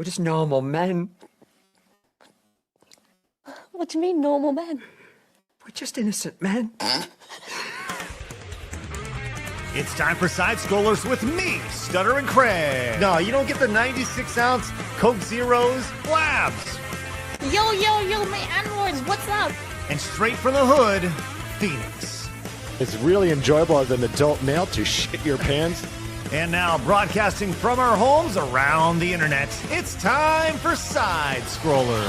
We're just normal men. What do you mean, normal men? We're just innocent men. It's time for Side Scrollers with me, Stutter and Craig. No, you don't get the 96-ounce Coke Zeros Blabs. Yo, my androids, what's up? And straight from the hood, Phoenix. It's really enjoyable as an adult male to shit your pants. And now, broadcasting from our homes around the internet, it's time for Side Scrollers.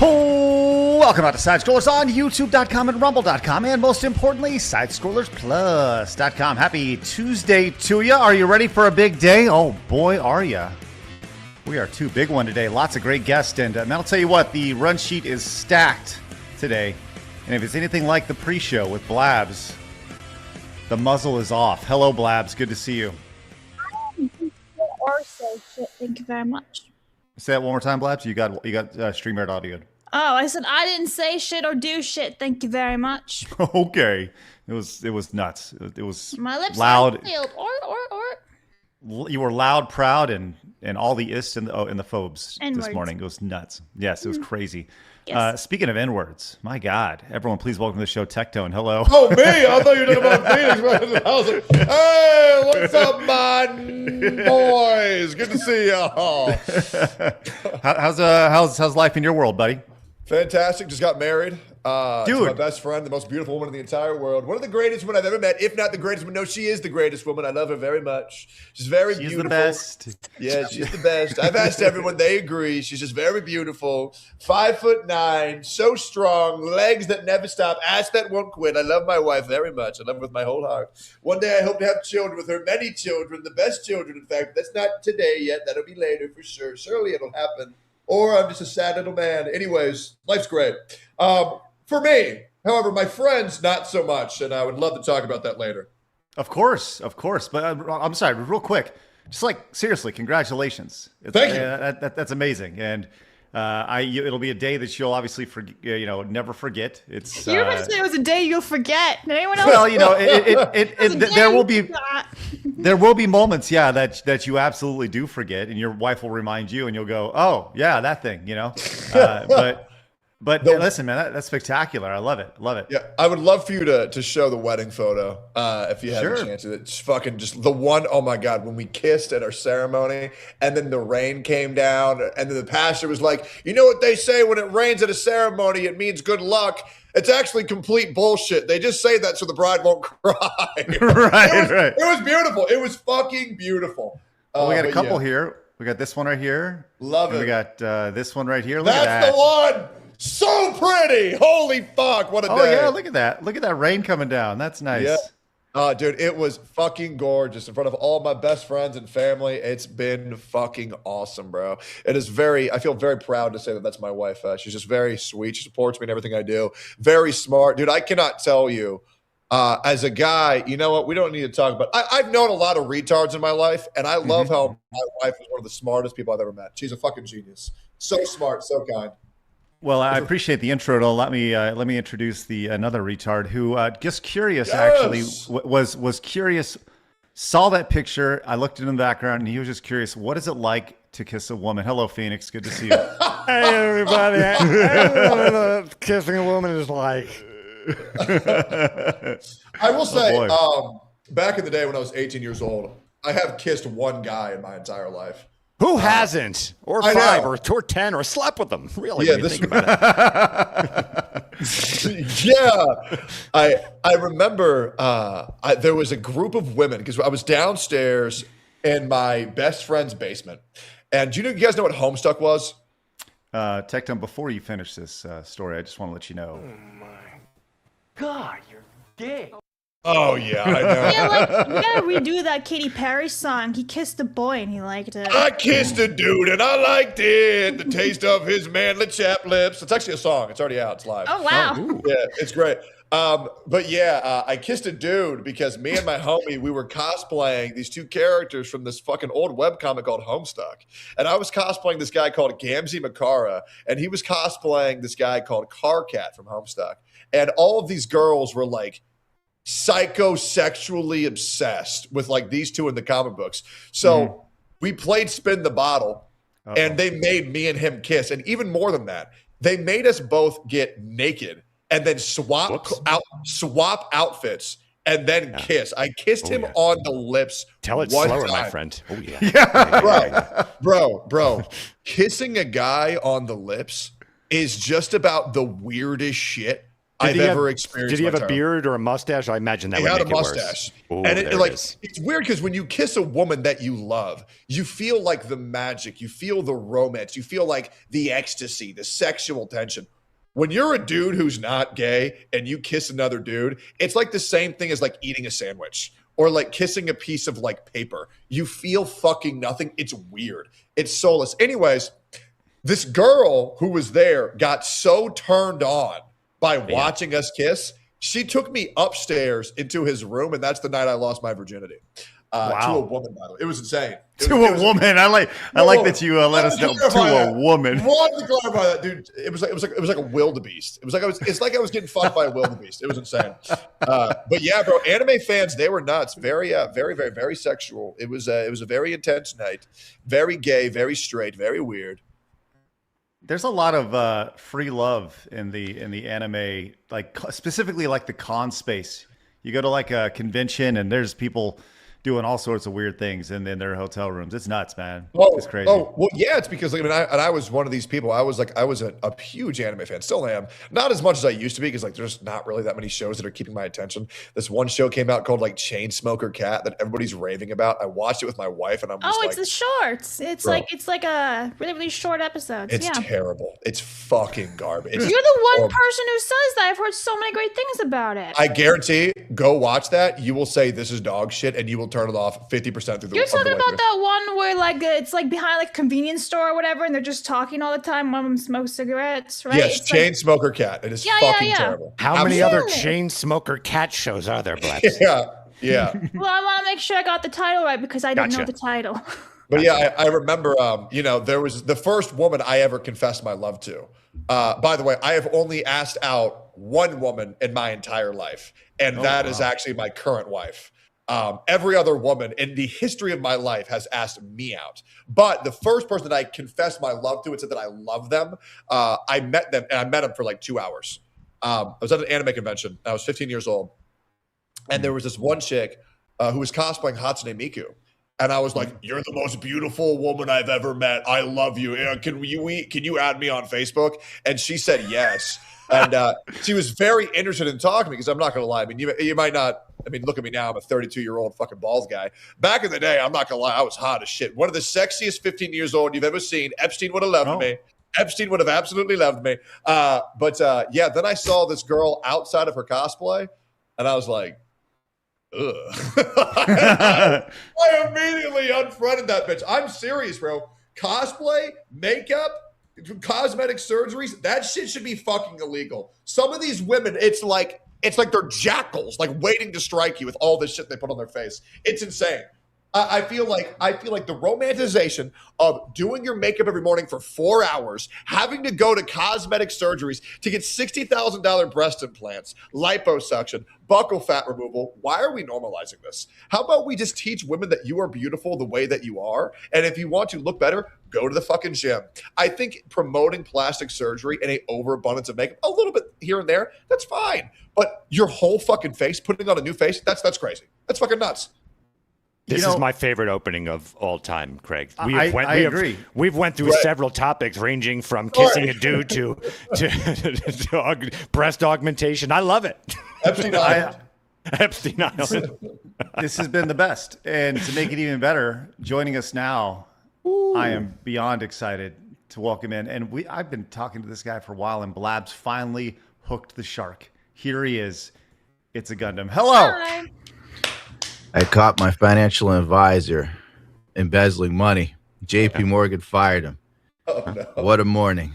Welcome out to Side Scrollers on YouTube.com and Rumble.com, and most importantly, SideScrollersPlus.com. Happy Tuesday to you. Are you ready for a big day? Oh boy, are you. We are too big one today. Lots of great guests, and I'll tell you what, the run sheet is stacked today. And if it's anything like the pre-show with Blabs, the muzzle is off. Hello, Blabs. Good to see you. Or say shit, thank you very much. Say that one more time, Blabs. You got StreamYard audio. Oh, I said I didn't say shit or do shit. Thank you very much. Okay, it was nuts. It was My lips loud. are sealed. Or. You were loud, proud, and all the ists and the phobes N-words. this morning. It was nuts. Yes, it was crazy. Yes. Speaking of N-words, my God, everyone, please welcome to the show, TECTONE. Hello. Oh, me? I thought you were talking about Phoenix. I was like, hey, what's up, my boys? Good to see y'all. How's life in your world, buddy? Fantastic. Just got married. To Dude. my best friend, the most beautiful woman in the entire world. One of the greatest women I've ever met, if not the greatest woman. No, she is the greatest woman. I love her very much. She's very beautiful. She's the best. Yeah, she's the best. I've asked everyone. They agree. She's just very beautiful. 5'9", so strong, legs that never stop, ass that won't quit. I love my wife very much. I love her with my whole heart. One day I hope to have children with her, many children, the best children, in fact. That's not today yet. That'll be later for sure. Surely it'll happen. Or I'm just a sad little man. Anyways, life's great. For me, however, my friends, not so much, and I would love to talk about that later. Of course. But I'm sorry, real quick. Just seriously, congratulations. Thank you. That's amazing, and it'll be a day that you'll obviously never forget. It's You're going to say it was a day you'll forget. Did anyone else? well, there will be moments, that you absolutely do forget, and your wife will remind you, and you'll go, oh yeah, that thing, But listen, man, that's spectacular. I love it. Yeah, I would love for you to show the wedding photo if you have Sure. a chance. It's fucking just the one, oh my God, when we kissed at our ceremony and then the rain came down and then the pastor was like, you know what they say when it rains at a ceremony, it means good luck. It's actually complete bullshit. They just say that so the bride won't cry. Right. It was beautiful. It was fucking beautiful. Well, we got a but couple yeah. here. We got this one right here. Love and it. We got this one right here. Look at That's that. the one. So pretty. Holy fuck. What a day. Oh yeah, look at that. Look at that rain coming down. That's nice. Yeah. Dude, it was fucking gorgeous in front of all my best friends and family. It's been fucking awesome, bro. I feel very proud to say that that's my wife. She's just very sweet. She supports me in everything I do. Very smart. Dude, I cannot tell you, as a guy, you know what? We don't need to talk about I've known a lot of retards in my life, and I love how my wife is one of the smartest people I've ever met. She's a fucking genius. So smart, so kind. Well, I appreciate the intro. Though. Let me introduce another retard who just curious actually was curious. Saw that picture. I looked in the background, and he was just curious. What is it like to kiss a woman? Hello, Phoenix. Good to see you. Hey, everybody. I don't know what kissing a woman is like. I will say, boy. back in the day when I was 18 years old, I have kissed one guy in my entire life. Who hasn't? Or I 5 know. or 10 or slept with them? Really? Yeah, when you this- think about it. Yeah, I remember there was a group of women because I was downstairs in my best friend's basement, and you guys know what Homestuck was? TECTONE, before you finish this story, I just want to let you know. God, you're gay. Oh yeah, I know. You gotta redo that Katy Perry song. He kissed a boy and he liked it. I kissed a dude and I liked it. The taste of his manly chap lips. It's actually a song. It's already out. It's live. Oh, wow. Yeah, it's great. But yeah, I kissed a dude because me and my homie, we were cosplaying these two characters from this fucking old webcomic called Homestuck. And I was cosplaying this guy called Gamzee Makara, and he was cosplaying this guy called Carcat from Homestuck. And all of these girls were like psychosexually obsessed with like these two in the comic books. So we played Spin the Bottle, and they made me and him kiss. And even more than that, they made us both get naked and then swap outfits and then kiss. I kissed him on the lips. Tell it one slower, time. my friend. Oh yeah. Bro, kissing a guy on the lips is just about the weirdest shit I've ever experienced. Did he have a beard or a mustache? I imagine that would make it worse. He had a mustache. And it's weird because when you kiss a woman that you love, you feel like the magic, you feel the romance, you feel like the ecstasy, the sexual tension. When you're a dude who's not gay and you kiss another dude, it's like the same thing as like eating a sandwich or like kissing a piece of like paper. You feel fucking nothing. It's weird. It's soulless. Anyways, this girl who was there got so turned on by watching us kiss. She took me upstairs into his room, and that's the night I lost my virginity. To a woman, by the way. It was insane. To a woman. I like that you let us know. To a woman. Wanted to clarify that, dude. It was like a wildebeest. It's like I was getting fucked by a wildebeest. It was insane. But yeah, bro, anime fans, they were nuts. Very, very, very, very sexual. It was a very intense night. Very gay, very straight, very weird. There's a lot of free love in the anime, like specifically like the con space. You go to like a convention and there's people doing all sorts of weird things in their hotel rooms. It's nuts, man. It's crazy. Oh, well, yeah, it's because I was one of these people. I was a huge anime fan, still am. Not as much as I used to be because like there's not really that many shows that are keeping my attention. This one show came out called like Chainsmoker Cat that everybody's raving about. I watched it with my wife and I'm just it's the shorts. It's like a really, really short episodes. It's terrible. It's fucking garbage. You're the one person who says that. I've heard so many great things about it. I guarantee, go watch that. You will say this is dog shit and you will turn it off 50% through the You're talking about that one where like it's like behind like a convenience store or whatever, and they're just talking all the time. One of them smokes cigarettes, right? Yes, Chainsmoker Cat. It is fucking terrible. How many other Chainsmoker Cat shows are there, Blacks? Yeah. Well, I want to make sure I got the title right because I didn't know the title. But yeah, I remember, there was the first woman I ever confessed my love to. By the way, I have only asked out one woman in my entire life, and that is actually my current wife. Every other woman in the history of my life has asked me out. But the first person that I confessed my love to and said that I love them, I met them, and I met them for like 2 hours. I was at an anime convention. I was 15 years old. And there was this one chick who was cosplaying Hatsune Miku. And I was like, "You're the most beautiful woman I've ever met. I love you. Can you add me on Facebook?" And she said yes. And she was very interested in talking to me because I'm not going to lie. I mean, you might not. I mean, look at me now. I'm a 32-year-old fucking bald guy. Back in the day, I'm not going to lie. I was hot as shit. One of the sexiest 15 years old you've ever seen. Epstein would have loved me. Epstein would have absolutely loved me. But then I saw this girl outside of her cosplay, and I was like, ugh. I immediately unfriended that bitch. I'm serious, bro. Cosplay, makeup, cosmetic surgeries, that shit should be fucking illegal. Some of these women, it's like they're jackals, like waiting to strike you with all this shit they put on their face. It's insane. I feel like the romanticization of doing your makeup every morning for 4 hours, having to go to cosmetic surgeries to get $60,000 breast implants, liposuction, buccal fat removal. Why are we normalizing this? How about we just teach women that you are beautiful the way that you are? And if you want to look better, go to the fucking gym. I think promoting plastic surgery and an overabundance of makeup, a little bit here and there, that's fine. But your whole fucking face, putting on a new face, that's crazy. That's fucking nuts. This is my favorite opening of all time, Craig. I agree. We've went through several topics ranging from kissing a dude to breast augmentation. I love it. Epstein Island. Epstein Island. This has been the best. And to make it even better, joining us now, I am beyond excited to welcome in. And I've been talking to this guy for a while, and Blabs finally hooked the shark. Here he is. It's a Gundam. Hello. Hi. I caught my financial advisor embezzling money. JP Morgan fired him. Oh, no. What a morning.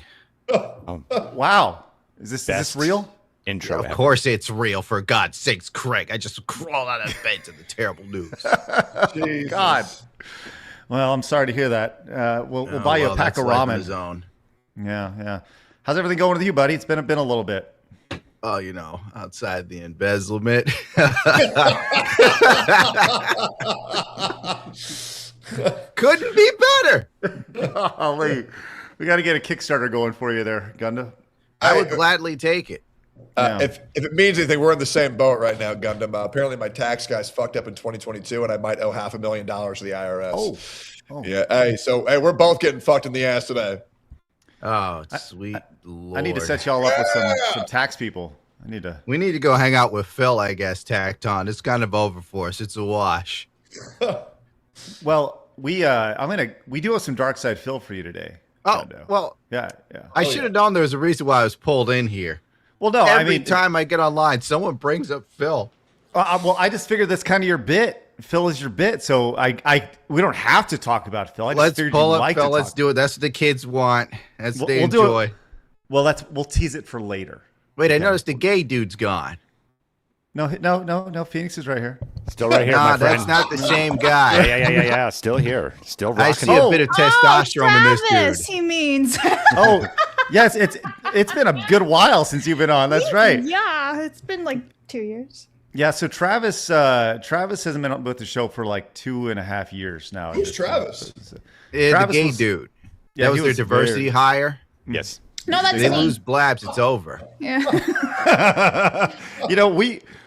Wow. Is this real? Intro. Of course it's real, for God's sakes, Craig. I just crawled out of bed to the terrible news. God. Well, I'm sorry to hear that. We'll buy you a pack of ramen. Zone. Yeah. How's everything going with you, buddy? It's been a little bit. well, outside the embezzlement. Couldn't be better. Golly. We got to get a Kickstarter going for you there, Gundam. I would gladly take it. Yeah. If it means anything, we're in the same boat right now, Gundam. Apparently, my tax guy's fucked up in 2022, and I might owe $500,000 to the IRS. Oh. Yeah. Hey, we're both getting fucked in the ass today. Oh, sweet Lord. I need to set y'all up with some tax people. We need to go hang out with Phil, I guess, TECTONE. It's kind of over for us. It's a wash. Well, we do have some Dark Side Phil for you today. Oh, well, yeah. I should have known there was a reason why I was pulled in here. Well, no, Every time I get online, someone brings up Phil. Well, I just figured that's kind of your bit. Phil is your bit, so we don't have to talk about Phil. Let's pull up Phil. Let's do it. That's what the kids want. That's what they enjoy. Well, we'll tease it for later. Wait, I noticed the gay dude's gone. No. Phoenix is right here. Still right here, my friend. That's not the same guy. Yeah. Still here. Still rocking. I see a bit of testosterone in this Travis, dude. he means. Oh, yes. It's been a good while since you've been on. That's right. Yeah, it's been like 2 years. Yeah. So Travis hasn't been with the show for like 2.5 years now. Who's Travis? The gay dude. Yeah, that was their diversity hire. Yes. No, that's They me. lose blabs, it's over. Yeah.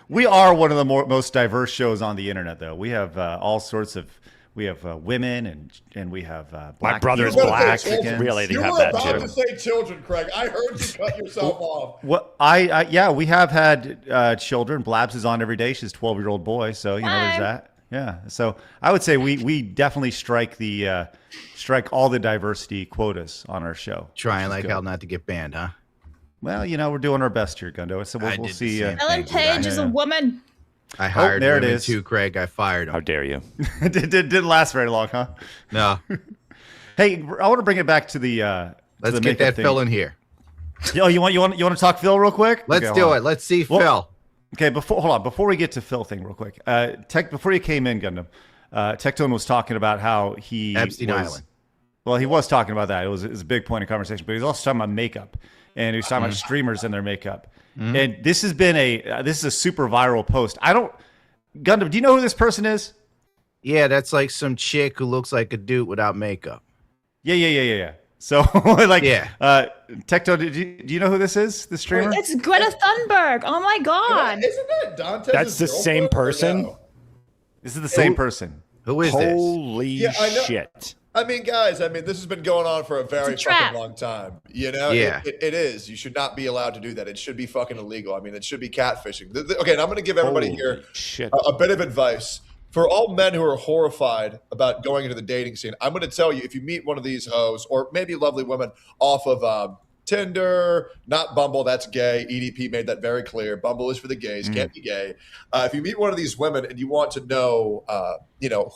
We are one of the most diverse shows on the internet, though. We have all sorts of. We have women and we have black. My brother's people, black. Mexicans. Really, they You have were that about too. to say children, Craig. I heard you cut yourself off. Well, we have had children. Blabs is on every day. She's a 12-year-old boy, so there's that. Yeah. So I would say we definitely strike all the diversity quotas on our show. Trying like hell not to get banned, huh? Well, we're doing our best here, Gundo. So we'll see. Ellen Page is a woman. I hired there it women is. too, Craig. I fired him. How dare you? It didn't last very long, huh? No. Hey, I want to bring it back to the. Let's the get that thing. Phil in here. Oh, you want to talk Phil real quick? Let's Okay, do hold it. on. Let's see Well, Phil. Okay, before we get to Phil thing real quick. Before you came in, Gundam, TECTONE was talking about how he Epstein Island. Well, he was talking about that. It was a big point of conversation, but he was also talking about makeup, and he was talking about streamers and their makeup. And this has been this is a super viral post. Gundam, do you know who this person is? Yeah, that's like some chick who looks like a dude without makeup. Yeah. So, TECTONE, do you know who this is? The streamer? It's Greta Thunberg. Oh my God. Isn't that Dante's That's the same person? No? This is the same person. Who is this? Holy Yeah, I know. shit. I mean, guys, this has been going on for a very trap. fucking long time. Yeah. It is. You should not be allowed to do that. It should be fucking illegal. It should be catfishing. Okay, and I'm going to give everybody Holy here shit. a bit of advice. For all men who are horrified about going into the dating scene, I'm going to tell you, if you meet one of these hoes, or maybe lovely women off of Tinder, not Bumble, that's gay. EDP made that very clear. Bumble is for the gays, can't be gay. If you meet one of these women and you want to know,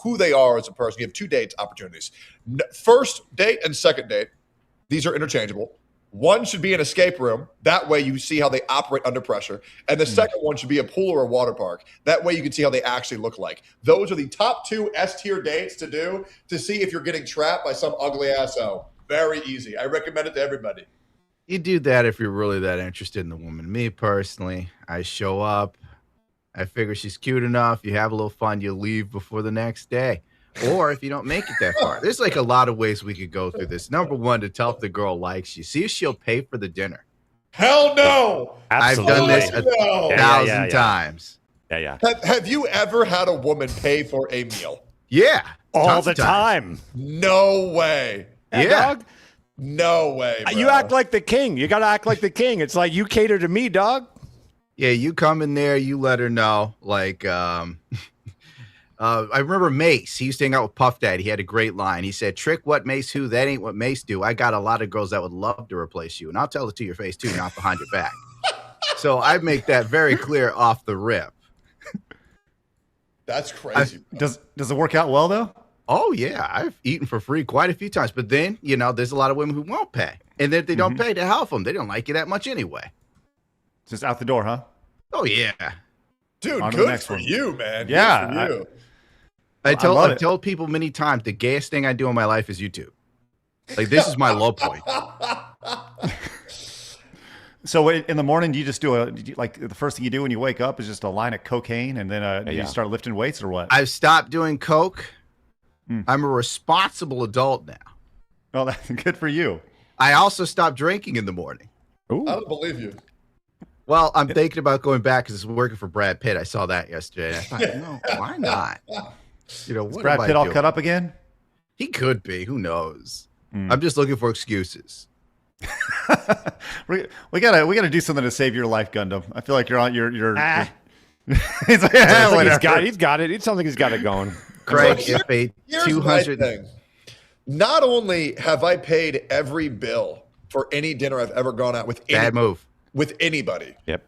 who they are as a person, you have 2 date opportunities. First date and second date, these are interchangeable. One should be an escape room. That way you see how they operate under pressure. And the second one should be a pool or a water park. That way you can see how they actually look like. Those are the top 2 S-tier dates to do to see if you're getting trapped by some ugly asshole. Very easy. I recommend it to everybody. You do that if you're really that interested in the woman. Me personally, I show up. I figure she's cute enough. You have a little fun. You leave before the next day. Or if you don't make it that far. There's like a lot of ways we could go through this. Number one, to tell if the girl likes you. See if she'll pay for the dinner. Hell no. Absolutely. I've done this No. 1,000 times. Yeah. Have you ever had a woman pay for a meal? Yeah. All tons the of times. time. No way. Yeah. Dog. No way, bro. You act like the king. You got to act like the king. It's like you cater to me, dog. Yeah, you come in there, you let her know. Like, I remember Mace. He used to hang out with Puff Daddy. He had a great line. He said, "Trick what Mace who? That ain't what Mace do. I got a lot of girls that would love to replace you. And I'll tell it to your face, too, not behind your back." So I make that very clear off the rip. That's crazy. Does it work out well, though? Oh, yeah. I've eaten for free quite a few times. But then, there's a lot of women who won't pay. And if they don't pay, to help them. They don't like you that much anyway. Just out the door, huh? Oh, yeah. Dude, On to the good next for one. you, man. Yeah, Good for you. I've told people many times the gayest thing I do in my life is YouTube. Like, this is my low point. So in the morning, do you just do like the first thing you do when you wake up is just a line of cocaine, and then you start lifting weights or what? I've stopped doing coke. I'm a responsible adult now. Well, that's good for you. I also stopped drinking in the morning. Ooh. I don't believe you. Well, I'm thinking about going back because it's working for Brad Pitt. I saw that yesterday. I thought, no, why not? You know, Is what Brad am I Pitt all doing? cut up again? He could be. Who knows? I'm just looking for excuses. we gotta do something to save your life, Gundam. I feel like you're on your. He's like, He's got it. It sounds like he's got it going. Craig, Look, if a Here's 200 my thing. Not only have I paid every bill for any dinner I've ever gone out with with anybody. Yep.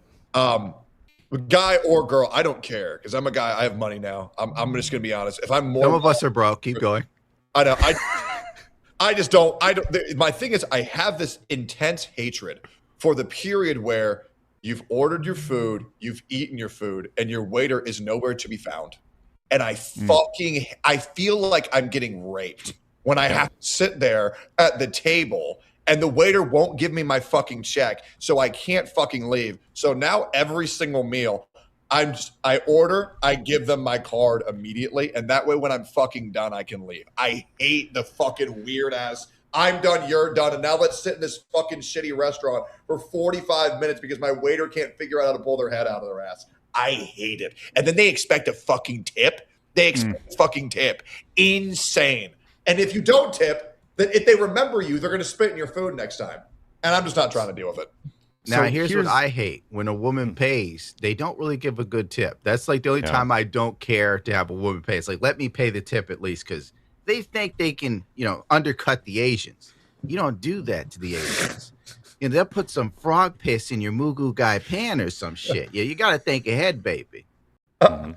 Guy or girl, I don't care because I'm a guy. I have money now. I'm just gonna be honest. If I'm more, some of us are broke. Keep going. I know. I just don't. My thing is, I have this intense hatred for the period where you've ordered your food, you've eaten your food, and your waiter is nowhere to be found. And I feel like I'm getting raped when I have to sit there at the table and the waiter won't give me my fucking check, so I can't fucking leave. So now every single meal, I order, I give them my card immediately, and that way when I'm fucking done, I can leave. I hate the fucking weird ass, I'm done, you're done, and now let's sit in this fucking shitty restaurant for 45 minutes because my waiter can't figure out how to pull their head out of their ass. I hate it. And then they expect a fucking tip. They expect a fucking tip. Insane. And if you don't tip, then if they remember you, they're going to spit in your food next time. And I'm just not trying to deal with it. Now, here's what I hate. When a woman pays, they don't really give a good tip. That's like the only time I don't care to have a woman pay. It's like, let me pay the tip at least because they think they can, undercut the Asians. You don't do that to the Asians. They'll put some frog piss in your Mugu guy pan or some shit. Yeah, you got to think ahead, baby. My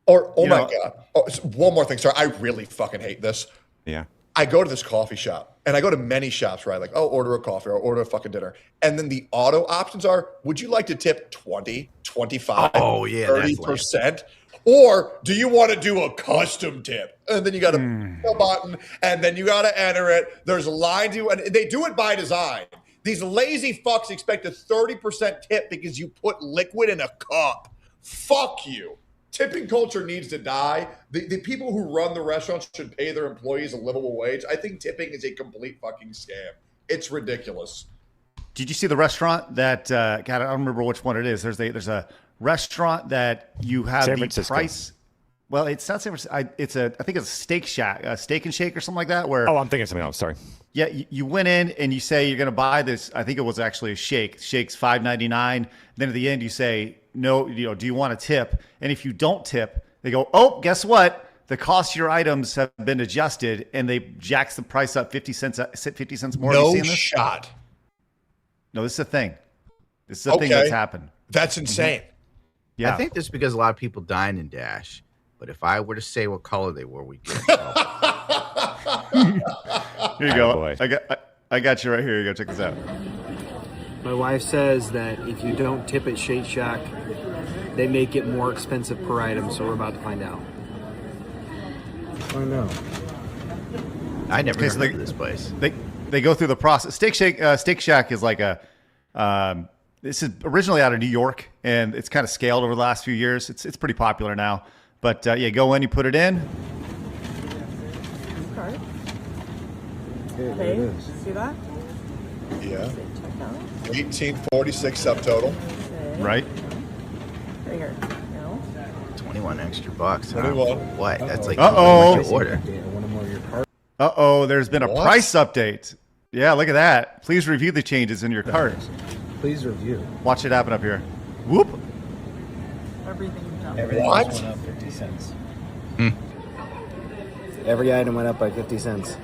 God. Oh, one more thing. Sorry, I really fucking hate this. Yeah. I go to this coffee shop, and I go to many shops, right? Like, order a coffee or order a fucking dinner. And then the auto options are, would you like to tip 20, 25, 30%? Or do you want to do a custom tip? And then you got to push a button, and then you got to enter it. There's a line to, and they do it by design. These lazy fucks expect a 30% tip because you put liquid in a cup. Fuck you. Tipping culture needs to die. The people who run the restaurants should pay their employees a livable wage. I think tipping is a complete fucking scam. It's ridiculous. Did you see the restaurant that? God, I don't remember which one it is. There's a restaurant that you have San the Francisco. price. Well, it's not San Francisco. I think it's a Steak Shack, a Steak and Shake or something like that. Where I'm thinking something else. Sorry. Yeah, you went in and you say you're going to buy this. I think it was actually a shake. Shake's $5.99. Then at the end you say, no, do you want a tip? And if you don't tip, they go, oh, guess what? The cost of your items have been adjusted, and they jacks the price up 50 cents more. No Have you seen this? shot. No, this is a thing. This is a thing that's happened. That's insane. Yeah. I think this is because a lot of people dine and dash. But if I were to say what color they were, we'd get Here you go. boy. I got you right here. You go. Check this out. My wife says that if you don't tip at Shake Shack, they make it more expensive per item, so we're about to find out. Oh no. I never Okay, heard so of this place. They go through the process. Steak Shack is like a. This is originally out of New York, and it's kind of scaled over the last few years. It's pretty popular now. But go in, you put it in. Okay. There it is. See that? Yeah. Check out. 1846 subtotal. Okay. Right. Right here. No. 21 extra bucks. Huh? 21. What? That's like Uh-oh. your order. There's been a What? price update. Yeah, look at that. Please review the changes in your cart. Please review. Watch it happen up here. Whoop. Everything's up. What? Went up 50 cents. Every item went up by 50 cents.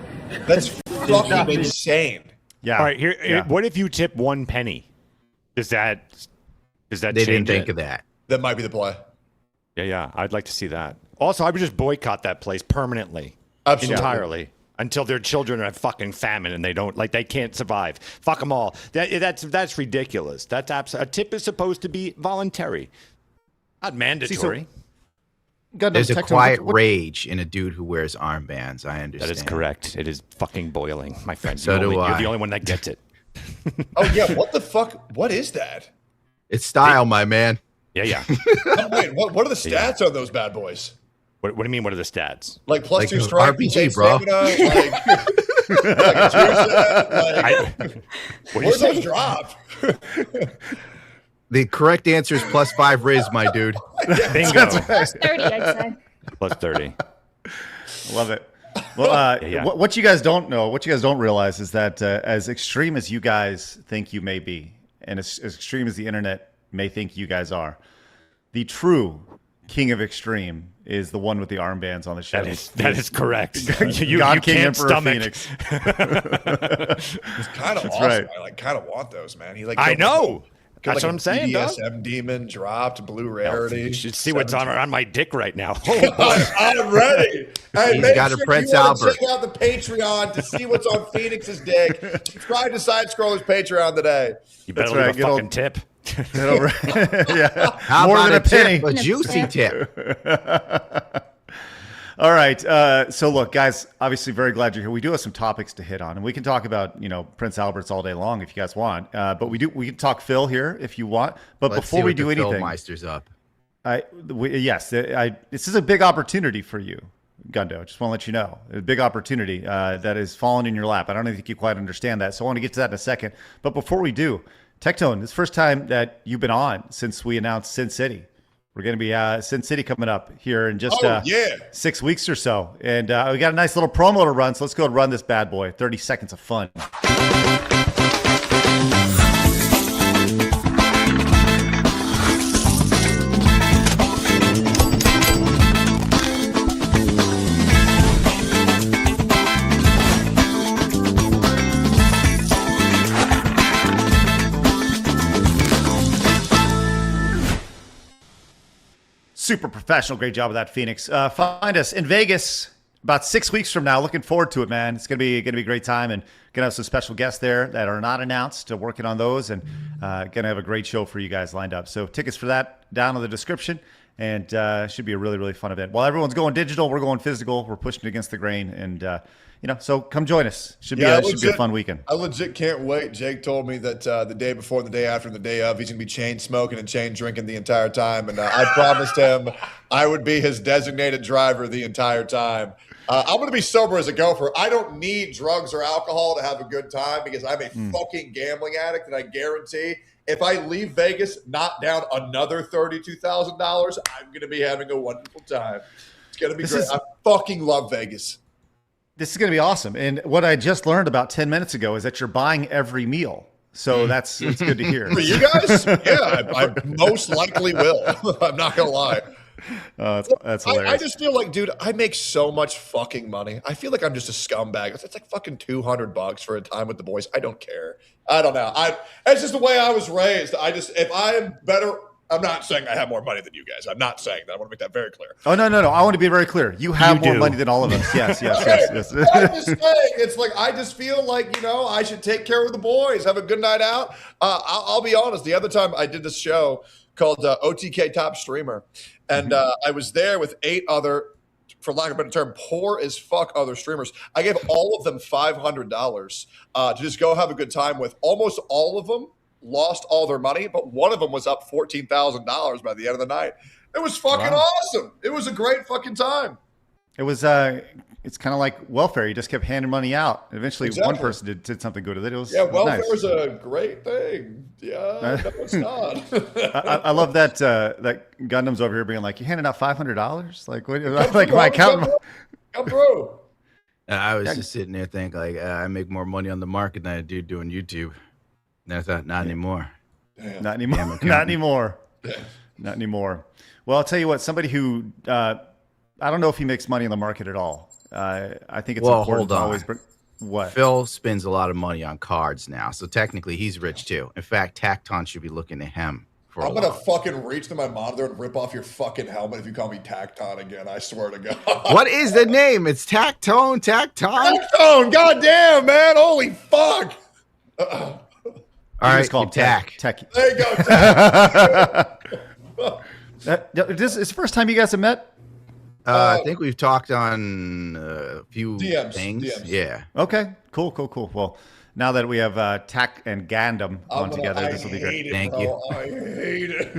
That's fucking insane. Yeah. All right. Here. Yeah. What if you tip 1 penny? Does that They change didn't think it? of that. That might be the play. Yeah. I'd like to see that. Also, I would just boycott that place permanently, Absolutely. entirely, until their children are fucking famine and they can't survive. Fuck them all. That's ridiculous. That's a tip is supposed to be voluntary, not mandatory. Gundam, There's a TECTONE, quiet what- rage in a dude who wears armbands. I understand. That is correct. It is fucking boiling, my friend. So do You're I. the only one that gets it. Oh yeah, what the fuck? What is that? It's style, my man. Yeah. Oh, wait, what are the stats on those bad boys? What do you mean? What are the stats? Like plus Like 2 strike, RPG, bro. Stamina, like a juice set, like, where's those drop? The correct answer is +5 Riz, my dude. Bingo. Plus 30, I'd say. Plus 30. Love it. Well, Yeah. what you guys don't know, what you guys don't realize is that as extreme as you guys think you may be, and as extreme as the internet may think you guys are, the true king of extreme is the one with the armbands on the show. That is correct. you God King can't Emperor stomach. Phoenix. It's kind of awesome. right. I like kind of want those, man. He like I killed, know. killed, That's what I'm saying, dog. BDSM demon dropped blue rarity. You should see what's on my dick right now. I'm ready. Hey, He's make got a sure Prince you wanna Albert. Check out the Patreon to see what's on Phoenix's dick. Subscribe to Side Scrollers Patreon today. You better That's leave right, a get fucking old- tip. Yeah, How more about than a penny. tip? A juicy tip. All right. So look, guys, obviously very glad you're here. We do have some topics to hit on, and we can talk about, Prince Albert's all day long if you guys want. But we can talk Phil here if you want. But Let's before see we what do the anything, Philmeister's up. this is a big opportunity for you, Gundo. Just want to let you know, a big opportunity that is falling in your lap. I don't think you quite understand that, so I want to get to that in a second. But before we do, TECTONE, this is the first time that you've been on since we announced Sin City. We're going to be Sin City coming up here in just 6 weeks or so. And we got a nice little promo to run, so let's go and run this bad boy. 30 seconds of fun. Super professional. Great job with that, Phoenix. Find us in Vegas about 6 weeks from now. Looking forward to it, man. It's gonna be a great time, and gonna have some special guests there that are not announced. Working on those, and gonna have a great show for you guys lined up. So tickets for that down in the description, and should be a really fun event. While everyone's going digital, we're going physical. We're pushing against the grain, and so come join us. Should be a fun weekend. I legit can't wait. Jake told me that the day before, the day after, and the day of, he's going to be chain smoking and chain drinking the entire time. And I promised him I would be his designated driver the entire time. I'm going to be sober as a gopher. I don't need drugs or alcohol to have a good time because I'm a fucking gambling addict. And I guarantee if I leave Vegas, not down another $32,000, I'm going to be having a wonderful time. It's going to be great. I fucking love Vegas. This is going to be awesome. And what I just learned about 10 minutes ago is that you're buying every meal. So it's good to hear. For you guys? Yeah, I most likely will. I'm not going to lie. That's hilarious. I just feel like, dude, I make so much fucking money. I feel like I'm just a scumbag. It's like fucking $200 for a time with the boys. I don't care. I don't know. It's just the way I was raised. If I am better, I'm not saying I have more money than you guys. I'm not saying that. I want to make that very clear. Oh, no. I want to be very clear. You have more money than all of us. Yes. I'm just saying, it's like, I just feel like, I should take care of the boys, have a good night out. I'll be honest. The other time I did this show called OTK Top Streamer, and I was there with 8 other, for lack of a better term, poor as fuck other streamers. I gave all of them $500 to just go have a good time with. Almost all of them lost all their money, but one of them was up $14,000 by the end of the night. It was fucking awesome. It was a great fucking time. It was it's kind of like welfare. You just kept handing money out. Eventually one person did something good with it. It was welfare nice. is a great thing. Yeah, no, it's not. I love that that Gundam's over here being like, you handing out $500? Like, what? Like my account. Come through. I was just sitting there thinking, like, I make more money on the market than I do doing YouTube. And I thought, not anymore. Not anymore. Not anymore. Not anymore. Well, I'll tell you what. Somebody who I don't know if he makes money in the market at all. I think it's important to always bring. What? Phil spends a lot of money on cards now, so technically he's rich too. In fact, TECTONE should be looking to him. I'm gonna fucking reach to my monitor and rip off your fucking helmet if you call me TECTONE again. I swear to God. What is the name? It's TECTONE. TECTONE. Goddamn, man. Holy fuck. All right, it's called Tech. There you go. This is the first time you guys have met? I think we've talked on a few DMs, things. DMs. Yeah. Okay. Cool. Well, now that we have Tech and Gundam on together, this will be great. Thank you. I hate it.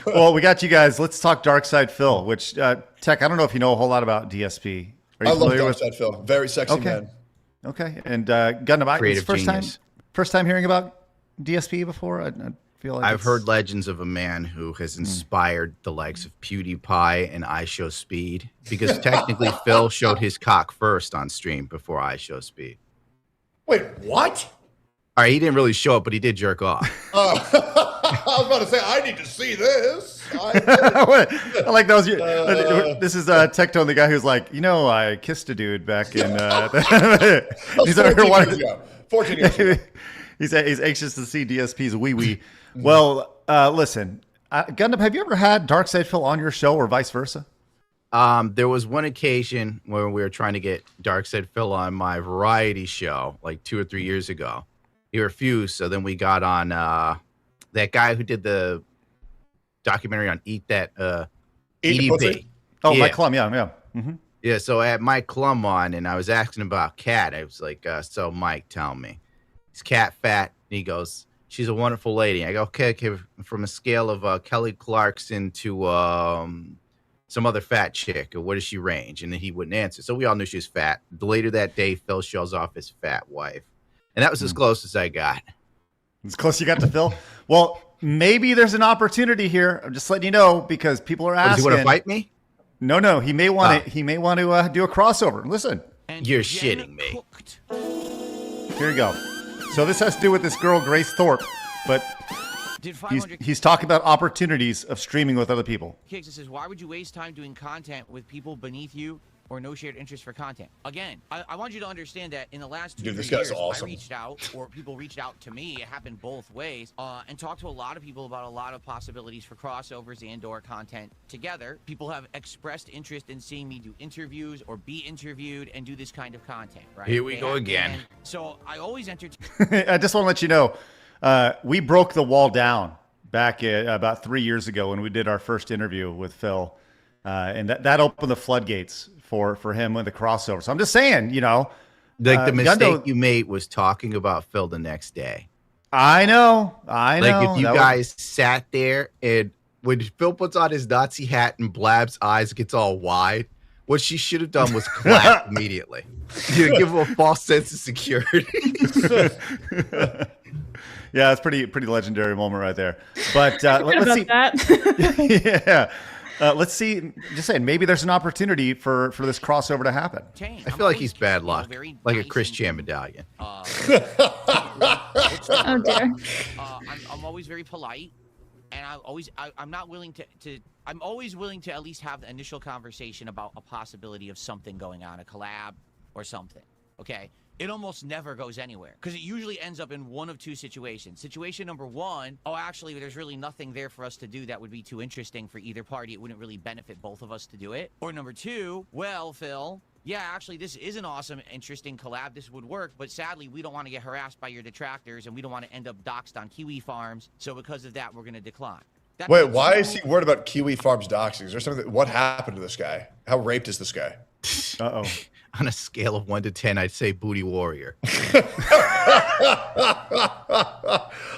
Well, we got you guys. Let's talk Darkside Phil, which, Tech, I don't know if you know a whole lot about DSP. Are you I love familiar with Darkside Phil. Very sexy man. Okay. And Gundam, Creative it's genius. first time hearing about DSP before? I feel like I've heard legends of a man who has inspired the likes of PewDiePie and I Show Speed, because technically Phil showed his cock first on stream before I Show Speed. Wait, what? All right, he didn't really show up, but he did jerk off. I was about to say, I need to see this. I like that was your. This is TECTONE, the guy who's like, I kissed a dude back in. He's over here 14 years ago. He's anxious to see DSP's wee wee. Well, listen, Gundam, have you ever had Darkside Phil on your show or vice versa? There was one occasion where we were trying to get Darkside Phil on my variety show like 2 or 3 years ago. He refused, so then we got on that guy who did the documentary on EDP. Oh, yeah. Mike Klum, yeah. Mm-hmm. Yeah, so I had Mike Klum on, and I was asking about Kat. I was like, so Mike, tell me, is Kat fat? And he goes, she's a wonderful lady. I go, okay, from a scale of Kelly Clarkson to some other fat chick, or what does she range? And then he wouldn't answer. So we all knew she was fat. Later that day, Phil shows off his fat wife. And that was as close as I got. As close as you got to Phil? Well, maybe there's an opportunity here. I'm just letting you know, because people are asking. Does he want to fight me? No. He may want to. He may want to do a crossover. Listen. You're shitting me. Here you go. So this has to do with this girl, Grace Thorpe, but he's talking about opportunities of streaming with other people. Kicks says, why would you waste time doing content with people beneath you or no shared interest for content? Again, I want you to understand that in the last 2 this years, guy's awesome. I reached out, or people reached out to me. It happened both ways, and talked to a lot of people about a lot of possibilities for crossovers and/or content together. People have expressed interest in seeing me do interviews or be interviewed and do this kind of content. Right? Here we go again. And so I always entertain. I just want to let you know, we broke the wall down back about 3 years ago when we did our first interview with Phil, and that opened the floodgates for him with the crossover. So I'm just saying, like the mistake Gundam, you made was talking about Phil the next day. I know. Like if you guys sat there and when Phil puts on his Nazi hat and Blab's eyes gets all wide, what she should have done was clap immediately. You give him a false sense of security. Yeah, it's pretty legendary moment right there. But let's see. That. Yeah. Let's see. Just saying, maybe there's an opportunity for this crossover to happen. I feel like he's bad luck, like a Chris Chan medallion. Oh dear. I'm always very polite, and I'm not willing to. I'm always willing to at least have the initial conversation about a possibility of something going on, a collab or something. Okay. It almost never goes anywhere because it usually ends up in one of two situations. Situation number one, actually, there's really nothing there for us to do that would be too interesting for either party. It wouldn't really benefit both of us to do it. Or number two, well, Phil, yeah, actually, this is an awesome, interesting collab. This would work, but sadly, we don't want to get harassed by your detractors, and we don't want to end up doxxed on Kiwi Farms. So because of that, we're going to decline. Wait, why is he worried about Kiwi Farms doxing? Is there something? What happened to this guy? How raped is this guy? Uh-oh. On a scale of 1 to 10, I'd say booty warrior.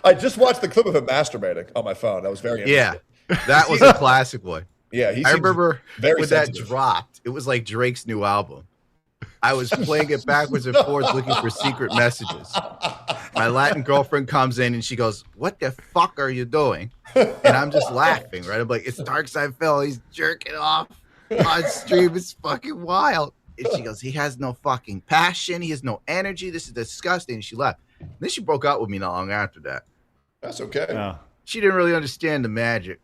I just watched the clip of him masturbating on my phone. That was very interesting. Yeah, that was a classic one. Yeah, I remember very when sensitive. that dropped. It was like Drake's new album. I was playing it backwards and forwards looking for secret messages. My Latin girlfriend comes in and she goes, "What the fuck are you doing?" And I'm just laughing, right? I'm like, "It's Darkside Phil. He's jerking off on stream. It's fucking wild." And she goes, "He has no fucking passion. He has no energy. This is disgusting." And she left. And then she broke up with me not long after that. That's okay. She didn't really understand the magic.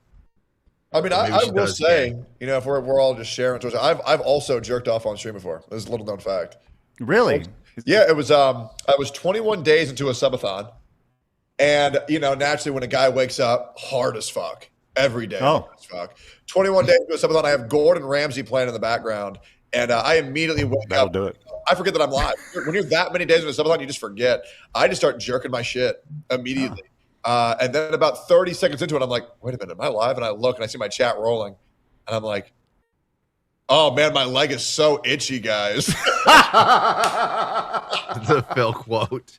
I mean, I will say, if we're all just sharing, I've also jerked off on stream before. This is a little known fact. Really? Yeah, it was. I was 21 days into a subathon, and naturally, when a guy wakes up, hard as fuck every day. Oh. Hard as fuck. 21 days into a subathon, I have Gordon Ramsay playing in the background. And I immediately wake That'll up. do it. I forget that I'm live. When you're that many days in a subathon, you just forget. I just start jerking my shit immediately. And then about 30 seconds into it, I'm like, wait a minute, am I live? And I look and I see my chat rolling. And I'm like, oh, man, my leg is so itchy, guys. The Phil quote.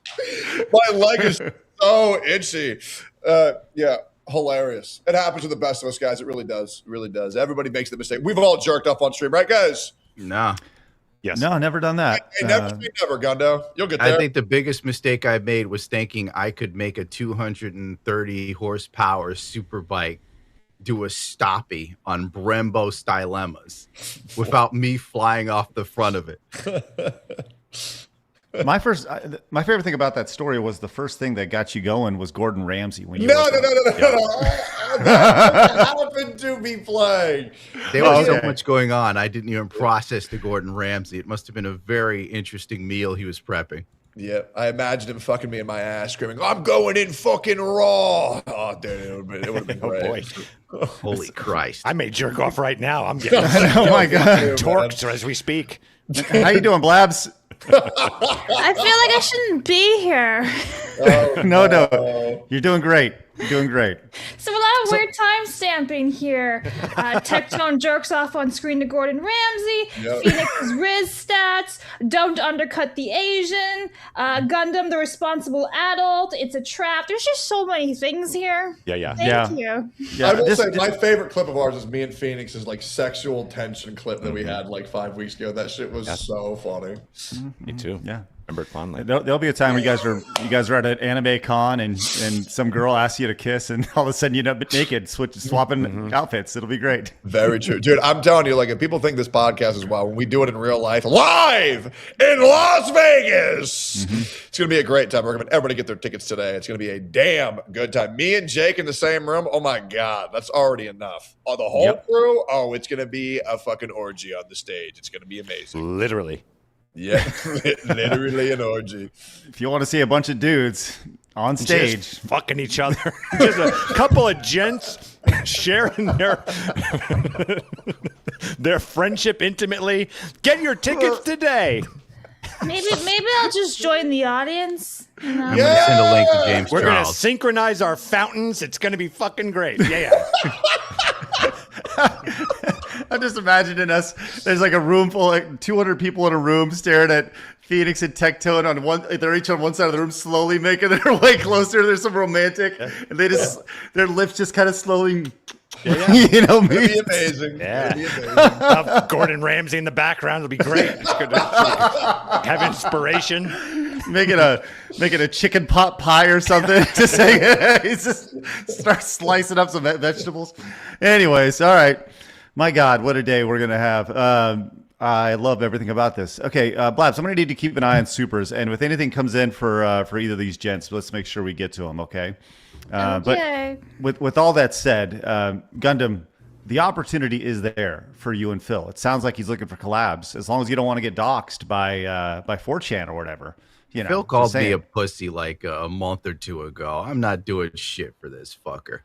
My leg is so itchy. Yeah, hilarious. It happens to the best of us, guys. It really does. It really does. Everybody makes the mistake. We've all jerked off on stream, right, guys? No. Yes. No, never done that. Hey, never say never, Gundo. You'll get there. I think the biggest mistake I made was thinking I could make a 230 horsepower super bike do a stoppie on Brembo Stylemas without me flying off the front of it. My favorite thing about that story was the first thing that got you going was Gordon Ramsay. When you No. That happened to be playing. There was so much going on. I didn't even process the Gordon Ramsay. It must have been a very interesting meal he was prepping. Yeah, I imagined him fucking me in my ass, screaming, "I'm going in fucking raw!" Oh, dude, it would have been great. Oh boy, holy Christ! I may jerk off right now. I'm getting oh my god, torqued as we speak. How you doing, Blabs? I feel like I shouldn't be here. No, you're doing great. You're doing great. So a lot of weird time stamping here. TECTONE jerks off on screen to Gordon Ramsay. Yep. Phoenix's Riz stats. Don't undercut the Asian. Gundam, the responsible adult. It's a trap. There's just so many things here. Yeah. Thank you. Yeah, I will say my favorite clip of ours is me and Phoenix's like sexual tension clip that we had like 5 weeks ago. That shit was so funny. Me too. Yeah. Remember it fondly. There'll be a time where you guys are at an anime con and some girl asks you to kiss and all of a sudden you end up naked, swapping outfits. It'll be great. Very true, dude. I'm telling you, like, if people think this podcast is wild, when we do it in real life, live in Las Vegas, it's gonna be a great time. We're gonna everybody get their tickets today. It's gonna be a damn good time. Me and Jake in the same room. Oh my god, that's already enough. Oh, the whole crew. Oh, it's gonna be a fucking orgy on the stage. It's gonna be amazing. Literally. Yeah, literally an orgy. If you want to see a bunch of dudes on stage just fucking each other, just a couple of gents sharing their friendship intimately, get your tickets today. Maybe I'll just join the audience. You know? I'm gonna send a link to James We're gonna Charles. synchronize our fountains. It's gonna be fucking great. Yeah. I'm just imagining us. There's like a room full, like 200 people in a room staring at Phoenix and TECTONE on one. They're each on one side of the room, slowly making their way closer. There's some romantic, and they just their lips just kind of slowly. You know me. It'd be amazing. Yeah. It'd be amazing. Gordon Ramsay in the background will be great. It's good to have inspiration. Making a chicken pot pie or something. Just saying, he just starts slicing up some vegetables. Anyways, all right. My God, what a day we're gonna have. I love everything about this. Okay, Blabs, I'm gonna need to keep an eye on supers, and if anything comes in for either of these gents, let's make sure we get to them. Okay. Okay. But with all that said, Gundam, the opportunity is there for you and Phil. It sounds like he's looking for collabs, as long as you don't want to get doxxed by 4chan or whatever. You know, Phil called me a pussy like a month or two ago. I'm not doing shit for this fucker.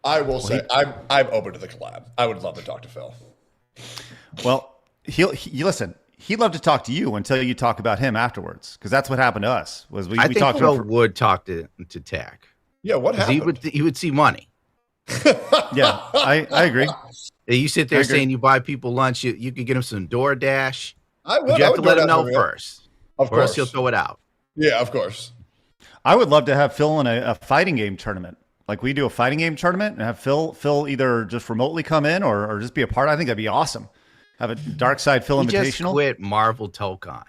I will say I'm open to the collab. I would love to talk to Phil. Well, listen. He'd love to talk to you until you talk about him afterwards, because that's what happened to us. Was we I think talked Phil to him would talk to Tack. Yeah, what happened? He would see money. Yeah, I agree. You sit there saying you buy people lunch, you could get him some DoorDash. I would. You have to let him know first, of course, or else he'll throw it out. Yeah, of course. I would love to have Phil in a fighting game tournament. Like we do a fighting game tournament and have Phil either just remotely come in or just be a part. I think that'd be awesome. Have a Dark Side Phil He Invitational. just quit Marvel Tokon.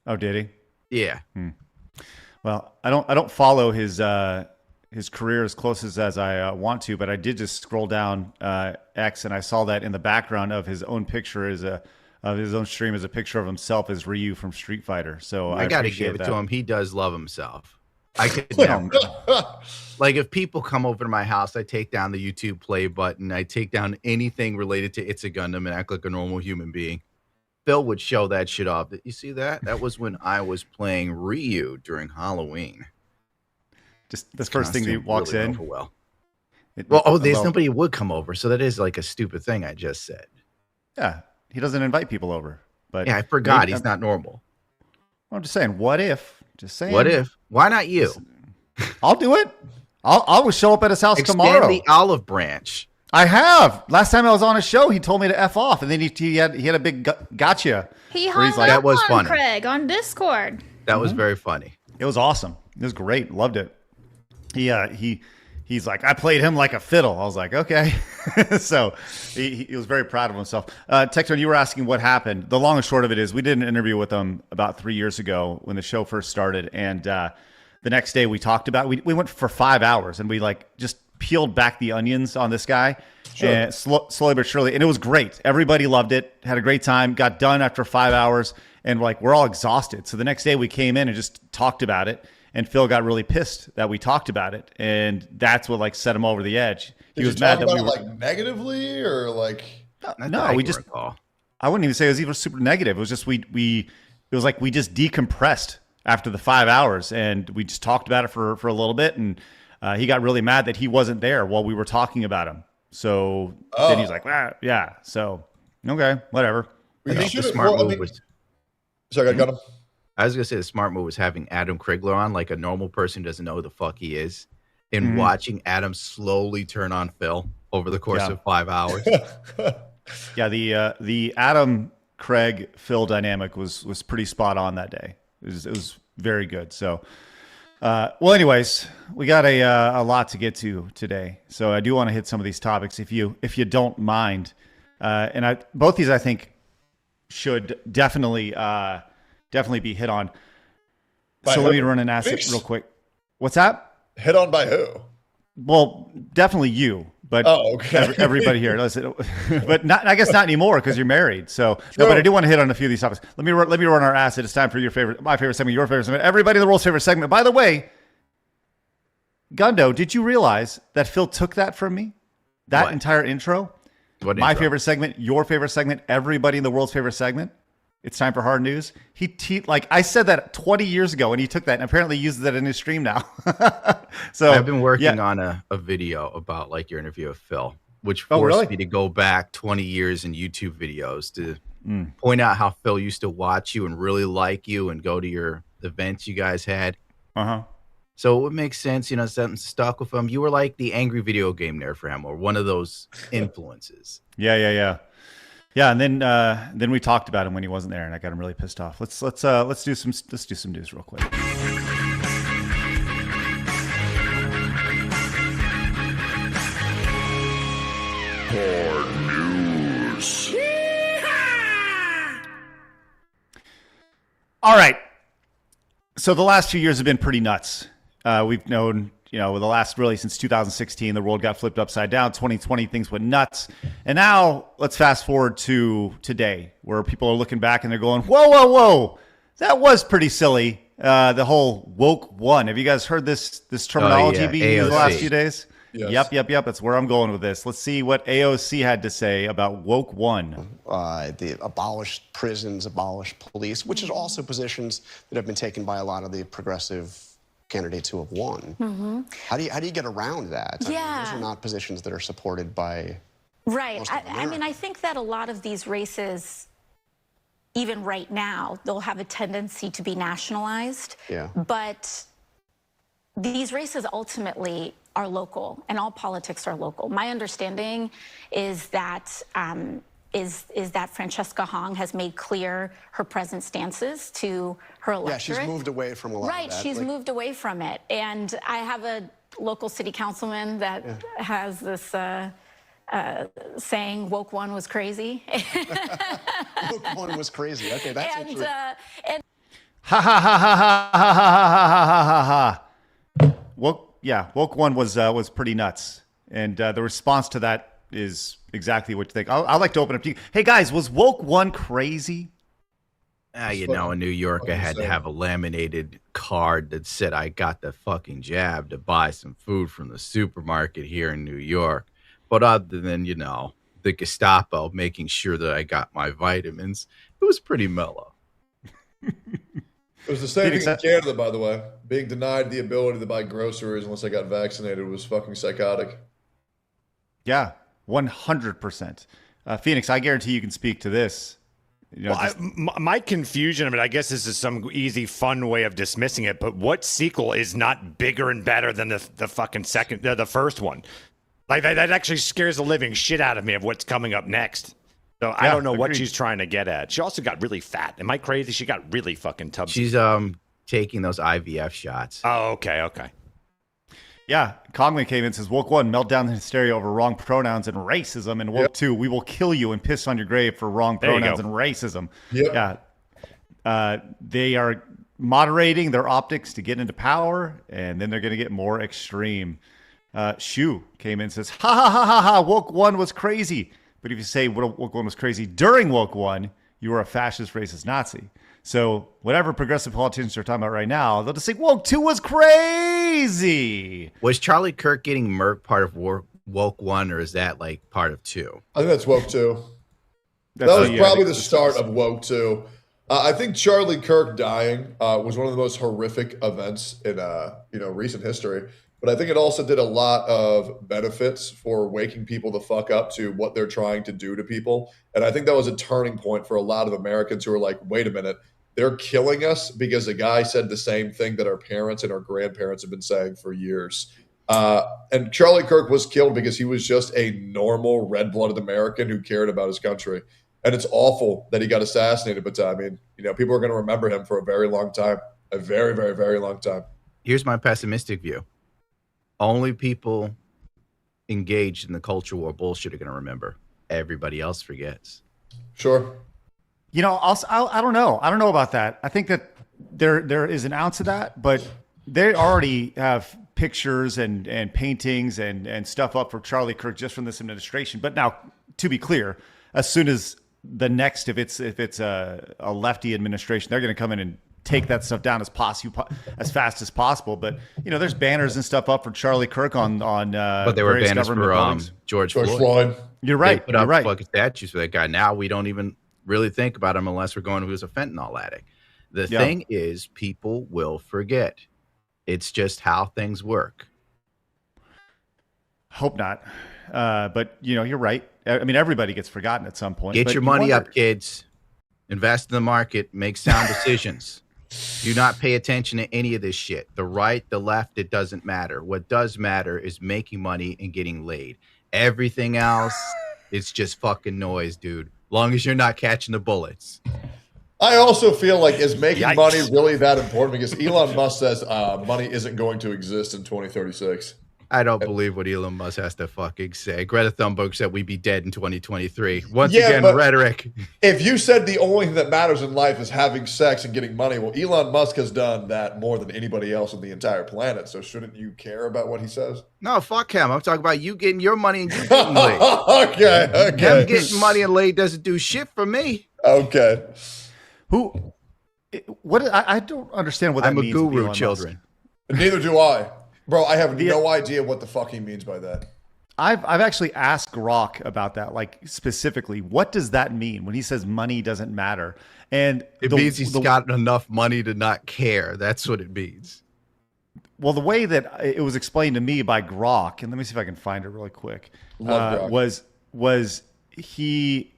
Oh, did he? Yeah. Well, I don't follow his career as close as I want to, but I did just scroll down X and I saw that in the background of his own picture of his own stream is a picture of himself as Ryu from Street Fighter. So I got to appreciate give it that. to him. He does love himself. I could never. Like if people come over to my house, I take down the YouTube play button. I take down anything related to It's a Gundam and act like a normal human being. Phil would show that shit off. You see that? That was when I was playing Ryu during Halloween. Just the first thing that he walks really in. There's nobody who would come over. So that is like a stupid thing I just said. Yeah, he doesn't invite people over. But yeah, I forgot he's not normal. I'm just saying, what if? Just saying. What if? Why not you? I'll do it. I'll always show up at his house Expand tomorrow. the olive branch. I have. Last time I was on a show, he told me to F off, and then he had a big gotcha. He where hung he's like, up That was on funny. Craig on Discord. That was very funny. It was awesome. It was great. Loved it. He's like, I played him like a fiddle. I was like, okay. So he was very proud of himself. TECTONE, you were asking what happened. The long and short of it is we did an interview with him about 3 years ago when the show first started. And the next day we talked about it. We went for 5 hours and we like just peeled back the onions on this guy. Sure. And slowly but surely. And it was great. Everybody loved it. Had a great time. Got done after 5 hours. And like, we're all exhausted. So the next day we came in and just talked about it. And Phil got really pissed that we talked about it. And that's what like set him over the edge. He was mad that we were like negatively or like, no, we just, I wouldn't even say it was even super negative. It was just, it was like, we just decompressed after the 5 hours and we just talked about it for a little bit. And he got really mad that he wasn't there while we were talking about him. So then he's like, yeah. So, okay, whatever. I think the smart move was. Sorry, I got him. I was gonna say the smart move was having Adam Krigler on, like a normal person doesn't know who the fuck he is, and watching Adam slowly turn on Phil over the course of 5 hours. Yeah, the Adam Craig Phil dynamic was pretty spot on that day. It was very good. So, well, anyways, we got a lot to get to today. So I do want to hit some of these topics if you don't mind. And both these I think should definitely be hit on. So let me run an asset real quick. What's that? Hit on by who? Well, definitely you, but everybody here. Listen, but not, I guess not anymore because you're married. So, no, but I do want to hit on a few of these topics. Let me run our asset. It's time for my favorite segment, your favorite segment, everybody in the world's favorite segment. By the way, Gundo, did you realize that Phil took that from me? That entire intro? My favorite segment, your favorite segment, everybody in the world's favorite segment. It's time for hard news. Like I said that 20 years ago, and he took that and apparently uses that in his stream now. So I've been working on a video about like your interview with Phil, which forced me to go back 20 years in YouTube videos to point out how Phil used to watch you and really like you and go to your events you guys had. So it would make sense, something stuck with him. You were like the angry video game nerd for him, or one of those influences. Yeah, and then we talked about him when he wasn't there, and I got him really pissed off. Let's do some news real quick. Hard news. All right. So the last few years have been pretty nuts. We've known, the last really since 2016, the world got flipped upside down. 2020, things went nuts. And now let's fast forward to today where people are looking back and they're going, whoa. That was pretty silly. The whole woke one. Have you guys heard this terminology being used the last few days? Yes. Yep. That's where I'm going with this. Let's see what AOC had to say about woke one. The abolished prisons, abolished police, which is also positions that have been taken by a lot of the progressive candidates who have won. How do you get around that? I mean, those are not positions that are supported by most of America. I think that a lot of these races, even right now, they'll have a tendency to be nationalized. But these races ultimately are local, and all politics are local. My understanding is that that Francesca Hong has made clear her present stances to her electorate. Yeah, she's moved away from a lot of that. Right, she's moved away from it. And I have a local city councilman that has this saying, woke one was crazy. Woke one was crazy. Okay, that's interesting. Ha ha ha ha ha ha ha ha ha ha. Woke one was pretty nuts. And the response to that is exactly what you think. I'd like to open up to you. Hey guys, was woke one crazy? In New York, I had to have a laminated card that said I got the fucking jab to buy some food from the supermarket here in New York. But other than, the Gestapo making sure that I got my vitamins, it was pretty mellow. It was the same thing in Canada, by the way. Being denied the ability to buy groceries unless I got vaccinated was fucking psychotic. Yeah. 100%. Phoenix, I guarantee you can speak to this. My confusion of it, I guess this is some easy, fun way of dismissing it, but what sequel is not bigger and better than the fucking the first one? Like that actually scares the living shit out of me of what's coming up next. So I don't know what she's trying to get at. She also got really fat. Am I crazy? She got really fucking tubby. She's taking those IVF shots. Oh, okay. Yeah, Conley came in and says, Woke 1, meltdown and hysteria over wrong pronouns and racism. And Woke 2, we will kill you and piss on your grave for wrong pronouns and racism. Yep. Yeah. They are moderating their optics to get into power, and then they're going to get more extreme. Shu came in and says, ha ha ha ha ha, Woke 1 was crazy. But if you say Woke 1 was crazy during Woke 1, you were a fascist, racist Nazi. So whatever progressive politicians are talking about right now, they'll just say Woke 2 was crazy. Was Charlie Kirk getting murked part of Woke 1, or is that like part of 2? I think that's Woke 2. That was probably the start of Woke 2. I think Charlie Kirk dying was one of the most horrific events in recent history. But I think it also did a lot of benefits for waking people the fuck up to what they're trying to do to people. And I think that was a turning point for a lot of Americans who are like, wait a minute, they're killing us because a guy said the same thing that our parents and our grandparents have been saying for years. And Charlie Kirk was killed because he was just a normal red-blooded American who cared about his country. And it's awful that he got assassinated. But I mean, people are going to remember him for a very long time, a very, very, very long time. Here's my pessimistic view. Only people engaged in the culture war bullshit are going to remember. Everybody else forgets. Sure. I don't know. I don't know about that. I think that there is an ounce of that, but they already have pictures and paintings and stuff up for Charlie Kirk just from this administration. But now, to be clear, as soon as the next, if it's a lefty administration, they're going to come in and take that stuff down as fast as possible. But there's banners and stuff up for Charlie Kirk on but they were banners for George Floyd. You're right. They put up fucking statues for that guy. Now we don't even really think about him unless we're going to who's a fentanyl addict. The thing is, people will forget. It's just how things work. Hope not. But you're right. I mean, everybody gets forgotten at some point. Get your money up, kids. Invest in the market. Make sound decisions. Do not pay attention to any of this shit. The right, the left, it doesn't matter. What does matter is making money and getting laid. Everything else, it's just fucking noise, dude. Long as you're not catching the bullets. I also feel like, is making money really that important? Because Elon Musk says money isn't going to exist in 2036. I don't believe what Elon Musk has to fucking say. Greta Thunberg said we'd be dead in 2023. Once again, rhetoric. If you said the only thing that matters in life is having sex and getting money, well, Elon Musk has done that more than anybody else on the entire planet. So shouldn't you care about what he says? No, fuck him. I'm talking about you getting your money and you getting laid. Okay. Him getting money and laid doesn't do shit for me. Okay. I don't understand what that means. I'm a guru, children. Neither do I. Bro, I have no idea what the fuck he means by that. I've actually asked Grok about that, like specifically, what does that mean when he says money doesn't matter? And it means he's got enough money to not care. That's what it means. Well, the way that it was explained to me by Grok, and let me see if I can find it really quick, was he,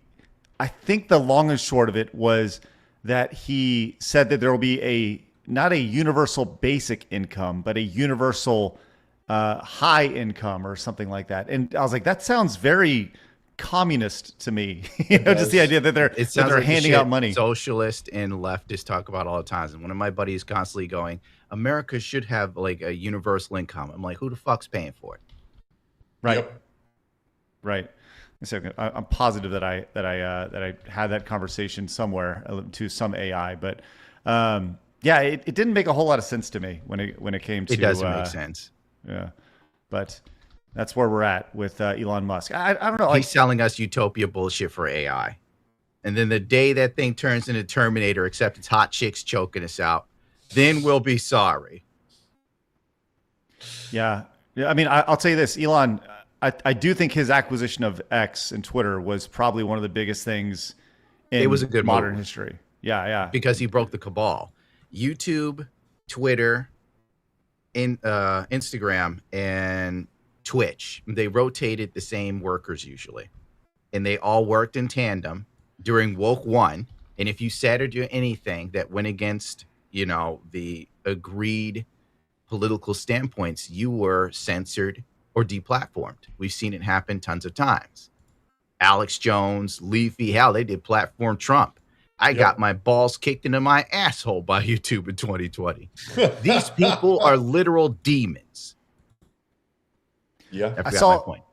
I think the long and short of it was that he said that there will be not a universal basic income, but a universal high income or something like that. And I was like, that sounds very communist to me. Just the idea that they're handing out money. Socialist and leftists talk about all the time. And one of my buddies constantly going, America should have like a universal income. I'm like, who the fuck's paying for it? Right. Yep. Right. So I'm positive that I had that conversation somewhere to some AI, but yeah, it didn't make a whole lot of sense to me when it came to. It doesn't make sense. Yeah, but that's where we're at with Elon Musk. I don't know. He's selling us utopia bullshit for AI, and then the day that thing turns into Terminator, except it's hot chicks choking us out, then we'll be sorry. Yeah. I mean, I'll tell you this, Elon. I do think his acquisition of X and Twitter was probably one of the biggest things in modern history. Yeah. Because he broke the cabal. YouTube, Twitter, Instagram, and Twitch. They rotated the same workers usually. And they all worked in tandem during Woke 1. And if you said or do anything that went against, the agreed political standpoints, you were censored or deplatformed. We've seen it happen tons of times. Alex Jones, Leafy, hell, they did platform Trump. I got my balls kicked into my asshole by YouTube in 2020. These people are literal demons. Yeah, I saw my point.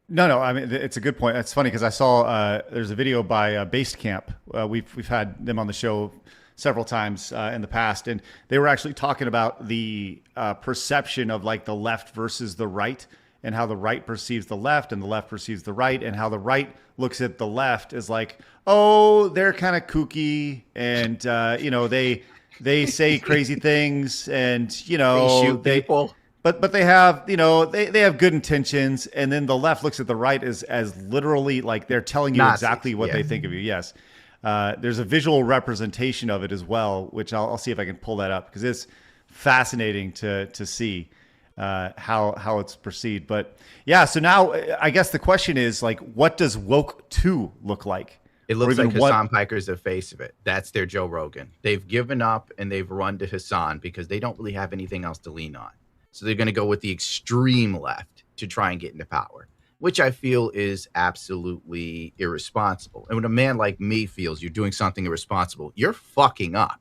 No, I mean, it's a good point. It's funny because I saw there's a video by Basecamp. We've had them on the show several times in the past, and they were actually talking about the perception of like the left versus the right, and how the right perceives the left and the left perceives the right, and how the right looks at the left as like, oh, they're kind of kooky, and they say crazy things, and they shoot people. But they have, they have good intentions, and then the left looks at the right as literally like they're telling you Nazis, exactly what they think of you. Yes. There's a visual representation of it as well, which I'll see if I can pull that up, because it's fascinating to see how it's perceived. But yeah, so now I guess the question is, like, what does woke 2 look like? It looks like Hasan Piker's the face of it. That's their Joe Rogan. They've given up and they've run to Hasan because they don't really have anything else to lean on. So they're going to go with the extreme left to try and get into power, which I feel is absolutely irresponsible. And when a man like me feels you're doing something irresponsible, you're fucking up.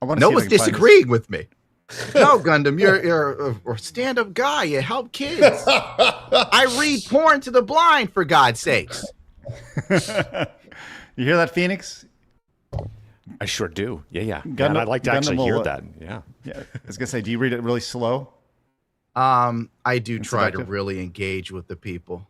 No one's disagreeing with me. No, Gundam, you're a stand-up guy. You help kids. I read porn to the blind, for God's sakes. You hear that, Phoenix? I sure do. Yeah. Gundam, I'd like to actually hear that. Yeah. I was gonna say, do you read it really slow? I do try to really engage with the people.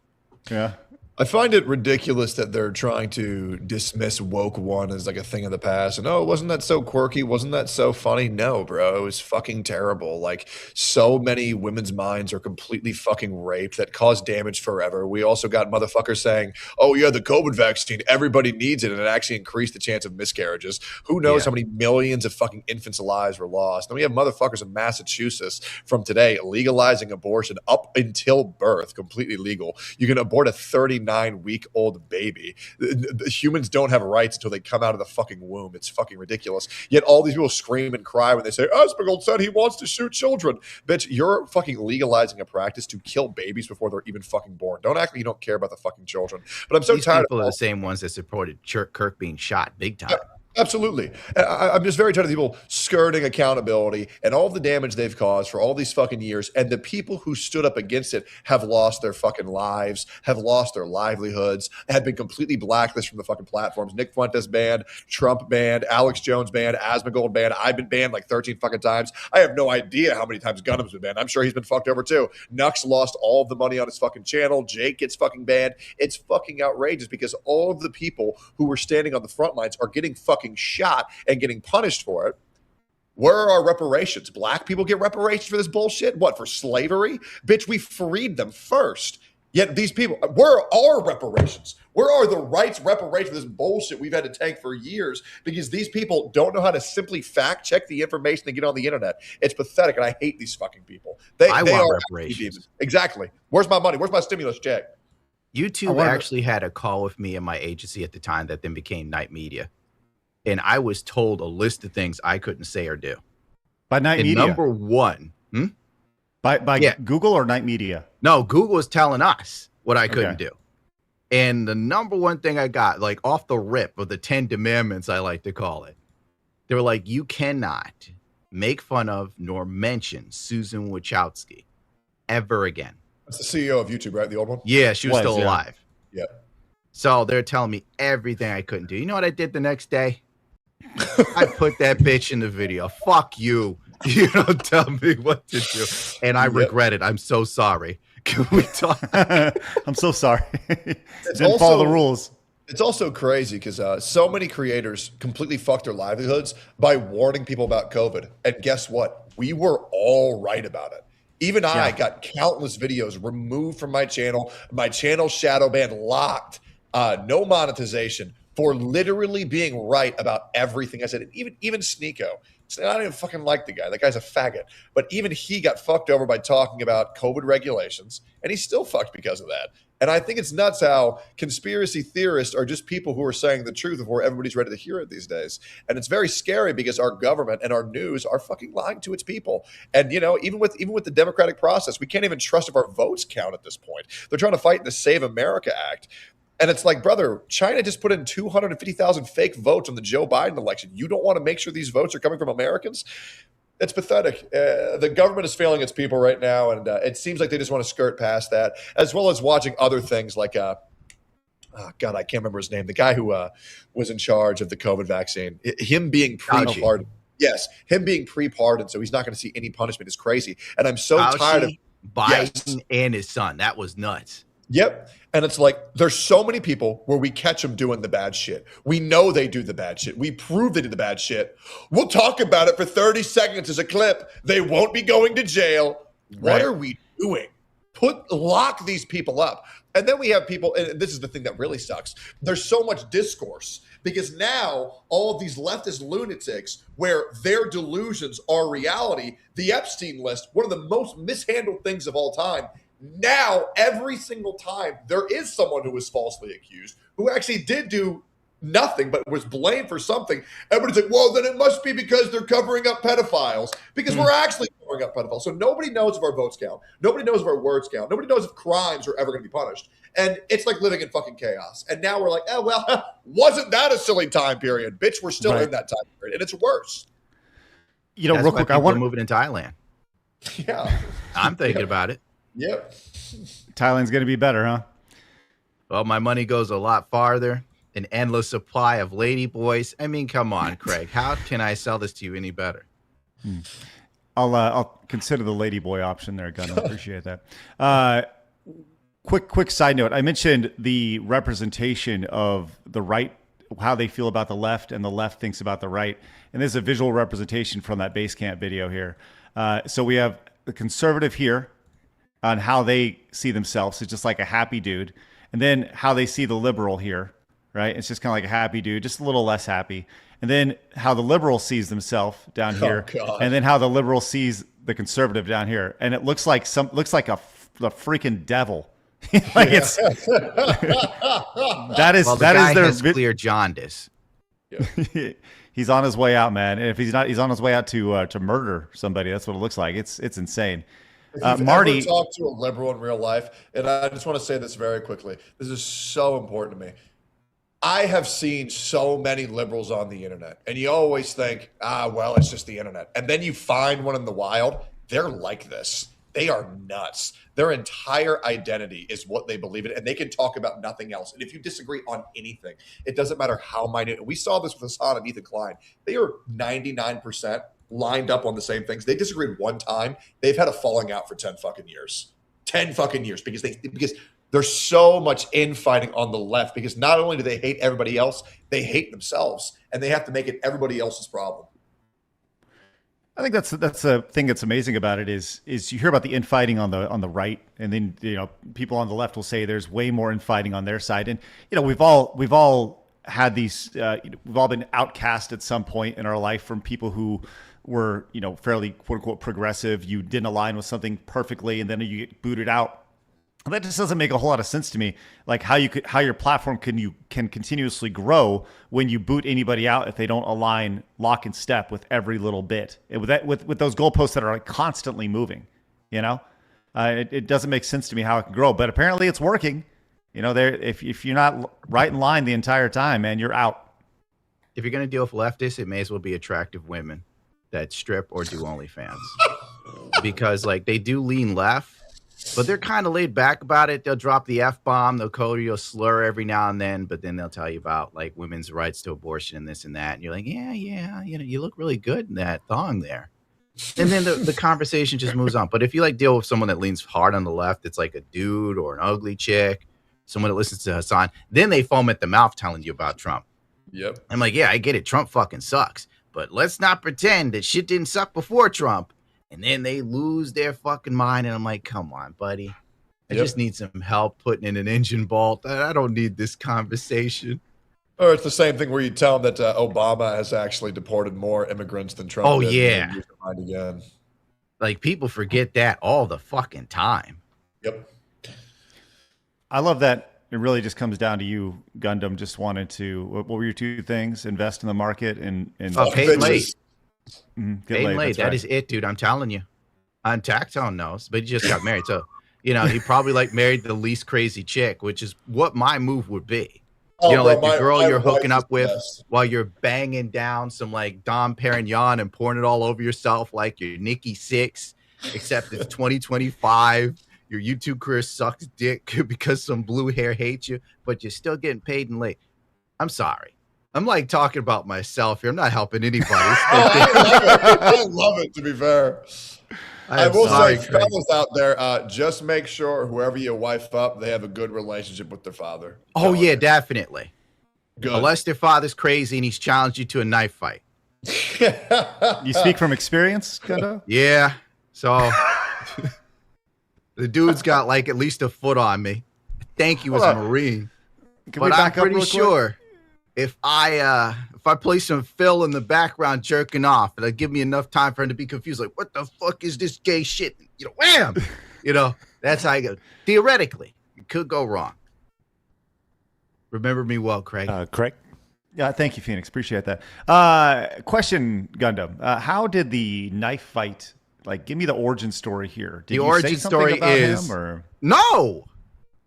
Yeah. I find it ridiculous that they're trying to dismiss woke 1 as like a thing of the past. And wasn't that so quirky? Wasn't that so funny? No, bro, it was fucking terrible. Like, so many women's minds are completely fucking raped that cause damage forever. We also got motherfuckers saying, oh yeah, the COVID vaccine, everybody needs it, and it actually increased the chance of miscarriages. Who knows how many millions of fucking infants' lives were lost? And we have motherfuckers in Massachusetts from today legalizing abortion up until birth, completely legal. You can abort a 39-week-old baby. The humans don't have rights until they come out of the fucking womb. It's fucking ridiculous. Yet all these people scream and cry when they say, Aspergold said he wants to shoot children. Bitch, you're fucking legalizing a practice to kill babies before they're even fucking born. Don't act like you don't care about the fucking children. But I'm so These tired people of are the same ones that supported Kirk being shot big time. Absolutely. I'm just very tired of people skirting accountability and all the damage they've caused for all these fucking years. And the people who stood up against it have lost their fucking lives, have lost their livelihoods, have been completely blacklisted from the fucking platforms. Nick Fuentes banned, Trump banned, Alex Jones banned, Asmongold banned. I've been banned like 13 fucking times. I have no idea how many times Gundam's been banned. I'm sure he's been fucked over too. Nux lost all of the money on his fucking channel. Jake gets fucking banned. It's fucking outrageous because all of the people who were standing on the front lines are getting fucking shot and getting punished for it. Where are our reparations? Black people get reparations for this bullshit? What, for slavery? Bitch, we freed them first. Yet these people, where are our reparations? Where are the rights reparations for this bullshit we've had to tank for years? Because these people don't know how to simply fact check the information they get on the internet. It's pathetic, and I hate these fucking people. I want reparations. Exactly. Where's my money? Where's my stimulus check? YouTube actually had a call with me and my agency at the time that then became Night Media. And I was told a list of things I couldn't say or do. By Night Media? Number one. By Google or Night Media? No, Google was telling us what I couldn't do. And the number one thing I got, like off the rip of the 10 Commandments, I like to call it, they were like, you cannot make fun of nor mention Susan Wachowski ever again. That's the CEO of YouTube, right? The old one? Yeah, she was still alive. Yeah. So they're telling me everything I couldn't do. You know what I did the next day? I put that bitch in the video. Fuck you. You don't tell me what to do. And I regret it. I'm so sorry. Can we talk? I'm so sorry. Didn't follow the rules. It's also crazy because so many creators completely fucked their livelihoods by warning people about COVID. And guess what? We were all right about it. Even I got countless videos removed from my channel shadow banned, locked, no monetization, for literally being right about everything I said. And even Sneeko, I don't even fucking like the guy. That guy's a faggot. But even he got fucked over by talking about COVID regulations, and he's still fucked because of that. And I think it's nuts how conspiracy theorists are just people who are saying the truth before everybody's ready to hear it these days. And it's very scary because our government and our news are fucking lying to its people. And, you know, even with the democratic process, we can't even trust if our votes count at this point. They're trying to fight the Save America Act. And it's like, brother, China just put in 250,000 fake votes on the Joe Biden election. You don't want to make sure these votes are coming from Americans? It's pathetic. The government is failing its people right now, and it seems like they just want to skirt past that, as well as watching other things like, oh God, I can't remember his name. The guy who was in charge of the COVID vaccine, him being pre-pardoned. Yes, him being pre-pardoned, so he's not going to see any punishment is crazy. And I'm so tired of Biden and his son. That was nuts. Yep. And it's like, there's so many people where we catch them doing the bad shit. We know they do the bad shit. We prove they did the bad shit. We'll talk about it for 30 seconds as a clip. They won't be going to jail. What are we doing? Lock these people up. And then we have people, and this is the thing that really sucks. There's so much discourse because now all of these leftist lunatics where their delusions are reality, the Epstein list, one of the most mishandled things of all time. Now, every single time there is someone who was falsely accused, who actually did do nothing but was blamed for something, everybody's like, well, then it must be because they're covering up pedophiles, because we're actually covering up pedophiles. So nobody knows if our votes count. Nobody knows if our words count. Nobody knows if crimes are ever going to be punished. And it's like living in fucking chaos. And now we're like, oh, well, wasn't that a silly time period? Bitch, we're still in that time period. And it's worse. You know, That's real why quick, I want to move it in Thailand. Yeah. I'm thinking about it. Yep. Thailand's going to be better, huh? Well, my money goes a lot farther. An endless supply of lady boys. I mean, come on, Craig. How can I sell this to you any better? I'll consider the lady boy option there, Gundam. Appreciate that. Quick side note. I mentioned the representation of the right, how they feel about the left, and the left thinks about the right. And this is a visual representation from that base camp video here. So we have the conservative here on how they see themselves. It's just like a happy dude. And then how they see the liberal here, right? It's just kind of like a happy dude, just a little less happy. And then how the liberal sees themselves down here. God. And then how the liberal sees the conservative down here. And it looks like a freaking devil. Like it's that is their clear jaundice. He's on his way out, man. And if he's not, he's on his way out to murder somebody. That's what it looks like. It's insane. If you've Marty, ever talked to a liberal in real life, and I just want to say this very quickly. This is so important to me. I have seen so many liberals on the internet, and you always think, well, it's just the internet. And then you find one in the wild. They're like this. They are nuts. Their entire identity is what they believe in, and they can talk about nothing else. And if you disagree on anything, it doesn't matter how minute. We saw this with Hasan and Ethan Klein. They are 99% lined up on the same things. They disagreed one time. They've had a falling out for 10 fucking years. 10 fucking years because there's so much infighting on the left because not only do they hate everybody else, they hate themselves, and they have to make it everybody else's problem. I think that's the thing that's amazing about it is you hear about the infighting on the right, and then people on the left will say there's way more infighting on their side, and we've all had these we've all been outcast at some point in our life from people who were fairly quote unquote progressive. You didn't align with something perfectly, and then you get booted out. And that just doesn't make a whole lot of sense to me. Like how your platform can continuously grow when you boot anybody out if they don't align lock and step with every little bit. With those goalposts that are like constantly moving, it doesn't make sense to me how it can grow. But apparently it's working. If you're not right in line the entire time, man, you're out. If you're gonna deal with leftists, it may as well be attractive women that strip or do OnlyFans, because they do lean left. But they're kind of laid back about it. They'll drop the F-bomb. They'll call you a slur every now and then, but then they'll tell you about women's rights to abortion and this and that. And you're like, yeah, you look really good in that thong there. And then the conversation just moves on. But if you deal with someone that leans hard on the left, it's like a dude or an ugly chick, someone that listens to Hasan, then they foam at the mouth telling you about Trump. Yep. I'm like, yeah, I get it. Trump fucking sucks. But let's not pretend that shit didn't suck before Trump. And then they lose their fucking mind. And I'm like, come on, buddy. I just need some help putting in an engine bolt. I don't need this conversation. Or it's the same thing where you tell them that Obama has actually deported more immigrants than Trump. Oh, did, yeah. and they use their mind again. Like, people forget that all the fucking time. Yep. I love that it really just comes down to you, Gundam. Just wanted to, what were your two things? Invest in the market and paid late. Get Paid laid. late. That's That right. is it, dude. I'm telling you. On TECTONE knows, but he just got married. So, you know, he probably like married the least crazy chick, which is what my move would be. Oh, You know, bro, like the girl my you're wife hooking is up the with best. while you're banging down some like Dom Perignon and pouring it all over yourself like you're Nikki Sixx, except it's 2025. Your YouTube career sucks dick because some blue hair hates you, but you're still getting paid and late. I'm sorry. I'm like talking about myself here. I'm not helping anybody. I love it, to be fair. I will sorry, say, Craig. fellas out there, just make sure whoever you wife up, they have a good relationship with their father. Oh, yeah, definitely. Good. Unless their father's crazy and he's challenged you to a knife fight. You speak from experience, Gundam? Yeah. So the dude's got like at least a foot on me. I think he was a Marine. Can we But I'm back up pretty real quick? sure if I play some Phil in the background jerking off, it'll give me enough time for him to be confused. Like, what the fuck is this gay shit? You know, wham! You know, that's how I go. Theoretically, it could go wrong. Remember me well, Craig. Craig? Yeah, thank you, Phoenix. Appreciate that. Question, Gundam. How did the knife fight, like, give me the origin story here. Did The you origin say something story about is him, or? No.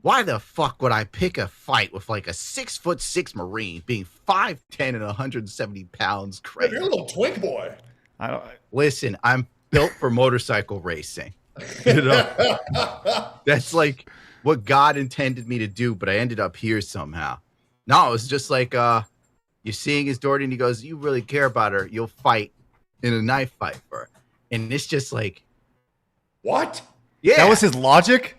Why the fuck would I pick a fight with like a 6'6" Marine being 5'10" and 170 pounds? Craig, You're a little twink boy. I don't. Listen, I'm built for motorcycle racing. You know, that's like what God intended me to do, but I ended up here somehow. No, it was just like you're seeing his daughter, and he goes, "You really care about her? You'll fight in a knife fight for her." And it's just like, what? Yeah, That was his logic?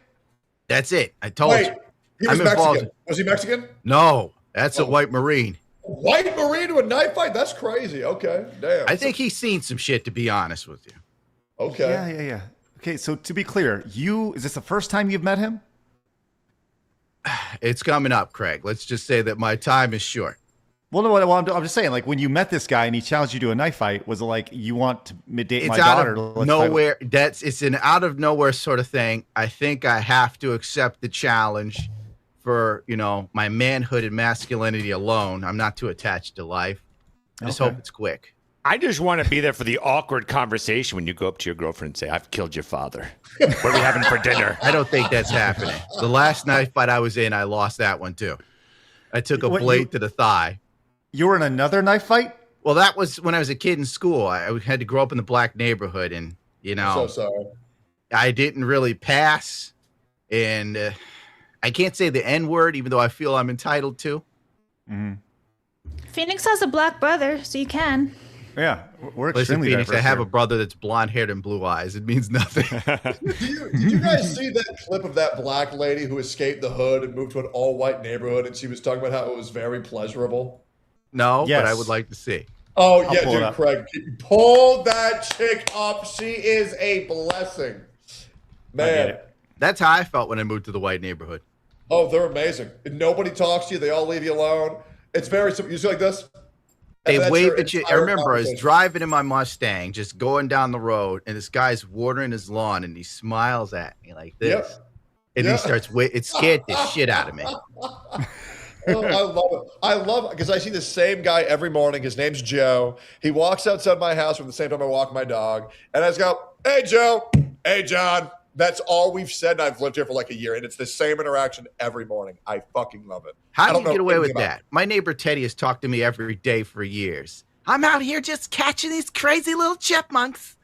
that's it. I told Wait, you. he was I'm involved. Mexican. Was he Mexican? No, that's a white Marine. White Marine to a knife fight? That's crazy. Okay, damn. I think he's seen some shit, to be honest with you. Okay. Yeah. Okay, so to be clear, is this the first time you've met him? It's coming up, Craig. Let's just say that my time is short. Well, no, I'm just saying, like, when you met this guy and he challenged you to a knife fight, was it like, you want to date my It's out daughter? of Let's nowhere. It's an out of nowhere sort of thing. I think I have to accept the challenge for, you know, my manhood and masculinity alone. I'm not too attached to life. I just hope it's quick. I just want to be there for the awkward conversation when you go up to your girlfriend and say, "I've killed your father. What are we having for dinner?" I don't think that's happening. The last knife fight I was in, I lost that one too. I took a blade to the thigh. You were in another knife fight? Well, that was when I was a kid in school. I had to grow up in the black neighborhood, and you know, I'm so sorry. I didn't really pass, and I can't say the N word, even though I feel I'm entitled to. Mm-hmm. Phoenix has a black brother, so you can. Yeah, we're Listen, extremely Phoenix, I diverse have here. a brother that's blonde haired and blue eyes. It means nothing. Did you guys see that clip of that black lady who escaped the hood and moved to an all-white neighborhood, and she was talking about how it was very pleasurable? No, Yes. but I would like to see. Oh, I'll yeah, pull it dude, up. Craig. Pull that chick up. She is a blessing. Man. That's how I felt when I moved to the white neighborhood. Oh, they're amazing. Nobody talks to you. They all leave you alone. It's very simple. You see like this? They And that's wave your at you. I entire remember I was conversation. driving in my Mustang, just going down the road, and this guy's watering his lawn, and he smiles at me like this. Yep. And Yeah. he starts, it scared the shit out of me. Oh, I love it. I love it because I see the same guy every morning. His name's Joe. He walks outside my house from the same time I walk my dog. And I just go, "Hey, Joe. Hey, John." That's all we've said. And I've lived here for like a year. And it's the same interaction every morning. I fucking love it. I How do don't you know get away with anything about that? My neighbor Teddy has talked to me every day for years. I'm out here just catching these crazy little chipmunks.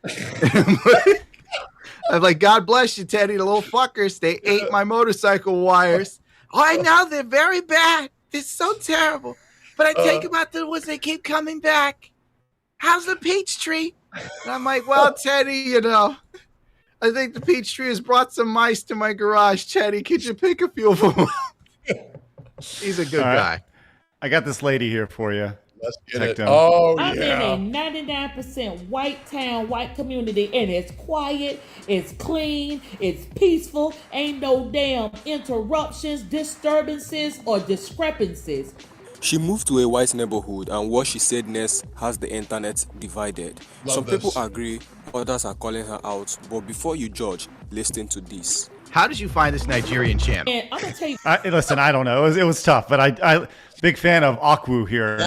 I'm like, God bless you, Teddy. The little fuckers, they ate my motorcycle wires. Oh, I know, they're very bad. They're so terrible. But I take them out to the woods, they keep coming back. How's the peach tree? And I'm like, well, Teddy, you know, I think the peach tree has brought some mice to my garage. Teddy, could you pick a few of them? He's a good All guy. right. I got this lady here for you. Let's get it. TECTONE. Oh, I'm yeah. in a 99% white town, white community, and it's quiet, it's clean, it's peaceful, ain't no damn interruptions, disturbances, or discrepancies. She moved to a white neighborhood, and what she said next has the internet divided. Some people agree, others are calling her out. But before you judge, listen to this. How did you find this Nigerian channel? And I'm gonna tell you. Listen, I don't know. It was tough, but I big fan of Akwu here.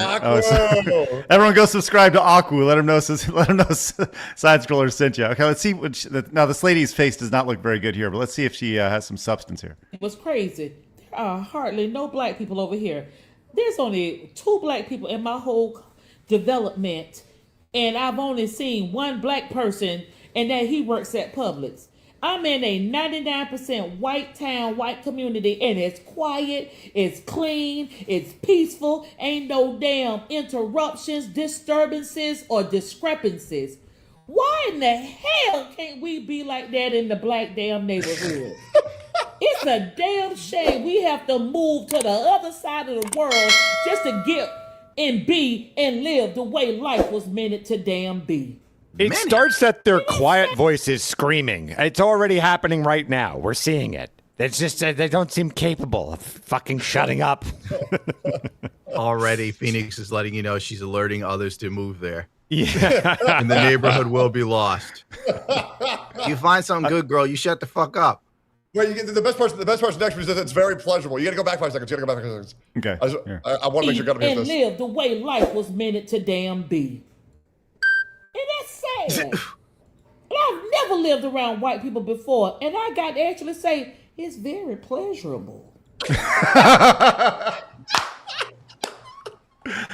So everyone go subscribe to Akwu. Let him know. Let him know Side Scroller sent you. Okay, let's see. Now this lady's face does not look very good here, but let's see if she has some substance here. It was crazy. There are hardly no black people over here. There's only 2 black people in my whole development, and I've only seen 1 black person, and that he works at Publix. I'm in a 99% white town, white community, and it's quiet, it's clean, it's peaceful, ain't no damn interruptions, disturbances, or discrepancies. Why in the hell can't we be like that in the black damn neighborhood? It's a damn shame we have to move to the other side of the world just to get and be and live the way life was meant to damn be. It starts that their quiet voices screaming. It's already happening right now. We're seeing it. It's just they don't seem capable of fucking shutting up. Already, Phoenix is letting you know she's alerting others to move there. Yeah. And the neighborhood will be lost. You find something good, girl, you shut the fuck up. Wait, you get the best part next is that it's very pleasurable. You got to go back 5 seconds. You got to go back 5 seconds. Okay. I want to make sure you got to and this. live the way life was meant to damn be. And that's sad. And I've never lived around white people before, and I got to actually say it's very pleasurable.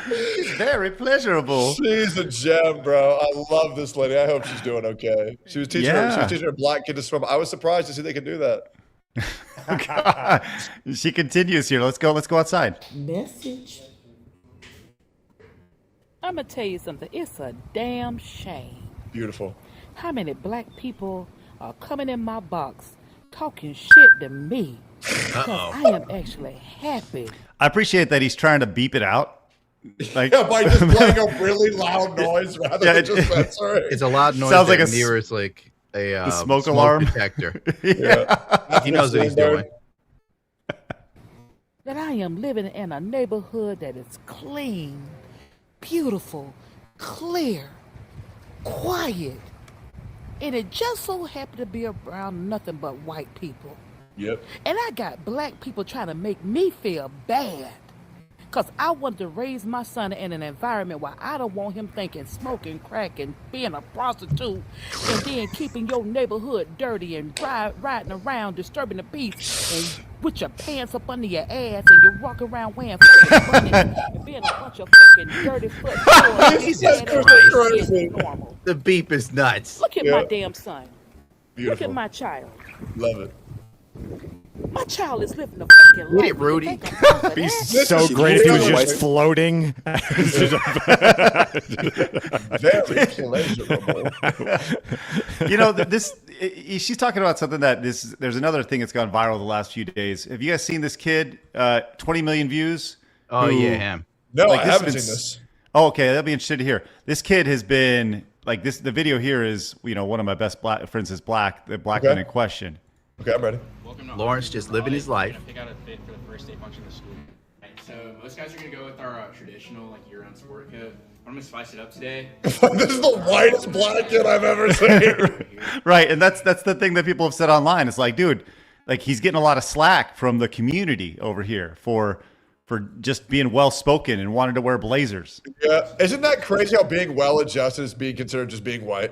It's very pleasurable. She's a gem, bro. I love this lady. I hope she's doing okay. She was teaching her black kid to swim. I was surprised to see they could do that. She continues here. Let's go outside. Message. I'm going to tell you something. It's a damn shame. Beautiful. How many black people are coming in my box talking shit to me? Because I am actually happy. I appreciate that he's trying to beep it out. Like, by just playing a really loud noise rather than just censoring. It's a loud noise. Sounds like a mirrors like a smoke alarm detector. Yeah. He knows what he's doing. That I am living in a neighborhood that is clean, beautiful, clear, quiet, and it just so happened to be around nothing but white people. Yep. And I got black people trying to make me feel bad. Because I want to raise my son in an environment where I don't want him thinking smoking crack and being a prostitute and then keeping your neighborhood dirty and riding around disturbing the peace and with your pants up under your ass and you're walking around wearing fucking bunnies and being a bunch of fucking dirty foot. The beep is nuts. Look at my damn son. Beautiful. Look at my child. Love it. My child is living the fucking life. Get it, Rudy. He's so great if he was just floating. Very pleasurable. You know, she's talking about something that there's another thing that's gone viral the last few days. Have you guys seen this kid? 20 million views. Oh, yeah, him. No, I haven't seen this. Oh, okay. That'll be interesting to hear. This kid has been like this. The video here is, one of my best black friends is black, the black man in question. Okay, I'm ready. Lawrence just living his life. Pick out a fit for the first day function of school. Right, so most guys are gonna go with our traditional year-round sport coat. I'm gonna spice it up today. This is the whitest black kid I've ever seen. Right, and that's the thing that people have said online. It's like, dude, like he's getting a lot of slack from the community over here for just being well spoken and wanting to wear blazers. Yeah, isn't that crazy how being well-adjusted is being considered just being white?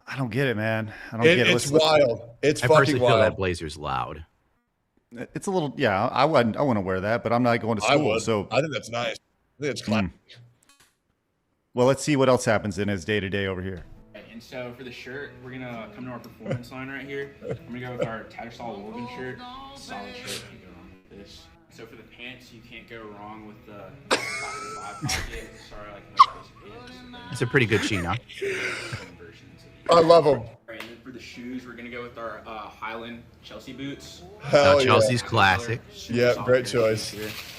I don't get it, man. I don't get it. It's wild. It's fucking personally wild. feel that blazer's loud. It's a little, yeah. I want to wear that, but I'm not going to school. So I think that's nice. I think it's classic. Well, let's see what else happens in his day to day over here. And so for the shirt, we're gonna come to our performance line right here. I'm gonna go with our Tattersall woven shirt. Solid shirt. Can't go wrong with this. So for the pants, you can't go wrong with the five pocket. Sorry, like most basic pants. It's a pretty good chino. I love them. Right, and then for the shoes, we're gonna go with our Highland Chelsea boots. Now, Chelsea's classic. Yeah, great choice.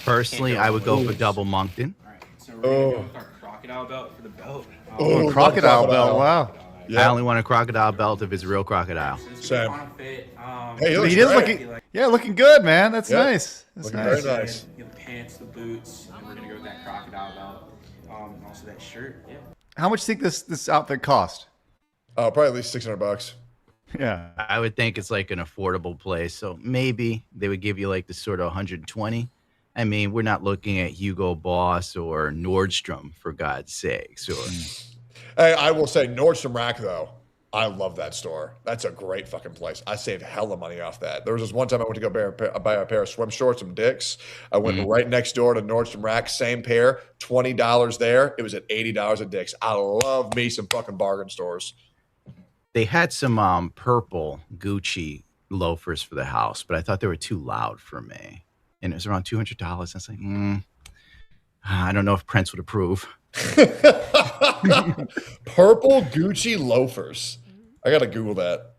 Personally, I would go for double Moncton. All right, so we're gonna go with our crocodile belt for the belt. Oh, crocodile belt! Wow. I only want a crocodile belt if it's a real crocodile. Same. Hey, he is looking good, man. That's nice. That's looking nice. very nice. You have the pants, the boots, and we're gonna go with that crocodile belt. And also that shirt. Yeah. How much do you think this outfit cost? Oh, probably at least $600. Yeah, I would think it's like an affordable place. So maybe they would give you like the sort of 120. I mean, we're not looking at Hugo Boss or Nordstrom, for God's sakes. Or Hey, I will say Nordstrom Rack, though. I love that store. That's a great fucking place. I saved hella money off that. There was this one time I went to go buy a pair of swim shorts, some Dicks. I went right next door to Nordstrom Rack, same pair, $20 there. It was at $80 at Dicks. I love me some fucking bargain stores. they had some purple Gucci loafers for the house, but I thought they were too loud for me. And it was around $200. I was like, I don't know if Prince would approve. Purple Gucci loafers. I got to Google that.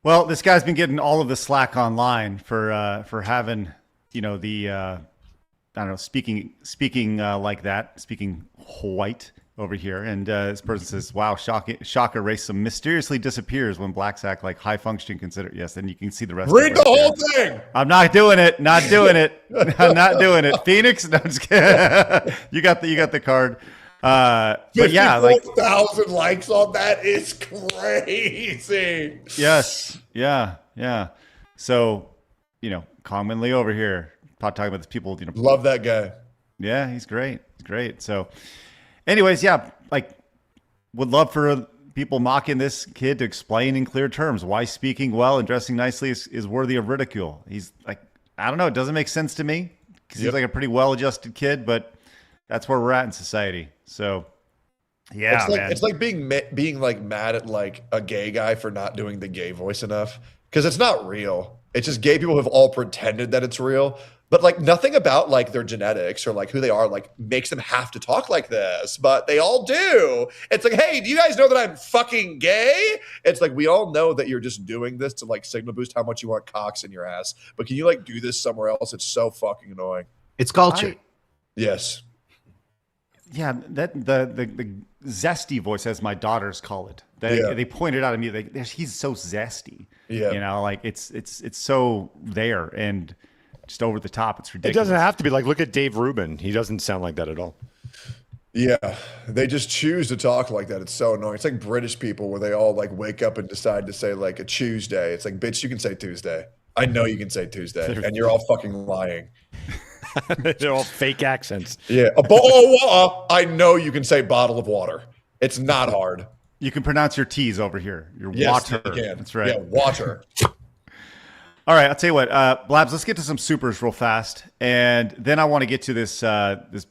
Well, this guy's been getting all of the slack online for having, you know, the I don't know, speaking like that, speaking white over here. And this person says, "Wow, shocker racism mysteriously disappears when blacks act like high functioning consider." Yes, and you can see the rest. Read the whole there. thing. I'm not doing it. Not doing it. I'm not doing it. Phoenix. No, I'm just kidding. you got the card. But yeah, like 54,000 likes on that is crazy. Yes. Yeah. So, you know, commonly over here, talking about these people, you know, love that guy. Yeah, he's great. He's great. So, anyways, yeah, like would love for people mocking this kid to explain in clear terms why speaking well and dressing nicely is worthy of ridicule. He's like, I don't know, it doesn't make sense to me because he's like a pretty well-adjusted kid, but that's where we're at in society. So, yeah, it's like being like mad at like a gay guy for not doing the gay voice enough because it's not real. It's just gay people have all pretended that it's real, but like nothing about like their genetics or like who they are like makes them have to talk like this, but they all do. It's like, hey, do you guys know that I'm fucking gay? It's like we all know that you're just doing this to like signal boost how much you want cocks in your ass, but can you like do this somewhere else? It's so fucking annoying. It's culture. Yes. Yeah, that the zesty voice, as my daughters call it. They pointed out to me, he's so zesty. Yeah, you know, like it's so there and just over the top. It's ridiculous. It doesn't have to be like. Look at Dave Rubin. He doesn't sound like that at all. Yeah, they just choose to talk like that. It's so annoying. It's like British people where they all like wake up and decide to say like a Tuesday. It's like, bitch, you can say Tuesday. I know you can say Tuesday, and you're all fucking lying. They're all fake accents. Yeah. A bottle of water. I know you can say bottle of water. It's not hard. You can pronounce your T's over here. Your water. You can. That's right. Yeah, water. All right, I'll tell you what, Blabs, let's get to some supers real fast. And then I want to get to this this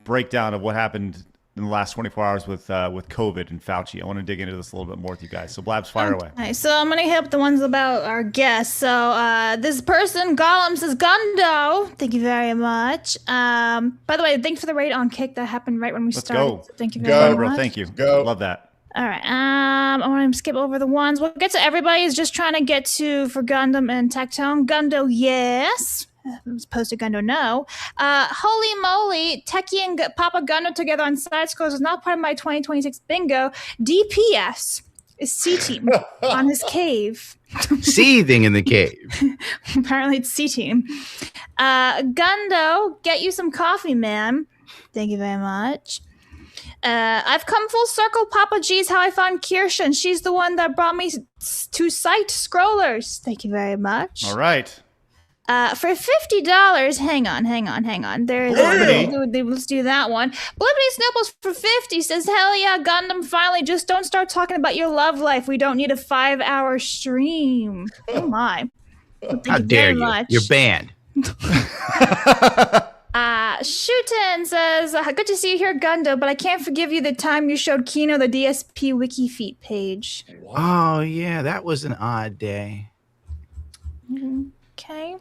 breakdown of what happened in the last 24 hours with COVID and Fauci. I want to dig into this a little bit more with you guys. So Blabs, fire away. Okay, so I'm going to hit up the ones about our guests. So this person, Gollum, says, Gundo. Thank you very much. By the way, thanks for the raid on Kick that happened right when we started. Go. So thank you very much. Bro, thank you. Go. Love that. All right. I want to skip over the ones. We'll get to everybody. Is just trying to get to for Gundam and TECTONE. Gundo, yes. As opposed to Gundo, no. Holy moly, Techie and Papa Gundo together on side scores is not part of my 2026 bingo. DPS is C-Team on his cave. Seething in the cave. Apparently it's C-Team. Gundo, get you some coffee, man. Thank you very much. I've come full circle, Papa G's how I found Kirsha, and she's the one that brought me to Sight Scrollers. Thank you very much. All right. For $50, hang on. There's let's do that one. Blippity Snipples for 50 says, hell yeah, Gundam, finally, just don't start talking about your love life. We don't need a 5-hour stream. Oh my. Well, how dare you? You're banned. Shuten says, good to see you here, Gundo, but I can't forgive you the time you showed Kino the DSP wiki feet page. Oh, yeah, that was an odd day. Okay.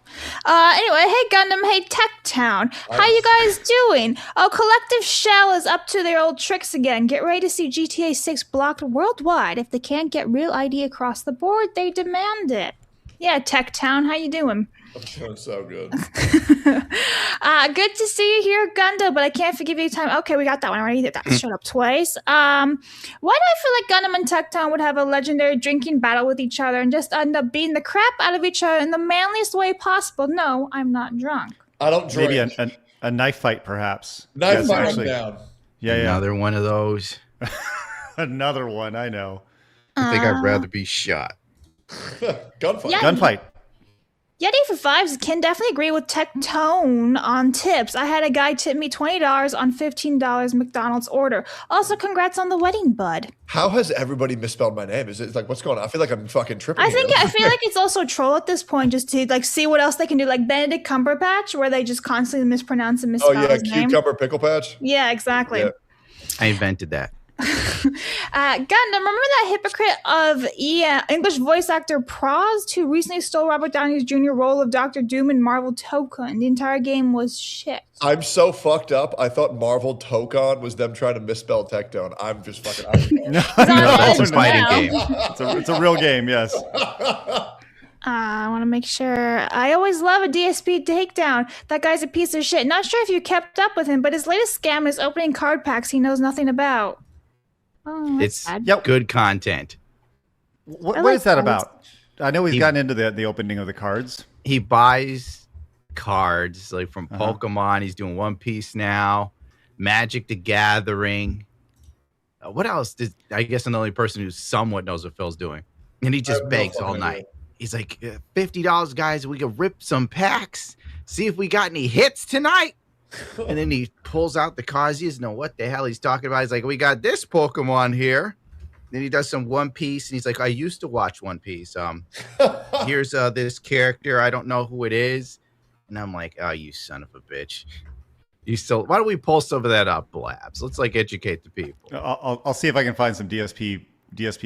Anyway, hey Gundam, hey TechTown. How you guys doing? Oh, Collective Shell is up to their old tricks again. Get ready to see GTA 6 blocked worldwide. If they can't get real ID across the board, they demand it. Yeah, TECTONE, how you doing? I'm doing so good. Good to see you here, Gundam, but I can't forgive you time. Okay, we got that one already. That showed up twice. Why do I feel like Gundam and TECTONE would have a legendary drinking battle with each other and just end up beating the crap out of each other in the manliest way possible? No, I'm not drunk. I don't drink. Maybe a knife fight, perhaps. Knife fight down. Yeah, Another one of those. Another one, I know. I think I'd rather be shot. Gunfight. Yeah. Gunfight. Yeti for Fives can definitely agree with TECTONE on tips. I had a guy tip me $20 on $15 McDonald's order. Also, congrats on the wedding, bud. How has everybody misspelled my name? Is it like, what's going on? I feel like I'm fucking tripping. I feel like it's also a troll at this point, just to like see what else they can do, like Benedict Cumberbatch, where they just constantly mispronounce and misspell his name. Cucumber Pickle Patch. Yeah, exactly. Yeah. I invented that. Gundam, remember that hypocrite of English voice actor Prost, who recently stole Robert Downey Jr. role of Dr. Doom in Marvel TECTONE? The entire game was shit. I'm so fucked up. I thought Marvel TECTONE was them trying to misspell TECTONE. I'm just fucking. No, that's a fighting game. It's a real game. Yes. I want to make sure. I always love a DSP takedown. That guy's a piece of shit. Not sure if you kept up with him, but his latest scam is opening card packs he knows nothing about. Oh, It's sad. good content. What is that about? I know he's gotten into the opening of the cards. He buys cards like from Pokemon. He's doing One Piece now. Magic the Gathering. What else? I guess I'm the only person who somewhat knows what Phil's doing. And he just begs all night. He's like, $50, guys. We can rip some packs. See if we got any hits tonight. And then he pulls out the cards. He doesn't know what the hell he's talking about. He's like, we got this Pokemon here. Then he does some One Piece. And he's like, I used to watch One Piece. Here's this character. I don't know who it is. And I'm like, oh, you son of a bitch. Why don't we pull some of that up, Blabs? Let's like educate the people. I'll see if I can find some DSP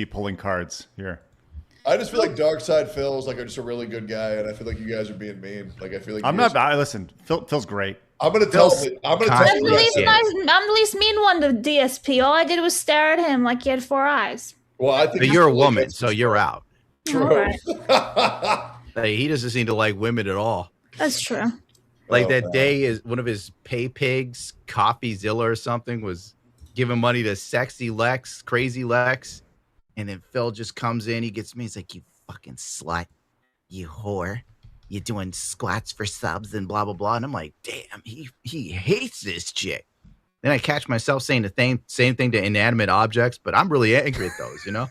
pulling cards here. I just feel like Darkside Phil is like just a really good guy, and I feel like you guys are being mean. Like I feel like I'm not. Listen, Phil's great. I'm gonna tell him. I'm the least mean one to DSP. All I did was stare at him like he had 4 eyes. Well, I think but you're a woman, so you're out. True. Right. Hey, he doesn't seem to like women at all. That's true. Like that day is one of his pay pigs, CoffeeZilla or something, was giving money to Sexy Lex, Crazy Lex. And then Phil just comes in. He gets me. He's like, you fucking slut. You whore. You're doing squats for subs and blah, blah, blah. And I'm like, damn, he hates this chick. Then I catch myself saying the same thing to inanimate objects, but I'm really angry at those, you know?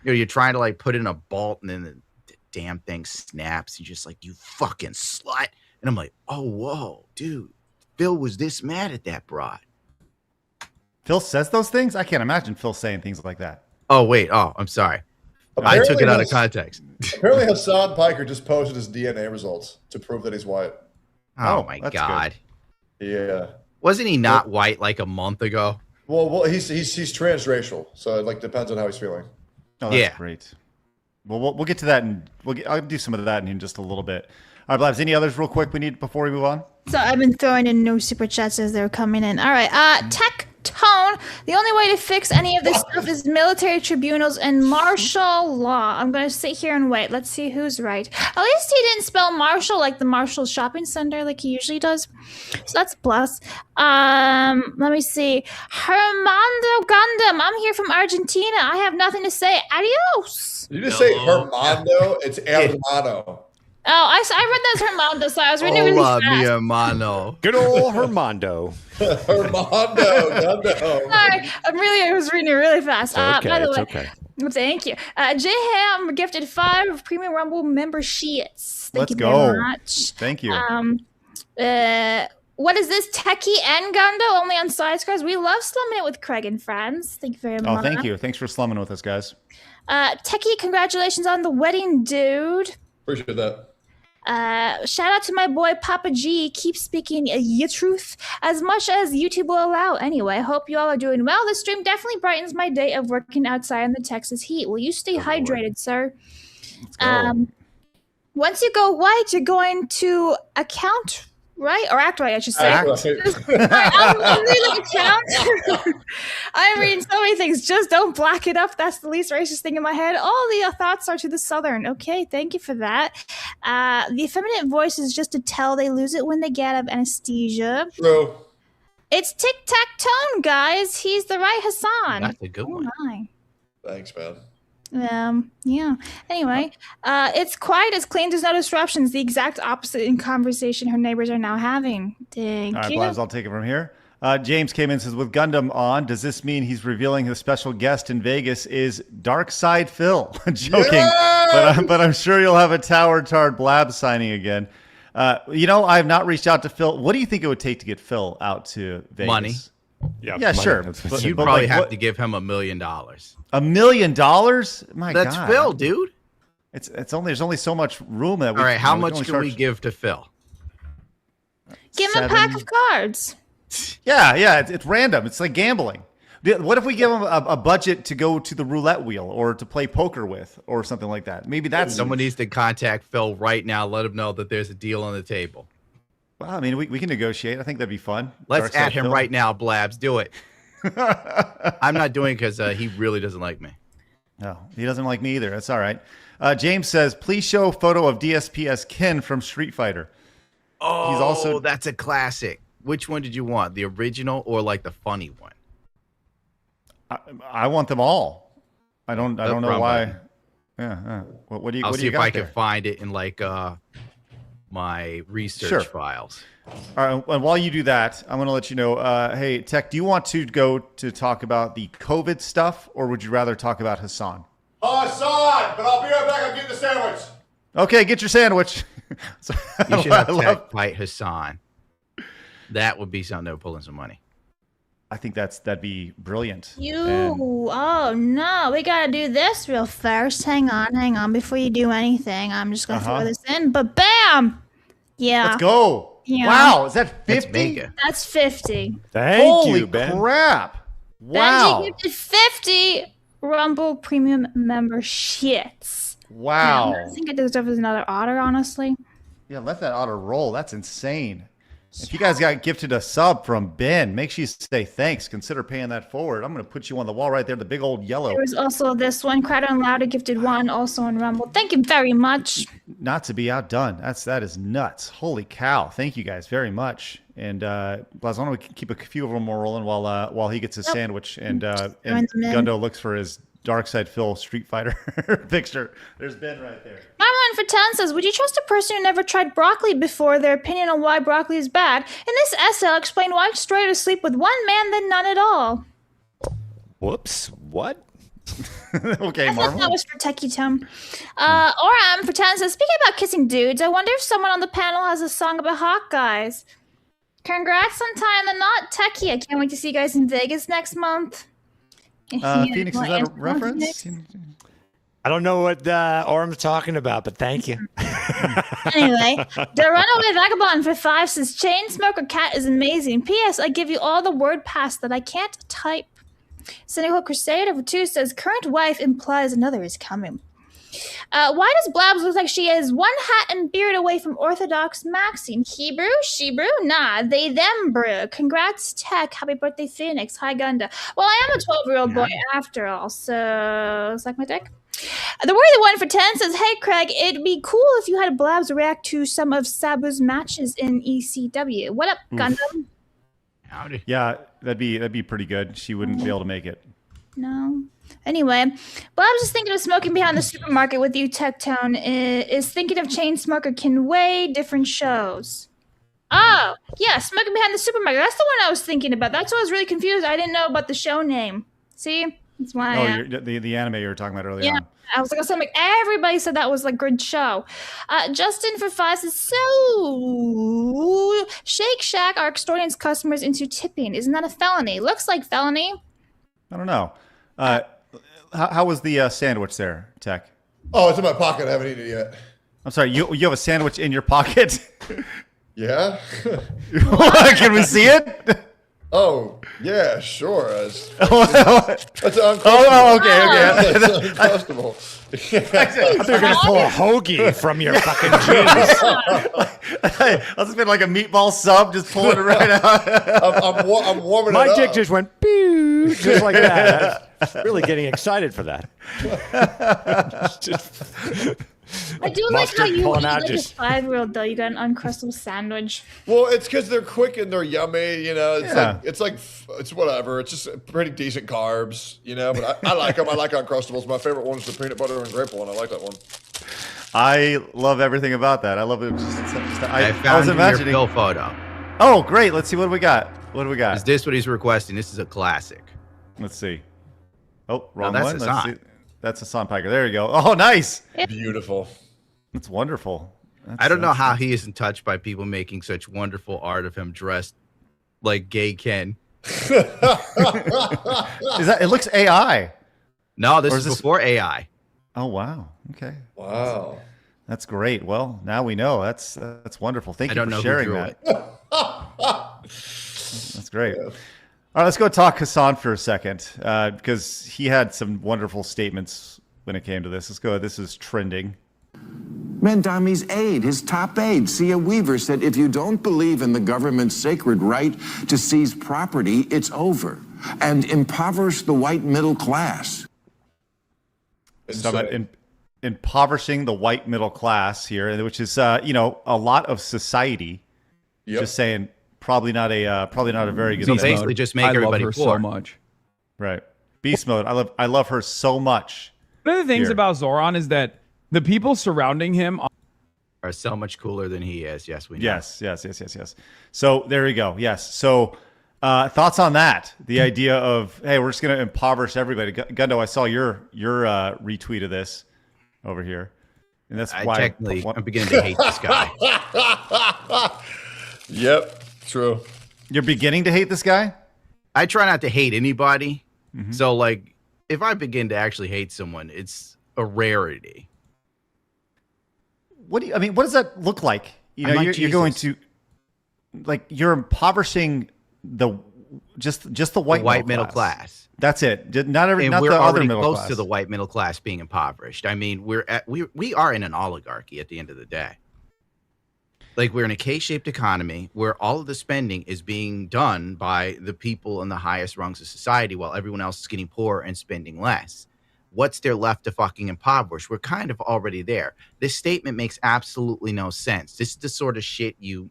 You're trying to like put in a bolt and then the damn thing snaps. You're just like, you fucking slut. And I'm like, oh, whoa, dude. Phil was this mad at that broad. Phil says those things? I can't imagine Phil saying things like that. Oh, wait. Oh, I'm sorry. I took it out of context. Apparently, Hassan Piker just posted his DNA results to prove that he's white. Oh my God. Good. Yeah. Wasn't he not white like a month ago? Well, he's transracial, so it like depends on how he's feeling. Oh, that's great. Well, we'll get to that, and I'll do some of that in just a little bit. All right, Blabs, any others real quick we need before we move on? So I've been throwing in no super chats as they're coming in. All right, TECTONE. The only way to fix any of this stuff is military tribunals and martial law. I'm going to sit here and wait. Let's see who's right. At least he didn't spell Marshall like the Marshall Shopping Center like he usually does. So that's plus. Let me see. Hermando Gundam. I'm here from Argentina. I have nothing to say. Adios. Did you just say Hermando? It's Hermano. Oh, I read that as Hermando, so I was reading really fast. Mi hermano. Good old Hermando. Hermando. Sorry, I was reading it really fast. Okay, by the way, okay. Thank you. J-Ham gifted 5 Premium Rumble memberships. Thank you go. very much. Thank you. What is this? Techie and Gundo only on side scars? We love slumming it with Craig and friends. Thank you very much. Oh, thank you. Thanks for slumming with us, guys. Techie, congratulations on the wedding, dude. Appreciate that. Shout out to my boy Papa G. Keep speaking your truth as much as YouTube will allow. Anyway, hope you all are doing well. This stream definitely brightens my day of working outside in the Texas heat. Will you stay hydrated, sir? Let's go. Once you go white, you're going to account right? Or act right, I should say. Act right. I'm reading account. I'm reading so many things. Just don't black it up. That's the least racist thing in my head. All the thoughts are to the Southern. Okay, thank you for that. The effeminate voice is just to tell they lose it when they get up anesthesia. True. It's TECTONE, guys. He's the right Hasan. That's a good one. My. Thanks, man. Yeah. Anyway, it's quiet, it's clean, there's no disruptions. The exact opposite in conversation her neighbors are now having. Thank All right, you. Blabs, I'll take it from here. James came in and says, with Gundam On, does this mean he's revealing his special guest in Vegas is Dark Side Phil? Joking, but I'm sure you'll have a Tower Tard Blabs signing again. I have not reached out to Phil. What do you think it would take to get Phil out to Vegas? Money. Yeah, money. sure. But You'd probably have to give him $1 million. $1 million? My God, that's Phil, dude. There's only so much room that we. All right, how we much only can we give to Phil? Give him a pack of cards. Yeah, it's random. It's like gambling. What if we give him a budget to go to the roulette wheel or to play poker with or something like that? Maybe that's someone needs to contact Phil right now. Let him know that there's a deal on the table. Well, I mean, we can negotiate. I think that'd be fun. Let's at him right now, Blabs. Do it. I'm not doing it because he really doesn't like me. No, he doesn't like me either. That's all right. James says, please show a photo of DSP as Ken from Street Fighter. Oh, he's also that's a classic. Which one did you want? The original or like the funny one? I want them all. I don't know why. Yeah. What do you? I'll what do see you if got I there? can find it in like my research files. All right. And while you do that, I'm going to let you know. Hey, Tech, do you want to go to talk about the COVID stuff, or would you rather talk about Hasan? Hasan, but I'll be right back. I'm getting the sandwich. Okay, get your sandwich. You should have Tech fight Hasan. That would be something that would pull in some money. I think that'd be brilliant. Oh no, we gotta do this real first. Hang on, before you do anything. I'm just gonna throw this in, but bam! Yeah. Let's go. Yeah. Wow, is that 50? That's 50. Thank you, Ben. Holy crap. Wow. Benji gifted 50 Rumble Premium memberships. Wow. I think I deserve another otter, honestly. Yeah, let that otter roll. That's insane. If you guys got gifted a sub from Ben, make sure you say thanks. Consider paying that forward. I'm going to put you on the wall right there, the big old yellow. There was also this one, Crowder and Louder gifted one, also on Rumble. Thank you very much. Not to be outdone. That is nuts. Holy cow. Thank you guys very much. And Blaz, why don't we keep a few of them more rolling while he gets his sandwich and Gundo looks for his Dark Side Phil Street Fighter picture. There's Ben right there. Marlon for 10 says, would you trust a person who never tried broccoli before their opinion on why broccoli is bad? In this essay, I'll explain why it's straighter to sleep with one man than none at all. Whoops. What? Okay, I thought that was for Techie Tone. Oram for 10 says, speaking about kissing dudes, I wonder if someone on the panel has a song about hot guys. Congrats on tying the knot, Techie. I can't wait to see you guys in Vegas next month. Phoenix, is that a reference? I don't know what Orm's talking about, but thank you. Anyway, the Runaway Vagabond for 5 says, Chainsmoker Cat is amazing. P.S. I give you all the word pass that I can't type. Cynical Crusader for 2 says, current wife implies another is coming. Why does Blabs look like she is one hat and beard away from Orthodox Maxine? Hebrew? Shebrew? Nah, they, them, brew. Congrats, Tech. Happy birthday, Phoenix. Hi, Gunda. Well, I am a 12-year-old boy after all, so suck my dick. The Worthy One for 10 says, hey, Craig, it'd be cool if you had Blabs react to some of Sabu's matches in ECW. What up, Gundam? Howdy. Yeah, that'd be pretty good. She wouldn't be able to make it. No. Anyway, Blabs is thinking of smoking behind the supermarket with you, TECTONE. Is thinking of Chainsmoker can weigh different shows. Oh, yeah, smoking behind the supermarket. That's the one I was thinking about. That's why I was really confused. I didn't know about the show name. See? That's why. The anime you were talking about earlier. Yeah. On. I was like, everybody said that was like a good show. Justin for 5 says, so Shake Shack are extorting its customers into tipping. Isn't that a felony? Looks like felony. I don't know. How was the sandwich there, Tech? Oh, it's in my pocket. I haven't eaten it yet. I'm sorry. You have a sandwich in your pocket? Yeah. Can we see it? Oh, yeah, sure. That's uncomfortable. Oh, okay. That's uncomfortable. I thought you were going to pull a hoagie from your fucking jeans. I'll just be like a meatball sub, just pulling it right out. I'm warming My it up. dick just went pew, just like that. I'm really getting excited for that. I do like how you pulling eat out like just- a 5-year-old though. You got an Uncrustable sandwich. Well, it's because they're quick and they're yummy. You know, Yeah. it's whatever. It's just pretty decent carbs. You know, but I like them. I like Uncrustables. My favorite one's the peanut butter and grape one. I like that one. I love everything about that. I love it. I found was your imagining. Bill photo. Oh, great. Let's see what we got. What do we got? Is this what he's requesting? This is a classic. Let's see. Oh, wrong that's one. Let's Hasan. see. That's Hasan Piker. There you go. Oh, nice. Beautiful. That's wonderful. I don't know how he isn't touched by people making such wonderful art of him dressed like gay Ken. Is that? It looks AI. No, this Or is is this- before AI. Oh wow. Okay. Wow. That's great. Well, now we know. That's wonderful. Thank you for sharing that. That's great. All right, let's go talk Hasan for a second because he had some wonderful statements when it came to this. Let's go. This is trending. Mendami's aide, his top aide, Sia Weaver, said if you don't believe in the government's sacred right to seize property, it's over, and impoverish the white middle class. It's about impoverishing the white middle class here, which is a lot of society. Yep. Just saying, probably not a very good. So idea. basically, just make everybody her poor. so much. Right. Beast mode. I love her so much. One of the things Here. about Zoran is that the people surrounding him Are so much cooler than he is. Yes, we know. Yes. So there you go. Yes. So thoughts on that? The idea of, hey, we're just going to impoverish everybody. Gundo, I saw your retweet of this over here, and that's why I'm beginning to hate this guy. Yep, true. You're beginning to hate this guy? I try not to hate anybody. Mm-hmm. So, like, if I begin to actually hate someone, it's a rarity. What does that look like? You I'm know, like you're going Jesus. to, like, you're impoverishing just the white middle class. That's it. Not And not we're the other already middle close class. to the white middle class being impoverished. I mean, we are in an oligarchy at the end of the day. Like, we're in a K-shaped economy where all of the spending is being done by the people in the highest rungs of society while everyone else is getting poorer and spending less. What's there left to fucking impoverish? We're kind of already there. This statement makes absolutely no sense. This is the sort of shit you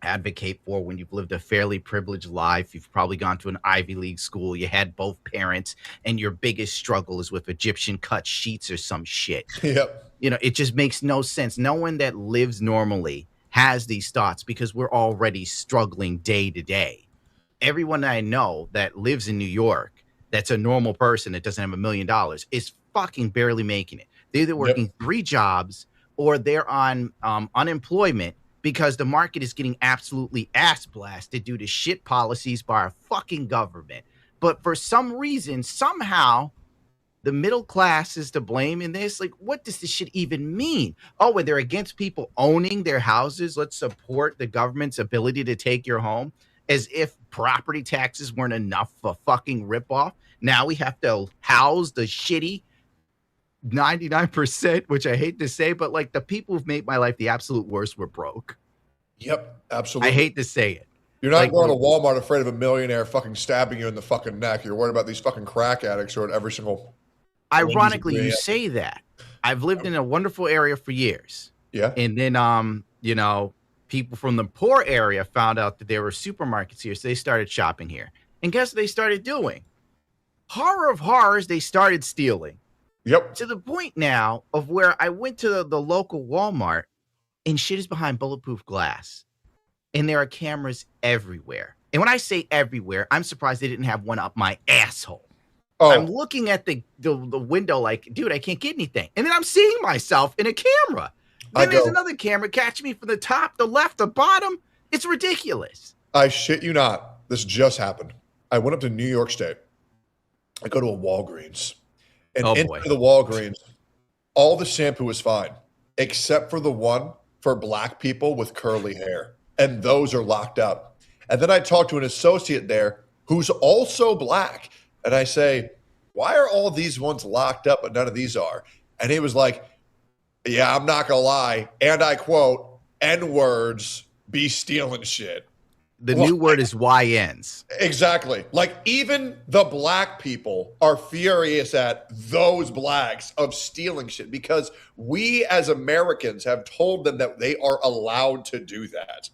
advocate for when you've lived a fairly privileged life. You've probably gone to an Ivy League school. You had both parents, and your biggest struggle is with Egyptian cut sheets or some shit. Yep. You know, it just makes no sense. No one that lives normally has these thoughts because we're already struggling day to day. Everyone I know that lives in New York, that's a normal person that doesn't have $1 million, is fucking barely making it. They're either working 3 jobs or they're on unemployment because the market is getting absolutely ass blasted due to shit policies by our fucking government. But for some reason, somehow, the middle class is to blame in this. Like, what does this shit even mean? Oh, and they're against people owning their houses. Let's support the government's ability to take your home, as if property taxes weren't enough for fucking ripoff. Now we have to house the shitty 99%, which I hate to say, but like the people who've made my life the absolute worst were broke. Yep, absolutely. I hate to say it. You're not Like, going to Walmart afraid of a millionaire fucking stabbing you in the fucking neck. You're worried about these fucking crack addicts who are at every single. Ironically, you Yeah. say that. I've lived in a wonderful area for years. Yeah. And then, people from the poor area found out that there were supermarkets here, so they started shopping here. And guess what they started doing? Horror of horrors, they started stealing. Yep. To the point now of where I went to the local Walmart and shit is behind bulletproof glass. And there are cameras everywhere. And when I say everywhere, I'm surprised they didn't have one up my asshole. Oh. I'm looking at the window like, dude, I can't get anything. And then I'm seeing myself in a camera. Then there's another camera catching me from the top, the left, the bottom. It's ridiculous. I shit you not. This just happened. I went up to New York State. I go to a Walgreens. And into the Walgreens, all the shampoo is fine, except for the one for black people with curly hair. And those are locked up. And then I talk to an associate there who's also black. And I say, why are all these ones locked up, but none of these are? And he was like, yeah, I'm not going to lie. And I quote, N-words be stealing shit. The new word is YNs. Exactly. Like, even the black people are furious at those blacks of stealing shit because we as Americans have told them that they are allowed to do that.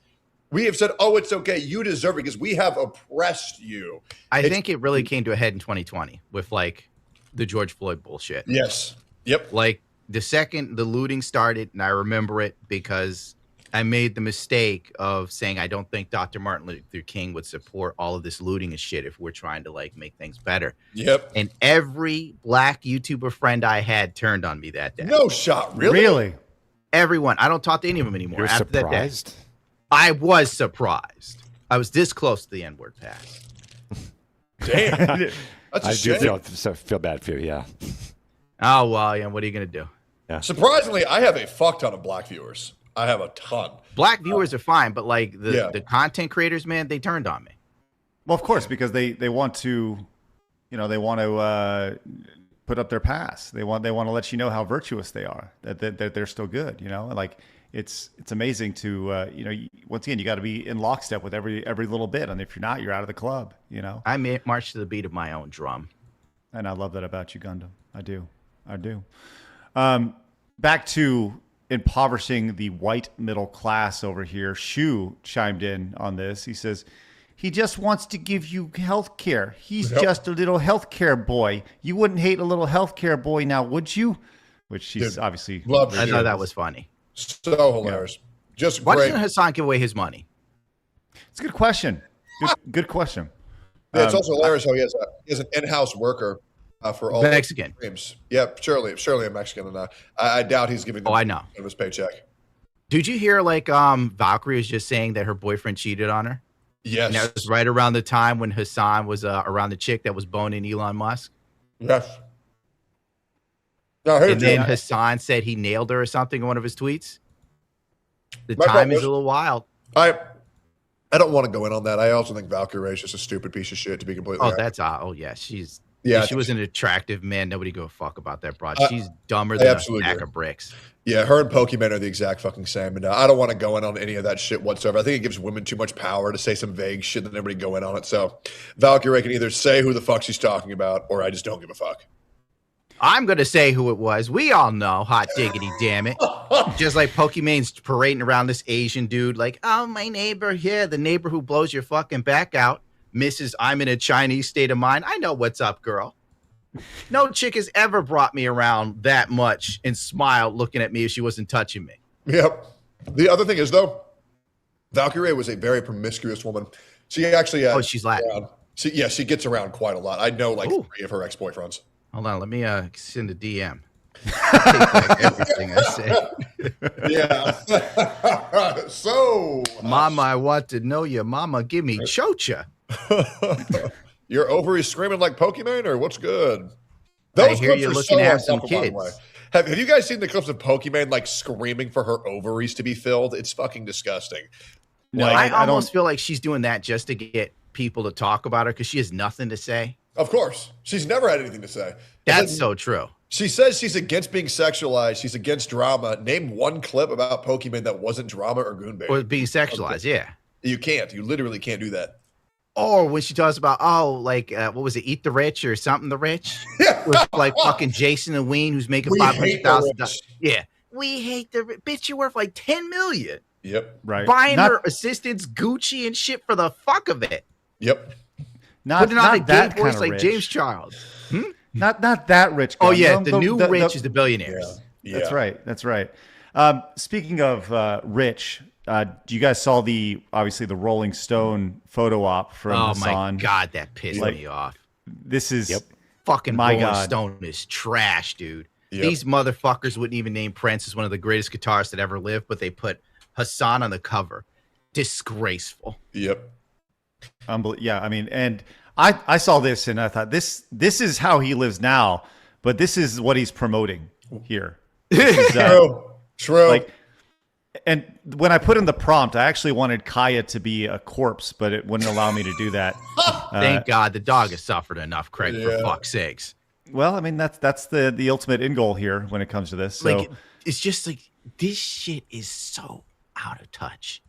We have said, oh, it's okay. You deserve it because we have oppressed you. I think it really came to a head in 2020 with like the George Floyd bullshit. Yes. Yep. Like the second the looting started, and I remember it because I made the mistake of saying I don't think Dr. Martin Luther King would support all of this looting and shit if we're trying to like make things better. Yep. And every black YouTuber friend I had turned on me that day. No shot. Really? Really? Everyone. I don't talk to any of them anymore. You're after surprised? That day. I was surprised. I was this close to the N-word pass. Damn. That's a I shame. do feel bad for you, yeah. Oh, well, yeah, what are you going to do? Yeah. Surprisingly, I have a fuck ton of black viewers. I have a ton. Black viewers are fine, but like the content creators, man, they turned on me. Well, of course, because they want to, they want to put up their pass. They want to let you know how virtuous they are, that they're still good. Like it's amazing to once again you got to be in lockstep with every little bit, and if you're not, you're out of the club. I march to the beat of my own drum, and I love that about you, Gundam. I do. Back to impoverishing the white middle class over here. Shu chimed in on this. He says, he just wants to give you health care. He's just a little health care boy. You wouldn't hate a little health care boy now, would you? Which she's obviously... I thought that was funny. So hilarious. Just Why great. doesn't Hasan give away his money? It's a good question. Good question. Yeah, it's also hilarious how he has an in-house worker for all Mexican. Streams. Yeah, surely a Mexican. And I doubt he's giving them I know. of his paycheck. Did you hear like Valkyrie was just saying that her boyfriend cheated on her? Yes. And that was right around the time when Hasan was around the chick that was boning Elon Musk. Yes. And then Hasan said he nailed her or something in one of his tweets. The time is a little wild. I don't want to go in on that. I also think Valkyrie is just a stupid piece of shit, to be completely honest. She's Yeah, if she was an attractive man, nobody give a fuck about that broad. She's dumber I than a absolutely stack agree. of bricks. Yeah, her and Pokemon are the exact fucking same. And I don't want to go in on any of that shit whatsoever. I think it gives women too much power to say some vague shit that nobody go in on it. So Valkyrie can either say who the fuck she's talking about, or I just don't give a fuck. I'm going to say who it was. We all know, hot diggity, damn it. Just like Pokemon's parading around this Asian dude, like, oh, my neighbor here, the neighbor who blows your fucking back out. Mrs. I'm in a Chinese state of mind. I know what's up, girl. No chick has ever brought me around that much and smiled looking at me if she wasn't touching me. Yep. The other thing is, though, Valkyrie was a very promiscuous woman. She actually... she's Latin. She gets around quite a lot. I know, like, 3 of her ex-boyfriends. Hold on, let me send a DM. Take back everything I said. Yeah. So, Mama, I want to know you. Mama, give me chocha. Your ovaries screaming like Pokemon, or what's good? I hear you're looking to have some kids. Have you guys seen the clips of Pokemon like screaming for her ovaries to be filled? It's fucking disgusting. No, I almost feel like she's doing that just to get people to talk about her because she has nothing to say. Of course. She's never had anything to say. That's so true. She says she's against being sexualized. She's against drama. Name one clip about Pokemon that wasn't drama or goonbait. Or being sexualized, yeah. You can't. You literally can't do that. Or when she talks about, what was it, Eat the Rich or something the Rich? With like fucking Jason and Ween who's making $500,000. Yeah. We hate the rich. Bitch, you're worth like $10 million. Yep. Right. Buying her assistants Gucci and shit for the fuck of it. Yep. Putting on a gay voice like James Charles. Not that rich. Oh, yeah. The new rich is the billionaires. Yeah. That's right. Speaking of rich, you guys saw the Rolling Stone photo op from Hasan. Oh, my God. That pissed me off. This is fucking my Rolling God. Stone is trash, dude. Yep. These motherfuckers wouldn't even name Prince as one of the greatest guitarists that ever lived, but they put Hasan on the cover. Disgraceful. Yep. Yeah, I mean, and I saw this and I thought this is how he lives now, but this is what he's promoting here. True. Like, And when I put in the prompt, I actually wanted Kaya to be a corpse, but it wouldn't allow me to do that. Thank God the dog has suffered enough, Craig, for fuck's sakes. Well, I mean, that's the ultimate end goal here when it comes to this. So Like, it's just like, this shit is so out of touch.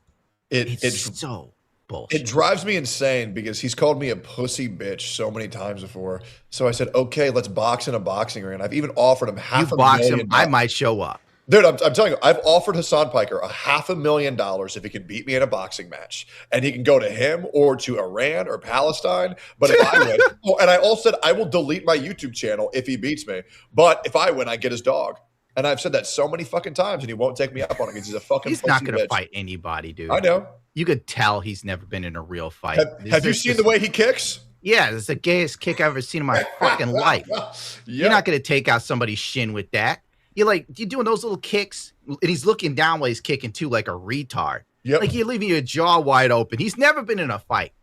It's so bullshit. It drives me insane because he's called me a pussy bitch so many times before. So I said, okay, let's box in a boxing ring. I've even offered him $500,000. Him, I might show up. Dude, I'm telling you, I've offered Hasan Piker $500,000 if he can beat me in a boxing match. And he can go to him or to Iran or Palestine. But if I win, and I also said I will delete my YouTube channel if he beats me. But if I win, I get his dog. And I've said that so many fucking times, and he won't take me up on it because he's a fucking He's pussy not going to bitch. fight anybody, dude. I know. You could tell he's never been in a real fight. Have you seen the way he kicks? Yeah, it's the gayest kick I've ever seen in my fucking life. You're not going to take out somebody's shin with that. You're doing those little kicks, and he's looking down while he's kicking too, like a retard. Yep. Like you're leaving your jaw wide open. He's never been in a fight.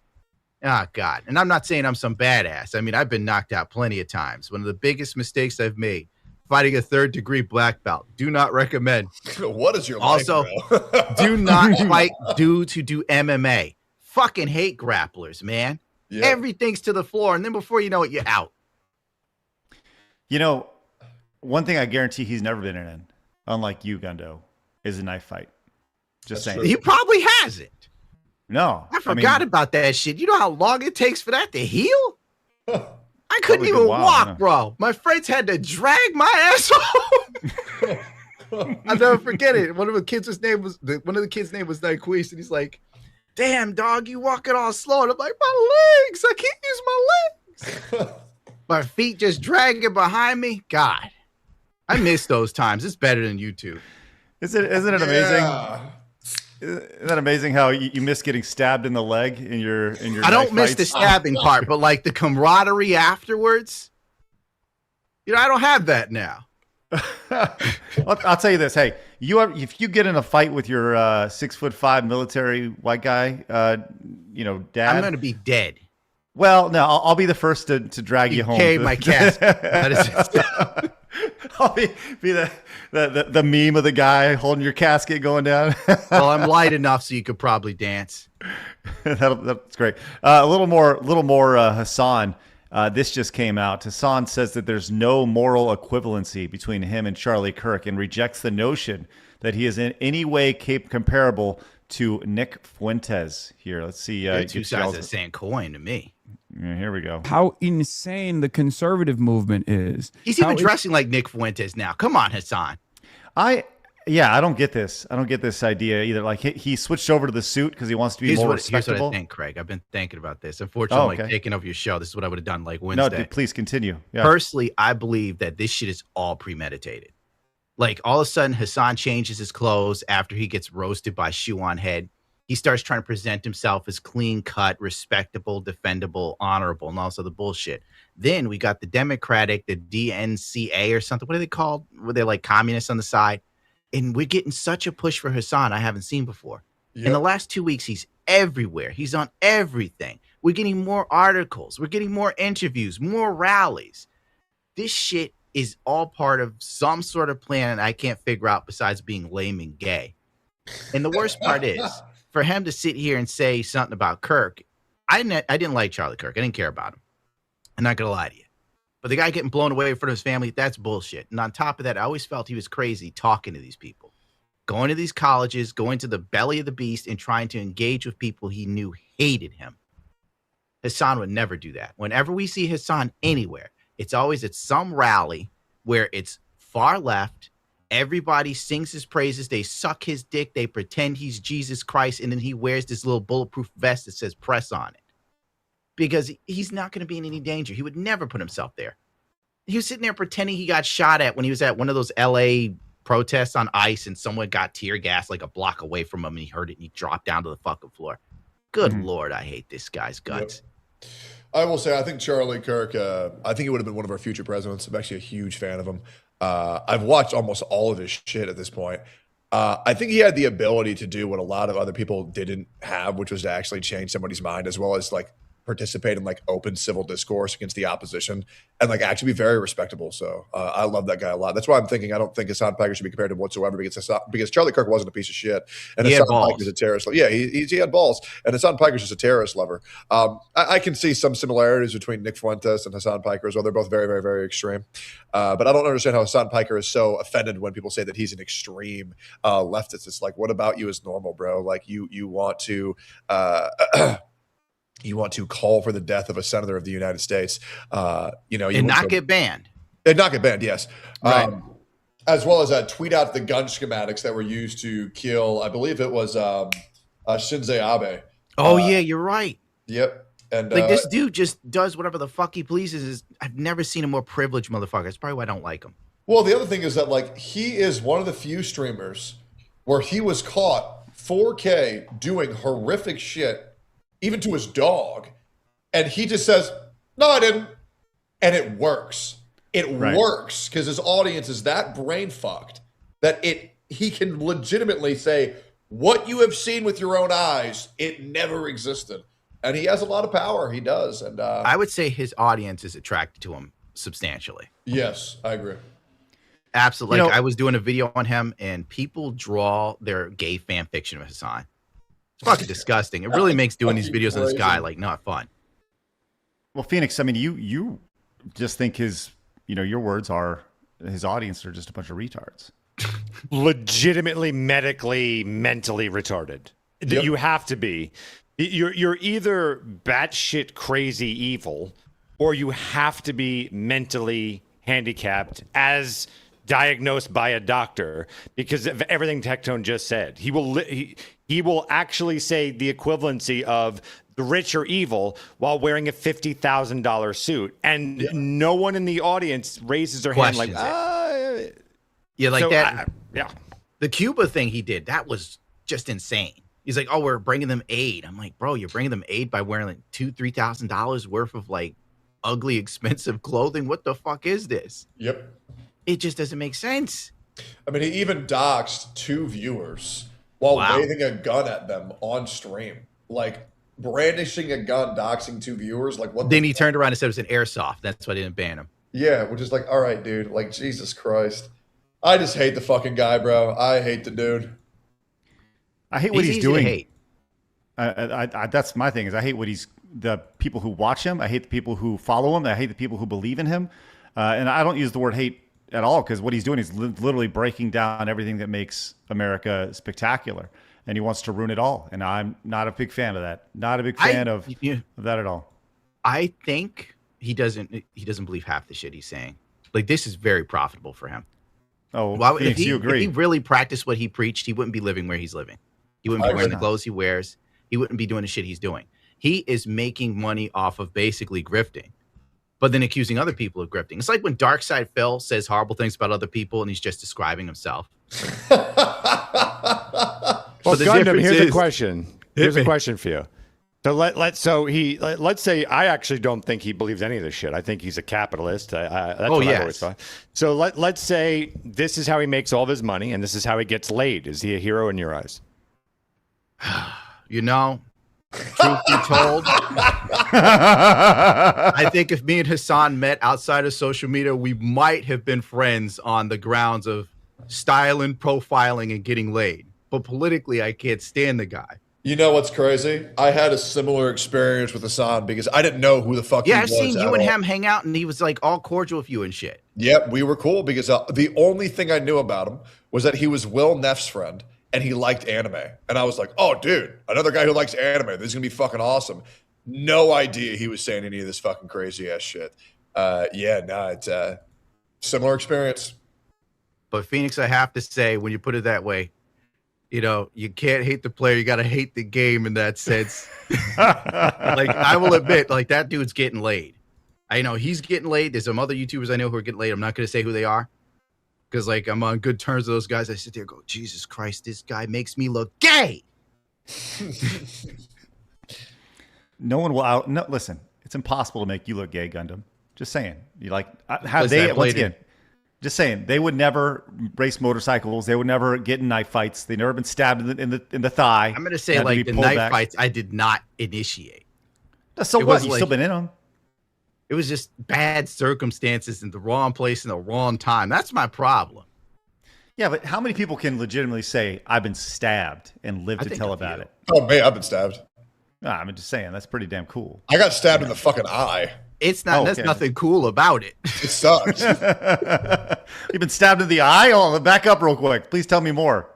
Oh, God. And I'm not saying I'm some badass. I mean, I've been knocked out plenty of times. One of the biggest mistakes I've made, fighting a third-degree black belt. Do not recommend. What is your also, life, bro? do not fight dudes who do MMA. Fucking hate grapplers, man. Yeah. Everything's to the floor, and then before you know it, you're out. You know, one thing I guarantee he's never been in, unlike you, Gundo, is a knife fight. Just saying. He probably hasn't. No. I forgot about that shit. You know how long it takes for that to heal? I couldn't Probably even been wild, walk, huh? bro. My friends had to drag my ass home. I'll never forget it. One of the kids' name was Nyquist, and he's like, "Damn, dog, you walking all slow." And I'm like, "My legs, I can't use my legs." My feet just dragging behind me. God, I miss those times. It's better than YouTube. Isn't it amazing? Isn't that amazing how you miss getting stabbed in the leg in your I don't knife miss fights? the stabbing part, but like the camaraderie afterwards. You know, I don't have that now. I'll tell you this. Hey, if you get in a fight with your 6'5" military white guy, dad, I'm going to be dead. Well, no, I'll be the first to drag you home. Carry my casket. That is I'll be the meme of the guy holding your casket going down. Well, I'm light enough so you could probably dance. That's great. A little more Hasan. This just came out. Hasan says that there's no moral equivalency between him and Charlie Kirk and rejects the notion that he is in any way comparable to Nick Fuentes. Here, let's see. They're two sides of the same coin to me. Yeah, here we go. How insane the conservative movement is. He's even dressing like Nick Fuentes now. Come on, Hasan. I don't get this. I don't get this idea either. Like he switched over to the suit because he wants to be more respectable. Here's what I think, Craig. I've been thinking about this. Unfortunately, like taking over your show, this is what I would have done like Wednesday. No, dude, please continue. Yeah. Personally, I believe that this shit is all premeditated. Like all of a sudden, Hasan changes his clothes after he gets roasted by Shoe on Head. He starts trying to present himself as clean cut, respectable, defendable, honorable, and also the bullshit. Then we got the Democratic, the DNCA or something. What are they called? Were they like communists on the side? And we're getting such a push for Hasan I haven't seen before. Yep. In the last 2 weeks, he's everywhere. He's on everything. We're getting more articles. We're getting more interviews, more rallies. This shit is all part of some sort of plan I can't figure out besides being lame and gay. And the worst part is, for him to sit here and say something about Kirk, I didn't like Charlie Kirk. I didn't care about him. I'm not going to lie to you. But the guy getting blown away in front of his family, that's bullshit. And on top of that, I always felt he was crazy talking to these people. Going to these colleges, going to the belly of the beast, and trying to engage with people he knew hated him. Hasan would never do that. Whenever we see Hasan anywhere, it's always at some rally where it's far left. Everybody sings his praises. They suck his dick. They pretend he's Jesus Christ. And then he wears this little bulletproof vest that says press on it. Because he's not going to be in any danger. He would never put himself there. He was sitting there pretending he got shot at when he was at one of those LA protests on ice and someone got tear gas like a block away from him and he heard it and he dropped down to the fucking floor. Good Lord, I hate this guy's guts. Yep. I will say, I think Charlie Kirk, I think he would have been one of our future presidents. I'm actually a huge fan of him. I've watched almost all of his shit at this point. I think he had the ability to do what a lot of other people didn't have, which was to actually change somebody's mind, as well as like participate in like open civil discourse against the opposition and like actually be very respectable. So I love that guy a lot. That's why I'm thinking I don't think Hasan Piker should be compared to him whatsoever because Charlie Kirk wasn't a piece of shit and He had Hasan balls. Piker's a terrorist. Yeah, he had balls, and Hasan Piker's just a terrorist lover. I can see some similarities between Nick Fuentes and Hasan Piker as well. They're both very, very, very extreme. But I don't understand how Hasan Piker is so offended when people say that he's an extreme leftist. It's like, what about you is normal, bro? Like you want to you want to call for the death of a senator of the United States, and not get banned. And not get banned, yes. Right. As well as tweet out the gun schematics that were used to kill, I believe it was Shinzo Abe. Oh, yeah, you're right. Yep. And like this dude just does whatever the fuck he pleases. I've never seen a more privileged motherfucker. That's probably why I don't like him. Well, the other thing is that like he is one of the few streamers where he was caught 4K doing horrific shit, even to his dog, and he just says, "No, I didn't," and it works. It works because his audience is that brain fucked that he can legitimately say, "What you have seen with your own eyes, it never existed," and he has a lot of power. He does, and I would say his audience is attracted to him substantially. Yes, I agree. Absolutely. Like, I was doing a video on him, and people draw their gay fan fiction of Hasan. It's fucking disgusting. It really makes doing these videos on this guy like not fun. Well, Phoenix, I mean, you just think your words are his audience are just a bunch of retards. Legitimately, medically, mentally retarded. Yep. You have to be. You're either batshit crazy evil, or you have to be mentally handicapped as diagnosed by a doctor because of everything TECTONE just said. He will actually say the equivalency of the rich are evil while wearing a $50,000 suit, and no one in the audience raises their hand like, The Cuba thing he did, that was just insane. He's like, "Oh, we're bringing them aid." I'm like, "Bro, you're bringing them aid by wearing like $2,000-$3,000 worth of like ugly, expensive clothing. What the fuck is this?" Yep. It just doesn't make sense. I mean, he even doxed 2 viewers while waving a gun at them on stream. Like, brandishing a gun, doxing 2 viewers. Like, what? Then he turned around and said it was an airsoft. That's why they didn't ban him. Yeah, which is like, all right, dude. Like, Jesus Christ. I just hate the fucking guy, bro. I hate the dude. I hate what he's doing. That's my thing. Is I hate the people who watch him. I hate the people who follow him. I hate the people who believe in him. And I don't use the word hate at all because what he's doing is literally breaking down everything that makes America spectacular, and he wants to ruin it all. And I'm not a big fan of that. Not a big fan of that at all. I think he doesn't believe half the shit he's saying. Like, this is very profitable for him. Oh, Phoenix, you agree? If he really practiced what he preached, he wouldn't be living where he's living. He wouldn't be wearing the clothes he wears. He wouldn't be doing the shit he's doing. He is making money off of basically grifting, but then accusing other people of grifting. It's like when Darkside Phil says horrible things about other people and he's just describing himself. Well, Gundam, here's a question. Here's a question for you. So let's say I actually don't think he believes any of this shit. I think he's a capitalist. That's what I've always thought. So let's say this is how he makes all of his money and this is how he gets laid. Is he a hero in your eyes? You know, truth be told, I think if me and Hasan met outside of social media, we might have been friends on the grounds of styling, profiling, and getting laid. But politically, I can't stand the guy. You know what's crazy? I had a similar experience with Hasan because I didn't know who the fuck he was. Yeah, I've seen you and him hang out, and he was like all cordial with you and shit. Yep, we were cool because the only thing I knew about him was that he was Will Neff's friend and he liked anime. And I was like, oh, dude, another guy who likes anime. This is going to be fucking awesome. No idea he was saying any of this fucking crazy ass shit. It's a similar experience. But Phoenix, I have to say, when you put it that way, you know, you can't hate the player. You got to hate the game in that sense. Like, I will admit, like, that dude's getting laid. I know he's getting laid. There's some other YouTubers I know who are getting laid. I'm not going to say who they are because, like, I'm on good terms with those guys. I sit there and go, Jesus Christ, this guy makes me look gay. No one will No, listen, it's impossible to make you look gay, Gundam. Just saying. You like have they once again. Just saying, they would never race motorcycles. They would never get in knife fights. They've never been stabbed in the thigh. I'm going to say, like, the knife fights, I did not initiate. So It what? was You've like- still been in them. It was just bad circumstances in the wrong place in the wrong time. That's my problem. Yeah, but how many people can legitimately say, I've been stabbed and live to tell about it? Oh, man, I've been stabbed. Nah, I'm just saying, that's pretty damn cool. I got stabbed in the fucking eye. It's not. There's nothing cool about it. It sucks. You've been stabbed in the eye? Oh, back up real quick. Please tell me more.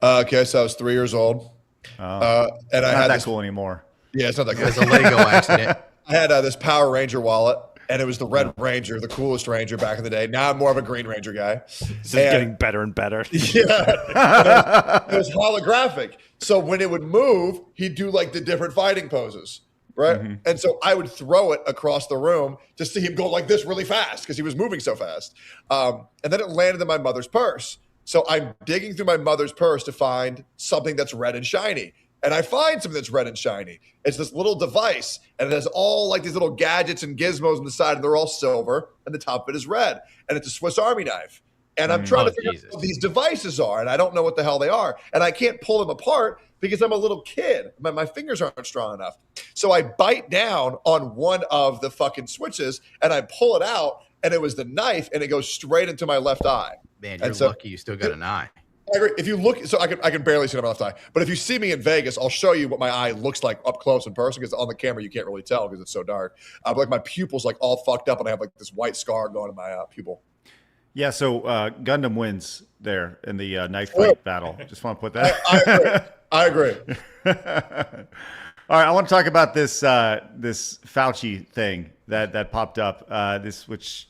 Okay, so I was 3 years old. And I not had that this, cool anymore. Yeah, it's not that It cool. was a Lego accident. I had this Power Ranger wallet, and it was the Red Ranger, the coolest Ranger back in the day. Now I'm more of a Green Ranger guy. This is getting better and better. Yeah. It was holographic. So when it would move, he'd do like the different fighting poses, right? And so I would throw it across the room to see him go like this really fast because he was moving so fast. And then it landed in my mother's purse. So I'm digging through my mother's purse to find something that's red and shiny. And I find something that's red and shiny. It's this little device, and it has all like these little gadgets and gizmos on the side, and they're all silver, and the top of it is red. And it's a Swiss Army knife. And I'm trying to figure out what these devices are, and I don't know what the hell they are. And I can't pull them apart because I'm a little kid. My fingers aren't strong enough. So I bite down on one of the fucking switches, and I pull it out, and it was the knife, and it goes straight into my left eye. Man, you're lucky you still got an eye. I agree. If you look, so I can barely see my left eye. But if you see me in Vegas, I'll show you what my eye looks like up close in person. Because on the camera you can't really tell because it's so dark. But like my pupils like all fucked up, and I have like this white scar going in my pupil. Yeah, so Gundam wins there in the knife fight battle. Just want to put that. I agree. All right, I want to talk about this this Fauci thing that popped up. This, which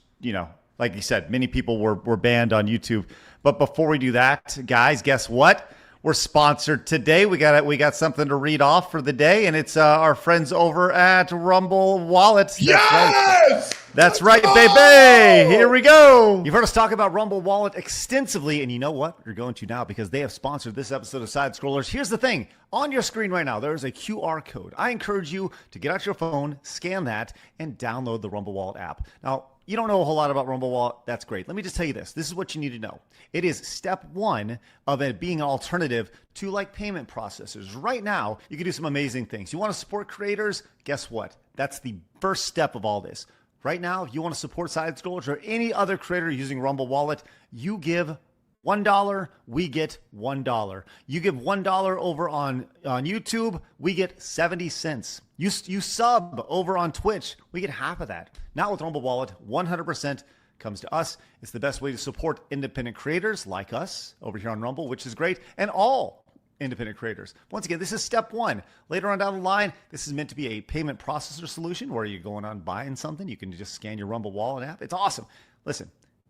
like you said, many people were banned on YouTube. But before we do that, guys, guess what? We're sponsored today. We got something to read off for the day, and it's our friends over at Rumble Wallet. Yes! That's right, baby. Here we go. You've heard us talk about Rumble Wallet extensively, and you know what? You're going to now because they have sponsored this episode of Side Scrollers. Here's the thing. On your screen right now, there is a QR code. I encourage you to get out your phone, scan that, and download the Rumble Wallet app. Now, you don't know a whole lot about Rumble Wallet. That's great. Let me just tell you this. This is what you need to know. It is step one of it being an alternative to like payment processors. Right now, you can do some amazing things. You want to support creators? Guess what? That's the first step of all this. Right now, if you want to support Side Scrollers or any other creator using Rumble Wallet, you give $1, we get $1. You give $1 over on YouTube, we get 70 cents. You sub over on Twitch, we get half of that. Now with Rumble Wallet, 100% comes to us. It's the best way to support independent creators like us over here on Rumble, which is great, and all independent creators. Once again, this is step one. Later on down the line, this is meant to be a payment processor solution where you're going on buying something. You can just scan your Rumble Wallet app. It's awesome. Listen,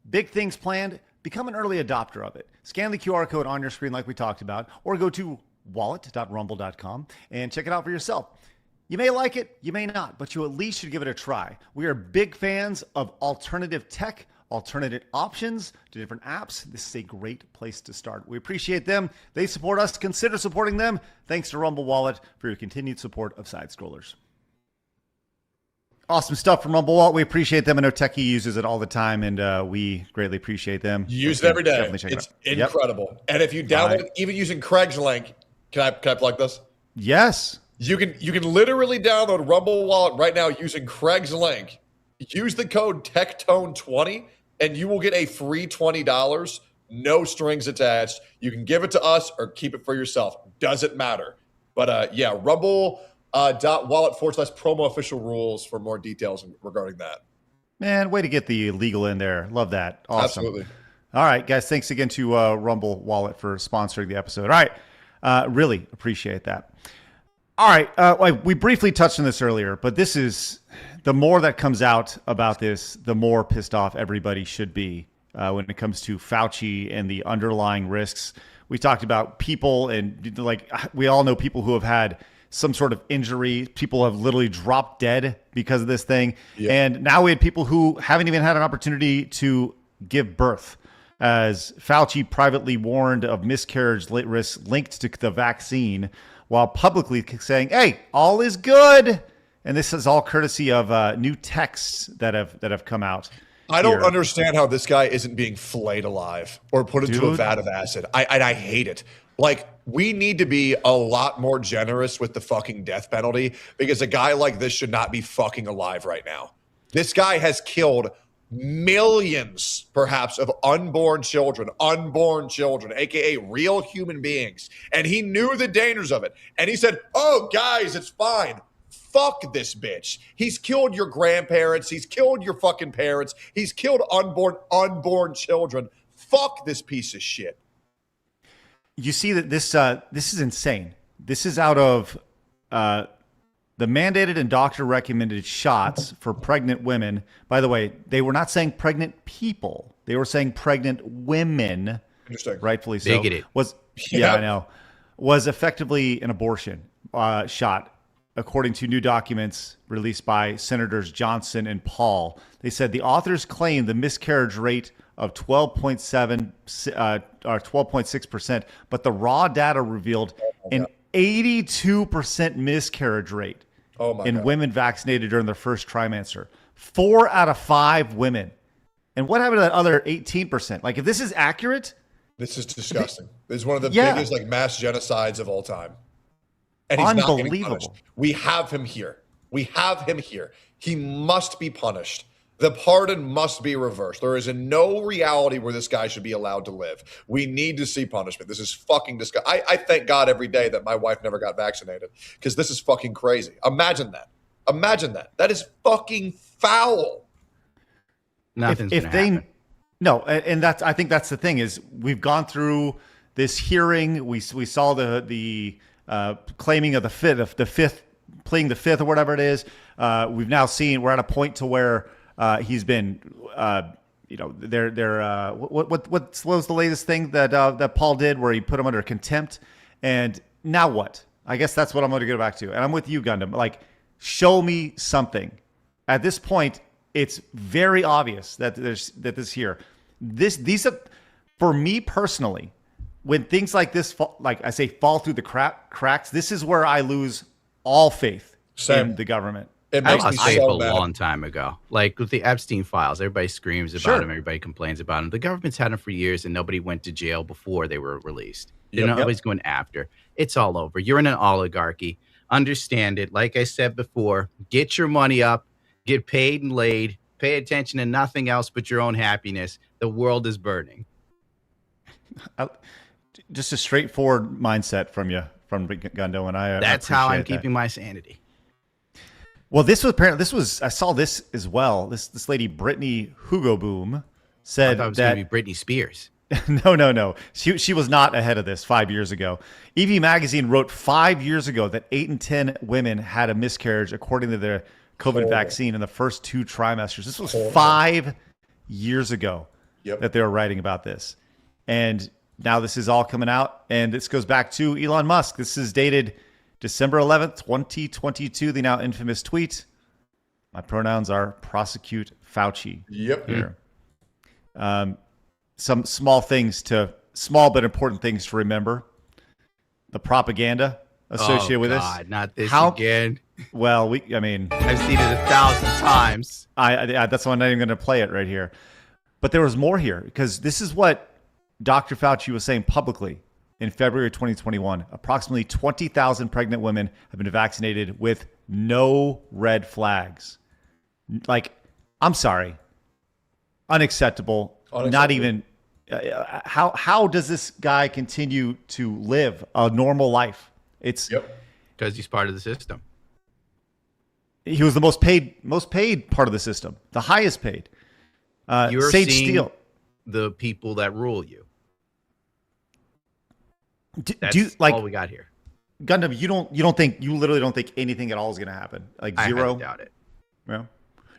big things planned. Become an early adopter of it. Scan the QR code on your screen like we talked about, or go to wallet.rumble.com and check it out for yourself. You may like it, you may not, but you at least should give it a try. We are big fans of alternative tech, alternative options to different apps. This is a great place to start. We appreciate them. They support us. Consider supporting them. Thanks to Rumble Wallet for your continued support of Side Scrollers. Awesome stuff from Rumble Wallet. We appreciate them. I know Techie uses it all the time, and we greatly appreciate them. Use it every day. Definitely check It's it out. incredible. Yep. And if you download it, even using Craig's link, can I plug this? Yes. You can literally download Rumble Wallet right now using Craig's link. Use the code TECTONE20 and you will get a free $20, no strings attached. You can give it to us or keep it for yourself. Doesn't matter. But yeah, rumble.wallet/promo official rules for more details regarding that. Man, way to get the legal in there. Love that. Awesome. Absolutely. All right, guys. Thanks again to Rumble Wallet for sponsoring the episode. All right. Really appreciate that. All right. We briefly touched on this earlier, but this is the more that comes out about this, the more pissed off everybody should be when it comes to Fauci and the underlying risks. We talked about people, and like we all know people who have had some sort of injury. People have literally dropped dead because of this thing. Yeah. And now we had people who haven't even had an opportunity to give birth, as Fauci privately warned of miscarriage risks linked to the vaccine, while publicly saying, hey, all is good. And this is all courtesy of new texts that have come out. I don't understand how this guy isn't being flayed alive or put into a vat of acid. I hate it. Like, we need to be a lot more generous with the fucking death penalty because a guy like this should not be fucking alive right now. This guy has killed millions, perhaps, of unborn children, aka real human beings. And he knew the dangers of it. And he said, oh, guys, it's fine. Fuck this bitch. He's killed your grandparents. He's killed your fucking parents. He's killed unborn children. Fuck this piece of shit. You see that this is insane. This is out of the mandated and doctor recommended shots for pregnant women. By the way, they were not saying pregnant people. They were saying pregnant women. Interesting. Rightfully so. Bigoted. Yeah, I know. Was effectively an abortion shot, according to new documents released by Senators Johnson and Paul. They said the authors claim the miscarriage rate of 12.7 or 12.6%, but the raw data revealed an 82% miscarriage rate in women vaccinated during their first trimester. 4 out of 5 women. And what happened to that other 18%? Like, if this is accurate, this is disgusting. This is one of the biggest like mass genocides of all time. And he's not getting punished. We have him here. He must be punished. The pardon must be reversed. There is no reality where this guy should be allowed to live. We need to see punishment. This is fucking disgusting. I thank God every day that my wife never got vaccinated because this is fucking crazy. Imagine that. That is fucking foul. Nothing's gonna happen. No, and I think that's the thing is we've gone through this hearing. We saw the claiming of the fifth, pleading the fifth or whatever it is. We've now seen we're at a point to where he's been, what was the latest thing that Paul did where he put him under contempt, and now what? I guess that's what I'm going to go back to, and I'm with you, Gundam. Like, show me something. At this point, it's very obvious that this here. These are, for me personally, when things like this, fall through the cracks, this is where I lose all faith in the government. It I makes lost me faith so a mad. long time ago. Like with the Epstein files, everybody screams about him, everybody complains about him. The government's had him for years, and nobody went to jail before they were released. Nobody's going after. It's all over. You're in an oligarchy. Understand it. Like I said before, get your money up, get paid and laid, pay attention to nothing else but your own happiness. The world is burning. Just a straightforward mindset from you, from Gundo, and I. That's how I'm keeping my sanity. Well, I saw this as well. This lady, Brittany Hugo Boom, said I thought it was going to be Britney Spears. No. She was not ahead of this 5 years ago. EV Magazine wrote 5 years ago that 8 in 10 women had a miscarriage according to the COVID vaccine in the first 2 trimesters. This was 5 years ago that they were writing about this. And now this is all coming out. And this goes back to Elon Musk. This is dated December 11th, 2022, the now infamous tweet. My pronouns are prosecute Fauci. Yep. Here. Some small but important things to remember. The propaganda associated with this. Not this again. Well, I've seen it 1,000 times. That's why I'm not even going to play it right here. But there was more here because this is what Dr. Fauci was saying publicly. In February 2021, approximately 20,000 pregnant women have been vaccinated with no red flags. Like, I'm sorry. Unacceptable. Not even. How does this guy continue to live a normal life? It's because he's part of the system. He was the most paid part of the system, the highest paid. You're Sage seeing Steele. the people that rule you. That's do you, like, all we got here. Gundam, you literally don't think anything at all is going to happen? Like zero? I doubt it. Yeah.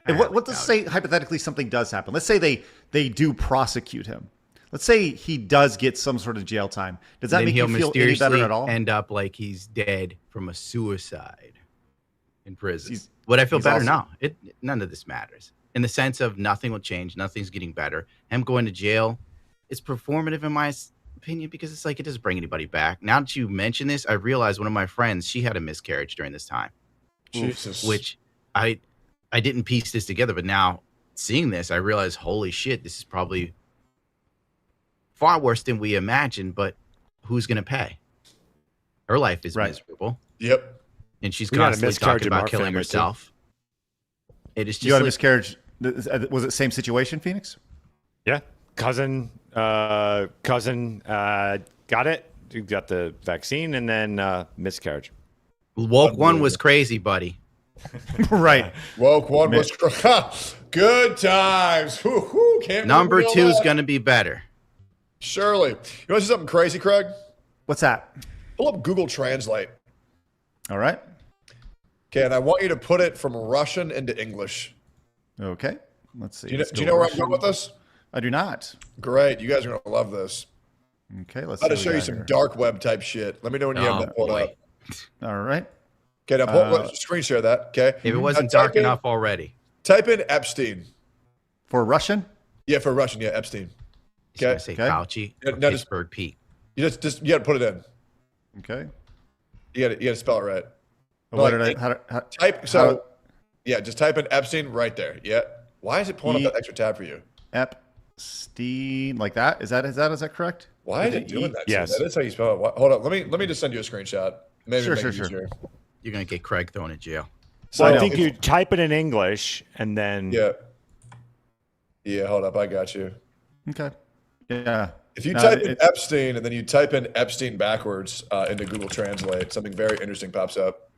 And what does say hypothetically something does happen? Let's say they do prosecute him. Let's say he does get some sort of jail time. Does that make you feel any better at all? End up like he's dead from a suicide in prison. Would I feel better? No. None of this matters. In the sense of nothing will change, nothing's getting better. Him going to jail, it's performative in my opinion because it's like it doesn't bring anybody back. Now that you mention this, I realized one of my friends, she had a miscarriage during this time. Jesus. Which I didn't piece this together, but now seeing this, I realized, holy shit, this is probably far worse than we imagined, but who's going to pay? Her life is miserable. Yep. And she's We had a constantly miscarriage talking in our about killing family, too. herself. It is just You had a like- miscarriage. Was it same situation, Phoenix? Yeah, cousin got it. You got the vaccine, and then miscarriage. Woke one was crazy, buddy. Right. Woke one was good times. Can't Number believe 2 is that. going to be better. Surely. You want to see something crazy, Craig? What's that? Pull up Google Translate. All right. Okay, and I want you to put it from Russian into English. Okay. Let's see. Do you know where I'm going with this? I do not. Great. You guys are going to love this. Okay, let's I'm going see to show what we you got some here. dark web type shit. Let me know when you have that pulled up. All right. Okay, now screen share that. Okay. If it wasn't Now dark type in- enough already. Type in Epstein. For Russian? Yeah, for Russian. Yeah, Epstein. He's going to say Fauci or Now just- Pittsburgh Pete. You just you got to put it in. Okay. You got to spell it right. What No, did I? type so. Yeah, just type in Epstein right there. Yeah. Why is it pulling up that extra tab for you? Epstein, like that? Is that correct? Why is it doing that? Yes. That is how you spell it. Hold on. Let me just send you a screenshot. Maybe Sure, make it sure. easier. You're going to get Craig thrown in jail. So I I know. think you type it in English, and then Yeah, hold up. I got you. Okay. Yeah. If you No, type in Epstein and then you type in Epstein backwards into Google Translate, something very interesting pops up.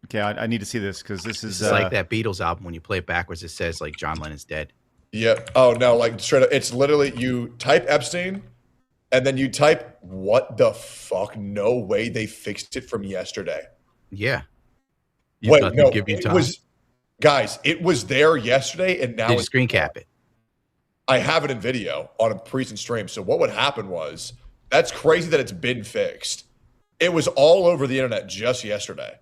Okay, I need to see this because this is It's like that Beatles album. When you play it backwards, it says like John Lennon's dead. Yep. Oh no, like straight up. It's literally you type Epstein and then you type what the fuck? No way they fixed it from yesterday. Yeah. You Wait, thought no, they'd give you it time. was guys, it was there yesterday and now Did you it's screen cap it? I have it in video on a recent stream. So what would happen was that's crazy that it's been fixed. It was all over the internet just yesterday.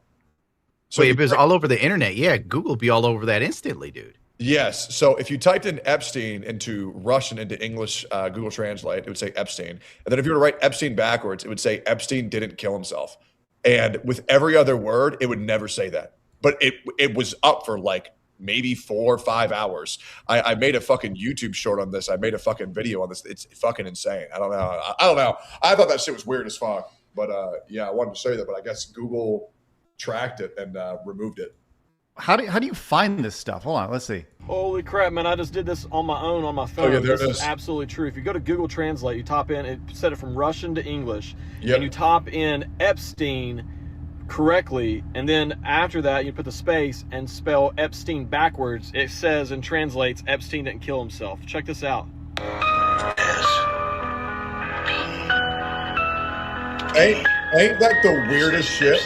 So Wait, if it was all over the internet, yeah, Google would be all over that instantly, dude. Yes. So if you typed in Epstein into Russian into English Google Translate, it would say Epstein. And then if you were to write Epstein backwards, it would say Epstein didn't kill himself. And with every other word, it would never say that. But it was up for like maybe 4 or 5 hours. I made a fucking YouTube short on this. I made a fucking video on this. It's fucking insane. I don't know. I don't know. I thought that shit was weird as fuck. But yeah, I wanted to show you that. But I guess Google tracked it and removed it. how do you find this stuff? Hold on, let's see. Holy crap, man. I just did this on my own on my phone. yeah, there this it is is. absolutely true. If you go to Google Translate, you type in, it set it from Russian to English, Yep. and you type in Epstein correctly, and then after that, you put the space and spell Epstein backwards. It says and translates Epstein didn't kill himself. Check this out. Ain't that the weirdest shit?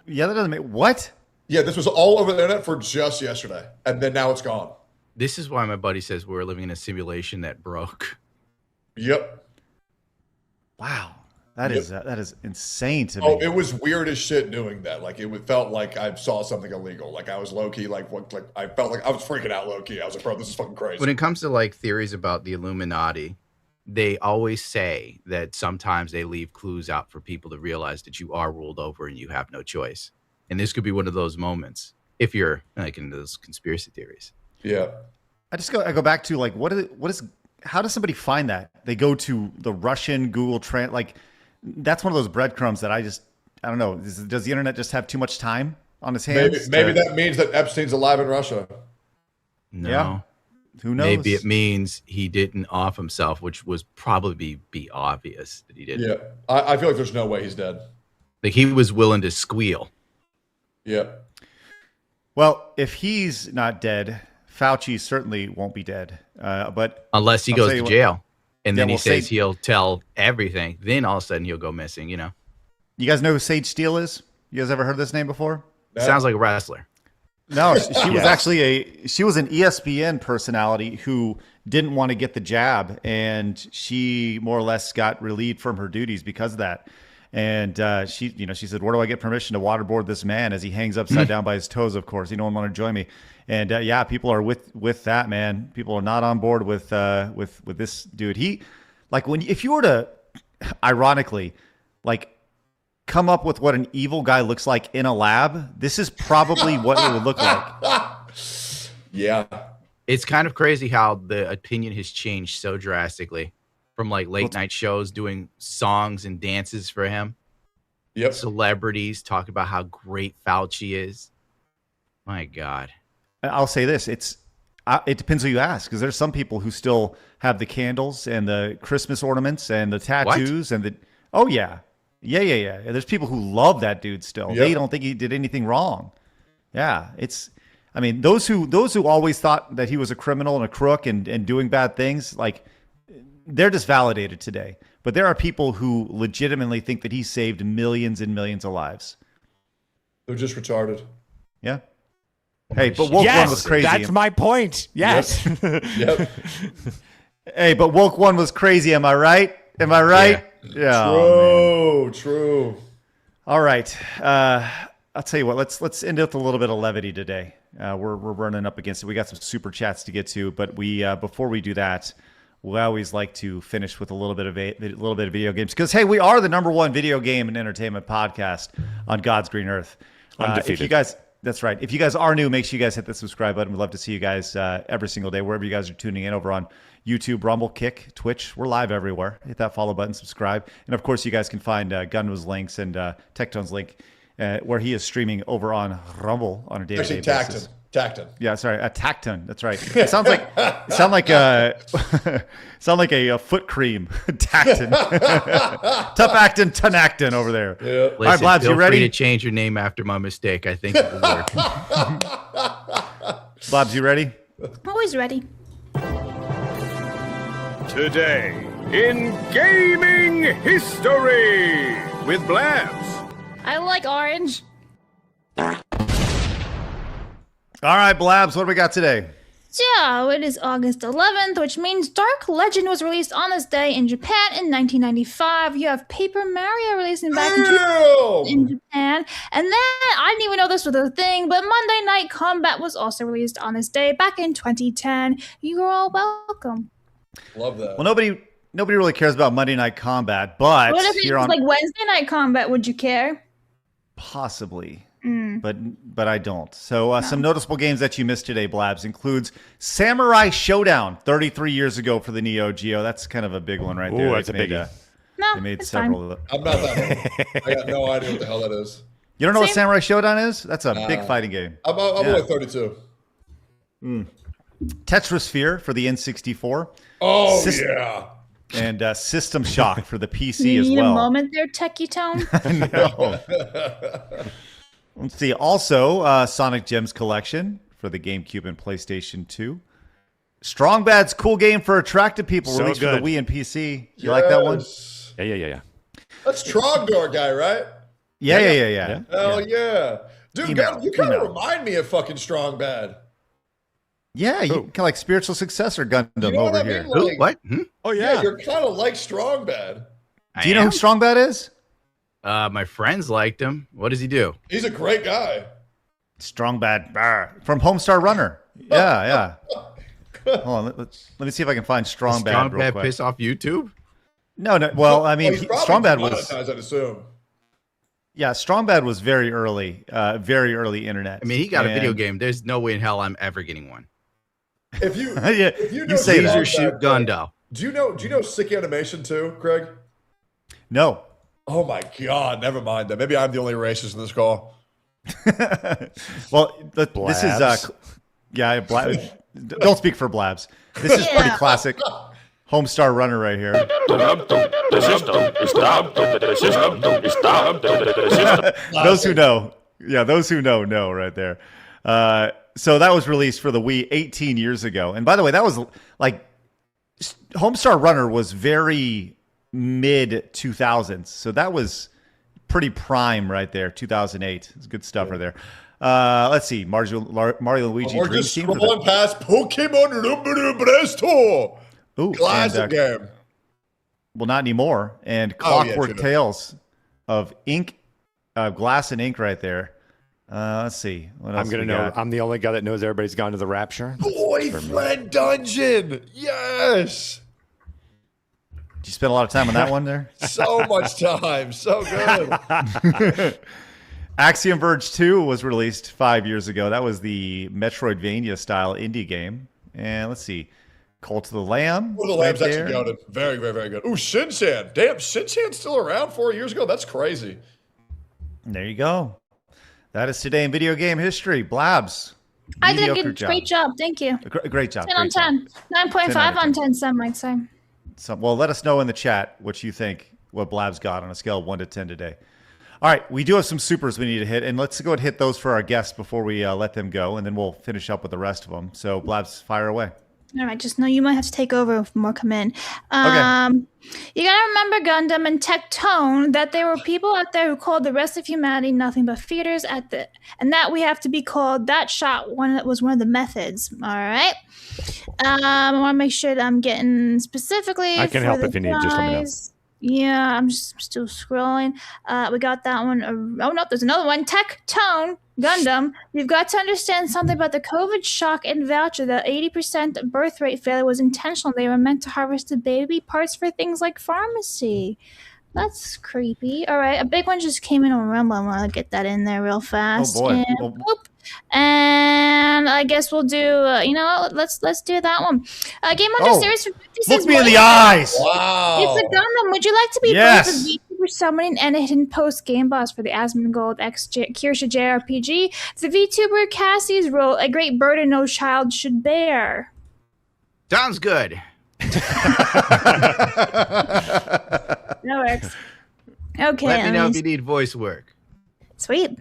Yeah, that doesn't make what? Yeah, this was all over the internet for just yesterday, and then now it's gone. This is why my buddy says we're living in a simulation that broke. Yep. Wow, that is insane to me. Oh, it was weird as shit doing that. Like felt like I saw something illegal. Like I was low key. Like I felt like I was freaking out low key. I was like, bro, this is fucking crazy. When it comes to like theories about the Illuminati, they always say that sometimes they leave clues out for people to realize that you are ruled over and you have no choice. And this could be one of those moments if you're like into those conspiracy theories. Yeah. I go back to like how does somebody find that? They go to the Russian Google Trans, like that's one of those breadcrumbs that I don't know. Does the internet just have too much time on its hands? Maybe that means that Epstein's alive in Russia. No. Yeah. Who knows? Maybe it means he didn't off himself, which was probably be obvious that he didn't. Yeah. I feel like there's no way he's dead. Like he was willing to squeal. Yeah. Well, if he's not dead, Fauci certainly won't be dead. But unless he I'll goes tell to you what- jail and then Yeah, he well, says Sage- he'll tell everything, then all of a sudden he'll go missing, you know? You guys know who Sage Steele is? You guys ever heard this name before? Sounds like a wrestler. No, she was Yes. actually she was an ESPN personality who didn't want to get the jab, and she more or less got relieved from her duties because of that. And she said, "Where do I get permission to waterboard this man as he hangs upside down by his toes?" Of course, he don't want to join me. And yeah, people are with that, man. People are not on board with this dude. He like if you were to, ironically, like come up with what an evil guy looks like in a lab, this is probably what it would look like. Yeah. It's kind of crazy how the opinion has changed so drastically from like late night shows doing songs and dances for him. Yep. Celebrities talk about how great Fauci is. My God. I'll say this: it depends who you ask, because there's some people who still have the candles and the Christmas ornaments and the tattoos and the. Oh yeah. There's people who love that dude still. Yep. They don't think he did anything wrong. Yeah, I mean, those who always thought that he was a criminal and a crook and doing bad things, like, they're just validated today. But there are people who legitimately think that he saved millions and millions of lives. They're just retarded. Yeah. Hey, but Woke One was crazy. That's my point. Yes. Yep. Hey, but Woke One was crazy. Am I right? Am I right? Yeah. True. All right. I'll tell you what. Let's end with a little bit of levity today. We're running up against it. We got some super chats to get to, but before we do that, we always like to finish with a little bit of video games, because hey, we are the #1 video game and entertainment podcast on God's green earth. Undefeated. If you guys, that's right. If you guys are new, make sure you guys hit the subscribe button. We'd love to see you guys every single day, wherever you guys are tuning in, over on YouTube, Rumble, Kick, Twitch. We're live everywhere. Hit that follow button, subscribe, and of course, you guys can find Gundam's links and TECTONE's link, where he is streaming over on Rumble on a daily basis. TECTONE. Yeah, sorry, a TECTONE. That's right. It sound like a foot cream. TECTONE. Tough actin', Tonactin over there. Yeah. All right, Blabs, you ready? Feel free to change your name after my mistake. I think it will work. Blabs, you ready? Always ready. Today in gaming history with Blabs. I like orange. All right, Blabs, what do we got today? So, it is August 11th, which means Dark Legend was released on this day in Japan in 1995. You have Paper Mario releasing back in Japan. And then, I didn't even know this was a thing, but Monday Night Combat was also released on this day back in 2010. You're all welcome. Love that. Well, nobody really cares about Monday Night Combat, but What if it was like Wednesday Night Combat? Would you care? Possibly. But I don't. So some noticeable games that you missed today, Blabs, includes Samurai Showdown 33 years ago for the Neo Geo. That's kind of a big one right there. Ooh, that's a biggie. No, they made it's several fine. of them. I'm not that old. I got no idea what the hell that is. You don't know what Samurai Showdown is? That's a big fighting game. I'm only 32. Tetrasphere for the N64. Oh, yeah. And System Shock for the PC You as need well. a moment there, Techie Tone? No. Let's see. Also, Sonic Gems Collection for the GameCube and PlayStation 2. Strong Bad's cool game for attractive people, So released good. for the Wii and PC. You like that one? Yeah. That's Trogdor guy, right? Yeah. Hell yeah. Dude, Email. you kind of remind me of fucking Strong Bad. Yeah, you kind of like spiritual successor Gundam You know over what I here. mean? Like, What? Oh, yeah. You're kind of like Strong Bad. Do you know who Strong Bad is? My friends liked him. What does he do? He's a great guy. Strong Bad from Homestar Runner. Yeah. Hold on, let me see if I can find Strong Bad. Strong real Bad quick. piss off YouTube? No. Well, I mean, he's probably Strong Bad was. demonetized, I'd assume. Yeah, Strong Bad was very early internet. I mean, he got a video And- game. There's no way in hell I'm ever getting one. If you, Yeah, if you know you say that. Laser Strong shoot Bad, Gundo. do you know Sick Animation too, Craig? No. Oh my God! Never mind that. Maybe I'm the only racist in this call. Well, this is don't speak for Blabs. This is pretty classic Homestar Runner right here. Those who know, know right there. So that was released for the Wii 18 years ago. And by the way, that was like Homestar Runner was very mid 2000s. So that was pretty prime right there. 2008. It's good stuff right there. Let's see. Mario Luigi We're Dream just Team. scrolling past Pokemon Rumble Bresto. Ooh, Classic game. Well, not anymore. And Oh, yeah, Clockwork true. Tales of Ink, Glass and Ink right there. Let's see. What else I'm gonna we know. got? I'm the only guy that knows everybody's gone to the Rapture. Boyfriend Dungeon. Yes. Did you spend a lot of time on that one there? So much time. So good. Axiom Verge 2 was released 5 years ago. That was the Metroidvania style indie game. And let's see. Cult of the Lamb. Oh, the Lamb's actually goaded. Very, very, very good. Ooh, Shin-Chan. Damn, Shin-Chan's still around 4 years ago? That's crazy. There you go. That is today in video game history. Blabs. I did a great job. Thank you. Great job. 10 on 10. 9.5 on 10, some might say. Well, let us know in the chat what you think, what Blabs got on a scale of 1 to 10 today. All right, we do have some supers we need to hit, and let's go ahead and hit those for our guests before we let them go, and then we'll finish up with the rest of them. So, Blabs, fire away. All right, just know you might have to take over if more come in. Okay. You gotta remember Gundam and TECTONE, that there were people out there who called the rest of humanity nothing but feeders and that we have to be called. That shot was one of the methods. All right. I want to make sure that I'm getting specifically. I can help if you need. Just let me know. Yeah, I'm just still scrolling. We got that one. Oh no, there's another one. TECTONE Gundam. You've got to understand something about the COVID shock and voucher. The 80% birth rate failure was intentional. They were meant to harvest the baby parts for things like pharmacy. That's creepy. All right, a big one just came in on Rumble. I want to get that in there real fast. Oh boy. And, whoop. And I guess we'll do. You know, let's do that one. Game Under Series for 56. Look me in the eyes. Wow. It's a Gundam. Would you like to be both a VTuber summoning and a hidden post game boss for the Asmongold X Kirsha JRPG? The VTuber Cassie's role, a great burden no child should bear. Sounds good. That works. Okay. Let me know if you need voice work. Sweet.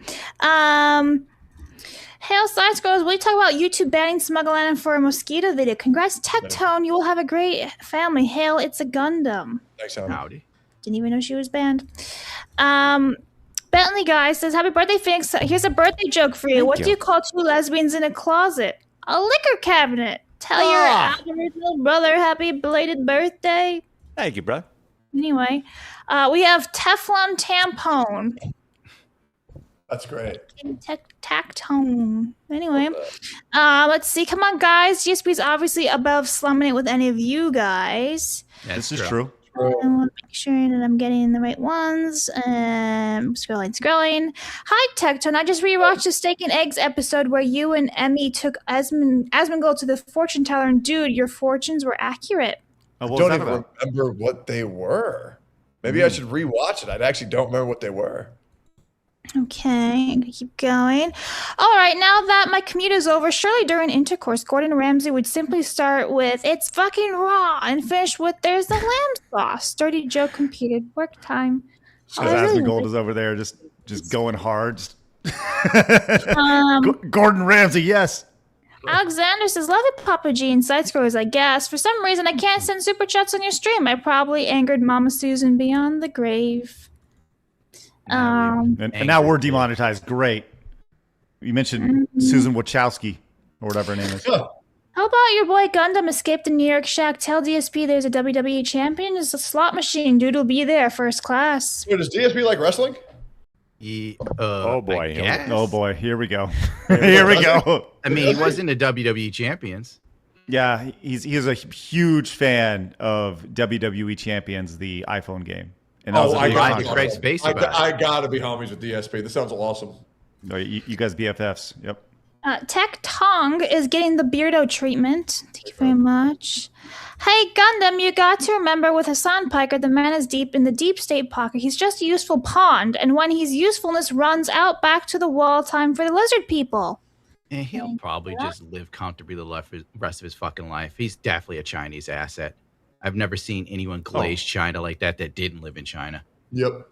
Hail Side Scrolls, we talk about YouTube banning Smuggling for a mosquito video. Congrats, TECTONE. You will have a great family. Hail, it's a Gundam. Thanks, Howdy. Didn't even know she was banned. Bentley Guy says, happy birthday, Phoenix. Here's a birthday joke for you. What do you call two lesbians in a closet? A liquor cabinet. Tell your Aboriginal brother happy belated birthday. Thank you, bro. Anyway, we have Teflon Tampon. That's great. TECTONE. Anyway, let's see. Come on, guys. GSP's obviously above slumming it with any of you guys. This is true. I want to make sure that I'm getting the right ones. Scrolling. Hi, TECTONE. I just rewatched the Steak and Eggs episode where you and Emmy took Asmongold to the fortune teller, and dude, your fortunes were accurate. I don't even remember what they were. Maybe I should rewatch it. I actually don't remember what they were. Okay, I'm gonna keep going. All right, now that my commute is over, surely during intercourse, Gordon Ramsay would simply start with "It's fucking raw" and finish with "There's the lamb sauce." Dirty joke competed. Work time. Asmongold is over there just going hard. Gordon Ramsay, yes. Alexander says, "Love it, Papa G and Side Scrollers, I guess. For some reason, I can't send super chats on your stream. I probably angered Mama Susan beyond the grave." And now we're demonetized. Great. You mentioned Susan Wachowski or whatever her name is. How about your boy Gundam escaped the New York Shack? Tell DSP there's a WWE champion. It's a slot machine. Dude will be there first class. Wait, does DSP like wrestling? Oh boy. Oh boy. Here we go. Here we go. I mean, he wasn't a WWE champions. Yeah, he's a huge fan of WWE Champions, the iPhone game. And I gotta be homies with DSP. This sounds awesome. No, you guys BFFs. Yep. TECTONE is getting the Beardo treatment. Thank you very much. Hey, Gundam, you got to remember with Hasan Piker, the man is deep in the deep state pocket. He's just a useful pond, and when his usefulness runs out, back to the wall, time for the lizard people. And he'll probably just live comfortably the rest of his fucking life. He's definitely a Chinese asset. I've never seen anyone glaze China like that didn't live in China. Yep.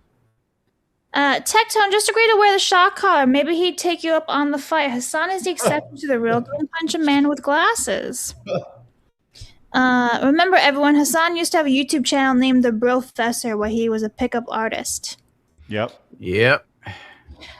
TECTONE, just agree to wear the shock collar. Maybe he'd take you up on the fight. Hasan is the exception to the rule. Don't punch a man with glasses. Remember, everyone, Hasan used to have a YouTube channel named The Brofessor where he was a pickup artist. Yep.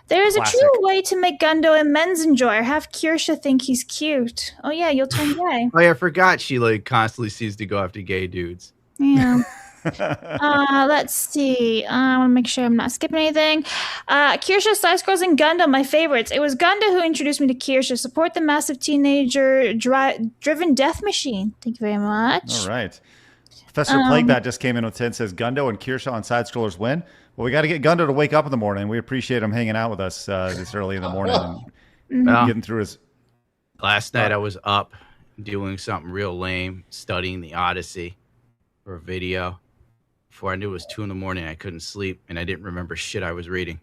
There is a Classic. true way to make Gundo a men's enjoyer. Have Kirsha think he's cute. Oh, yeah, you'll turn gay. Oh, yeah, I forgot she constantly seems to go after gay dudes. Yeah. Let's see. I want to make sure I'm not skipping anything. Kirsha, Side Scrolls, and Gundam, my favorites. It was Gunda who introduced me to Kirsha. Support the massive teenager driven death machine. Thank you very much. All right. Professor Plaguebat just came in with 10, says Gundo and Kirsha on Side Scrollers win. Well, we got to get Gundo to wake up in the morning. We appreciate him hanging out with us this early in the morning and getting through his. Last night I was up doing something real lame, studying the Odyssey for a video. Before I knew it was 2 a.m, I couldn't sleep, and I didn't remember shit I was reading.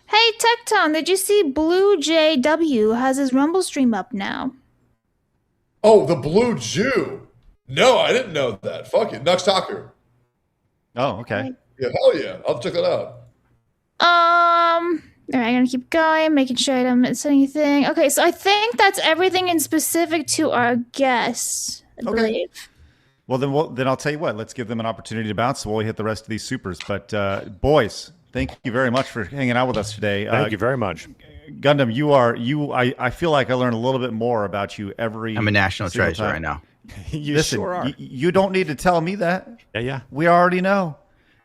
Hey, TECTONE, did you see Blue JW has his Rumble stream up now? Oh, the Blue Jew. No, I didn't know that. Fuck it. Nux Taku. Oh, okay. Yeah, hell yeah. I'll check that out. All right, I'm gonna keep going, making sure I don't miss anything. Okay, so I think that's everything in specific to our guests, I believe. Well, then I'll tell you what. Let's give them an opportunity to bounce while we hit the rest of these supers. But boys, thank you very much for hanging out with us today. Thank you very much. Gundam, I feel like I learn a little bit more about you every. I'm a national treasure time. right now. Listen, sure are. You don't need to tell me that. Yeah. We already know.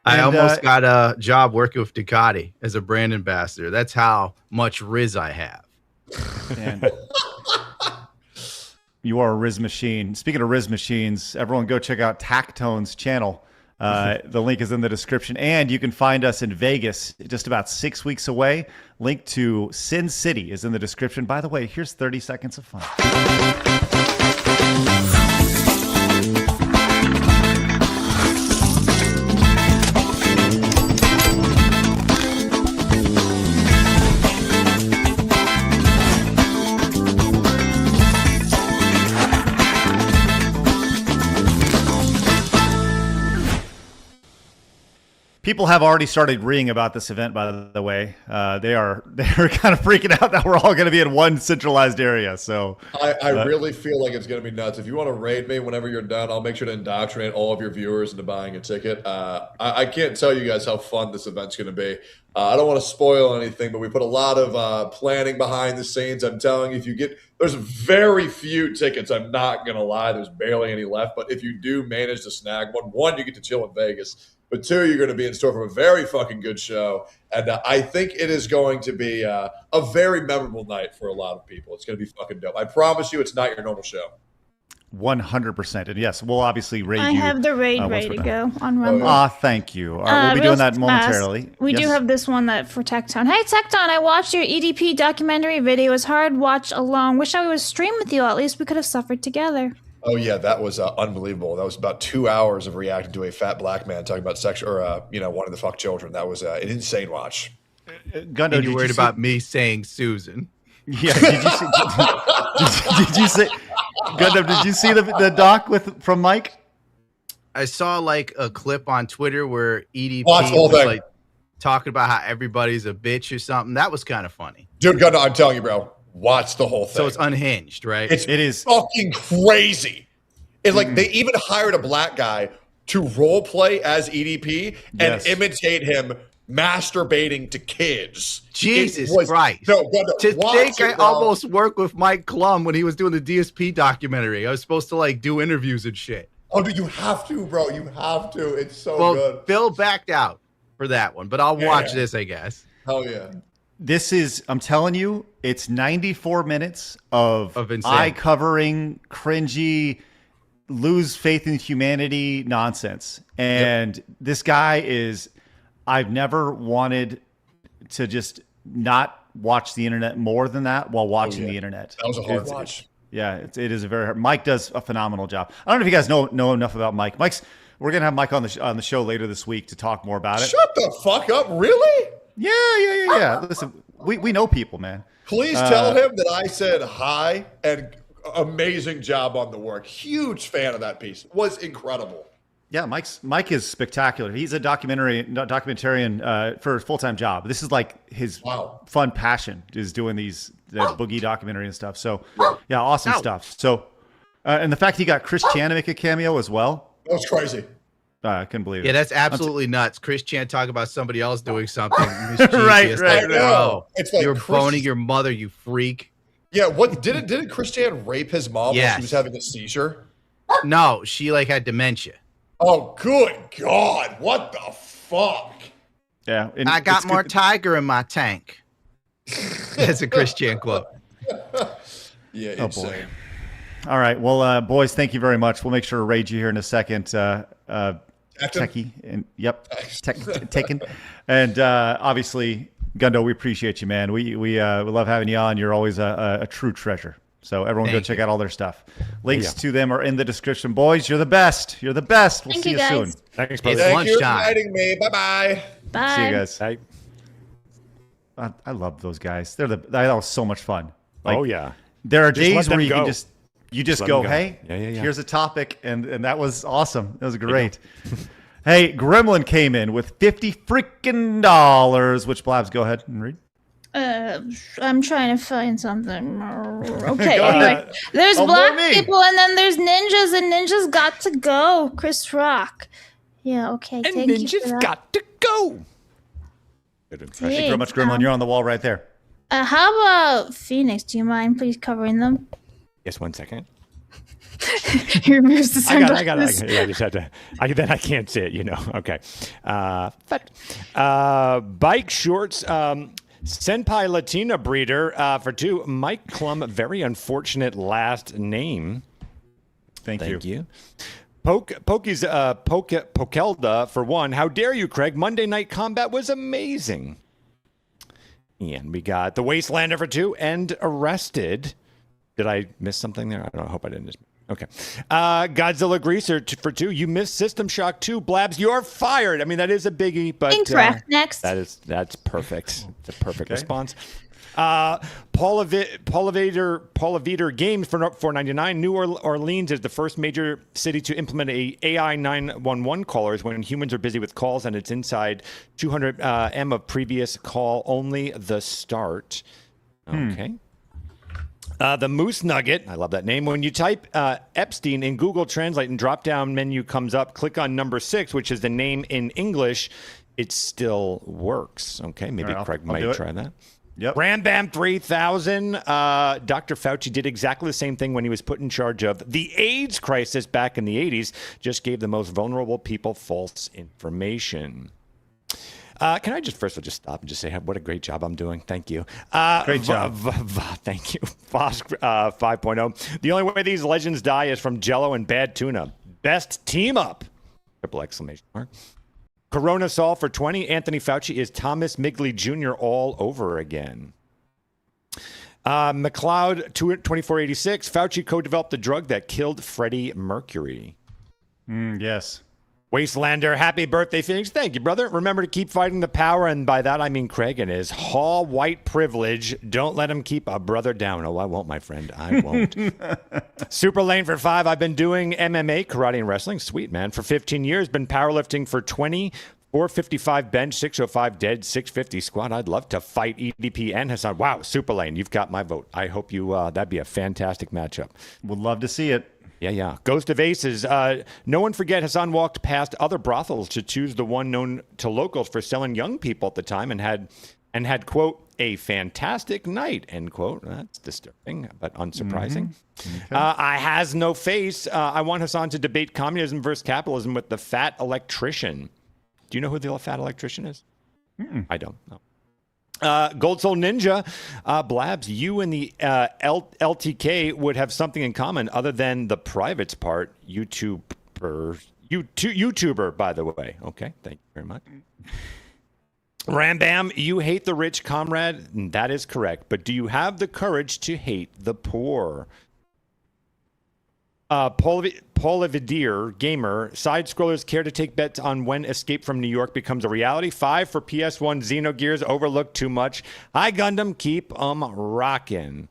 I almost got a job working with Ducati as a brand ambassador. That's how much Riz I have. And you are a Riz machine. Speaking of Riz machines, everyone go check out TECTONE's channel. The link is in the description. And you can find us in Vegas just about 6 weeks away. Link to Sin City is in the description. By the way, here's 30 seconds of fun. People have already started reading about this event, by the way. They're kind of freaking out that we're all going to be in one centralized area. So I really feel like it's going to be nuts. If you want to raid me whenever you're done, I'll make sure to indoctrinate all of your viewers into buying a ticket. I can't tell you guys how fun this event's going to be. I don't want to spoil anything, but we put a lot of planning behind the scenes. I'm telling you, there's very few tickets. I'm not going to lie. There's barely any left. But if you do manage to snag one, you get to chill in Vegas. But two, you're going to be in store for a very fucking good show. And I think it is going to be a very memorable night for a lot of people. It's going to be fucking dope. I promise you it's not your normal show. 100%. And yes, we'll obviously raid you. I have the raid ready to go on Rumble. Thank you. All right, we'll be doing that momentarily. We do have this one for TECTONE. Hey, TECTONE, I watched your EDP documentary video. It was hard watch along. Wish I would stream with you. At least we could have suffered together. Oh yeah, that was unbelievable. That was about 2 hours of reacting to a fat black man talking about sex or wanting to fuck children. That was an insane watch. Gundam, and you worried about me saying Susan? Yeah. Did you say Gundam? Did you see the doc from Mike? I saw like a clip on Twitter where EDP was like talking about how everybody's a bitch or something. That was kind of funny. Dude, Gundam, I'm telling you, bro. Watch the whole thing. So it's unhinged, right? It is fucking crazy. It's like they even hired a black guy to role play as EDP and imitate him masturbating to kids. Jesus Christ. No, to think I almost worked with Mike Klum when he was doing the DSP documentary. I was supposed to like do interviews and shit. Oh, dude, you have to, bro. You have to. It's so good. Phil backed out for that one, but I'll watch this, I guess. Hell yeah. This is, I'm telling you, it's 94 minutes of eye-covering, cringy, lose faith in humanity nonsense. And this guy is, I've never wanted to just not watch the internet more than that while watching the internet. That was a hard watch. Yeah, it is a very hard. Mike does a phenomenal job. I don't know if you guys know enough about Mike. We're going to have Mike on the show later this week to talk more about it. Shut the fuck up. Really? Yeah. Listen, we know people, man. Please tell him that I said hi and amazing job on the work. Huge fan of that piece. It was incredible. Yeah, Mike is spectacular. He's a documentarian for a full-time job. This is like his fun passion is doing these boogie documentary and stuff. So yeah, awesome stuff. So and the fact he got Chris Chan to make a cameo as well. That was crazy. I couldn't believe it. Yeah, that's absolutely nuts. Chris Chan talking about somebody else doing something. right. Bro, it's like you're boning your mother, you freak. Yeah, what didn't Chris Chan rape his mom while she was having a seizure? No, she like had dementia. Oh, good God. What the fuck? Yeah. I got more tiger in my tank. That's a Chris Chan quote. Yeah, oh boy. All right. Well, boys, thank you very much. We'll make sure to raid you here in a second. Techie. And, taken. And obviously, Gundo, we appreciate you, man. We love having you on. You're always a true treasure. So everyone go check out all their stuff. Links to them are in the description. Boys, you're the best. You're the best. We'll see you soon. Thanks, brother. Thank you for inviting me. Bye-bye. Bye. See you guys. Bye. I love those guys. That was so much fun. Like, oh yeah. There are Just let days where them you go. can just let go, them go. hey, Yeah. here's a topic, and that was awesome. That was great. Hey, Gremlin came in with $50 freaking dollars, which Blabs, go ahead and read. I'm trying to find something. Okay, Go anyway. ahead. There's Oh, black more me. people, and then there's ninjas, and ninjas got to go. Chris Rock. Yeah, okay. Thank you for that. got to go. Thank you very much, Gremlin. You're on the wall right there. How about Phoenix? Do you mind please covering them? Yes, 1 second. He removes the I got sunglasses. it. I just had to. Then I can't see it, Okay. Bike shorts. Senpai Latina breeder for 2. Mike Klum, very unfortunate last name. Thank you. Pokelda for 1. How dare you, Craig? Monday Night Combat was amazing. And we got the Wastelander for 2 and Arrested. Did I miss something there? I don't know. I hope I didn't. Okay. Godzilla Greaser for 2. You missed System Shock 2. Blabs, you're fired. I mean, that is a biggie, but Incorrect. Next. That's perfect. It's a perfect response. Paul Evader Games for $4.99. New Orleans is the first major city to implement a AI 911 callers when humans are busy with calls, and it's inside 200 M of previous call only. The start. Okay. The Moose Nugget, I love that name. When you type Epstein in Google Translate and drop-down menu comes up, click on number 6, which is the name in English. It still works. Okay, maybe All right, Craig I'll might do it. try that. Yep. Ram Bam 3000. Dr. Fauci did exactly the same thing when he was put in charge of the AIDS crisis back in the 80s. Just gave the most vulnerable people false information. Can I just first of all just stop and just say what a great job I'm doing? Thank you. Great job. Thank you. Vosk 5.0. The only way these legends die is from Jello and bad tuna. Best team up. Triple exclamation mark. Corona Sol for 20. Anthony Fauci is Thomas Migley Jr. all over again. McLeod 2486. Fauci co-developed the drug that killed Freddie Mercury. Yes. Wastelander, happy birthday, Phoenix. Thank you, brother. Remember to keep fighting the power, and by that I mean Craig and his Hall white privilege. Don't let him keep a brother down. Oh, I won't, my friend. I won't. Super Lane for 5. I've been doing MMA, karate, and wrestling. Sweet, man. For 15 years. Been powerlifting for 20. 455 bench, 605 dead, 650 squat. I'd love to fight EDP and Hasan. Wow, Super Lane, you've got my vote. I hope you, that'd be a fantastic matchup. Would love to see it. Yeah. Ghost of Aces. No one forget Hasan walked past other brothels to choose the one known to locals for selling young people at the time and had quote, a fantastic night, end quote. That's disturbing, but unsurprising. Mm-hmm. Okay. I has no face. I want Hasan to debate communism versus capitalism with the fat electrician. Do you know who the fat electrician is? I don't know. Gold Soul Ninja, Blabs, you and the LTK would have something in common other than the privates part. YouTuber, by the way. Okay, thank you very much. Rambam, you hate the rich, comrade. That is correct. But do you have the courage to hate the poor? Polividir Gamer, side scrollers care to take bets on when Escape from New York becomes a reality. 5 for PS1 Xenogears, overlooked too much. Hi Gundam, keep 'em rockin'.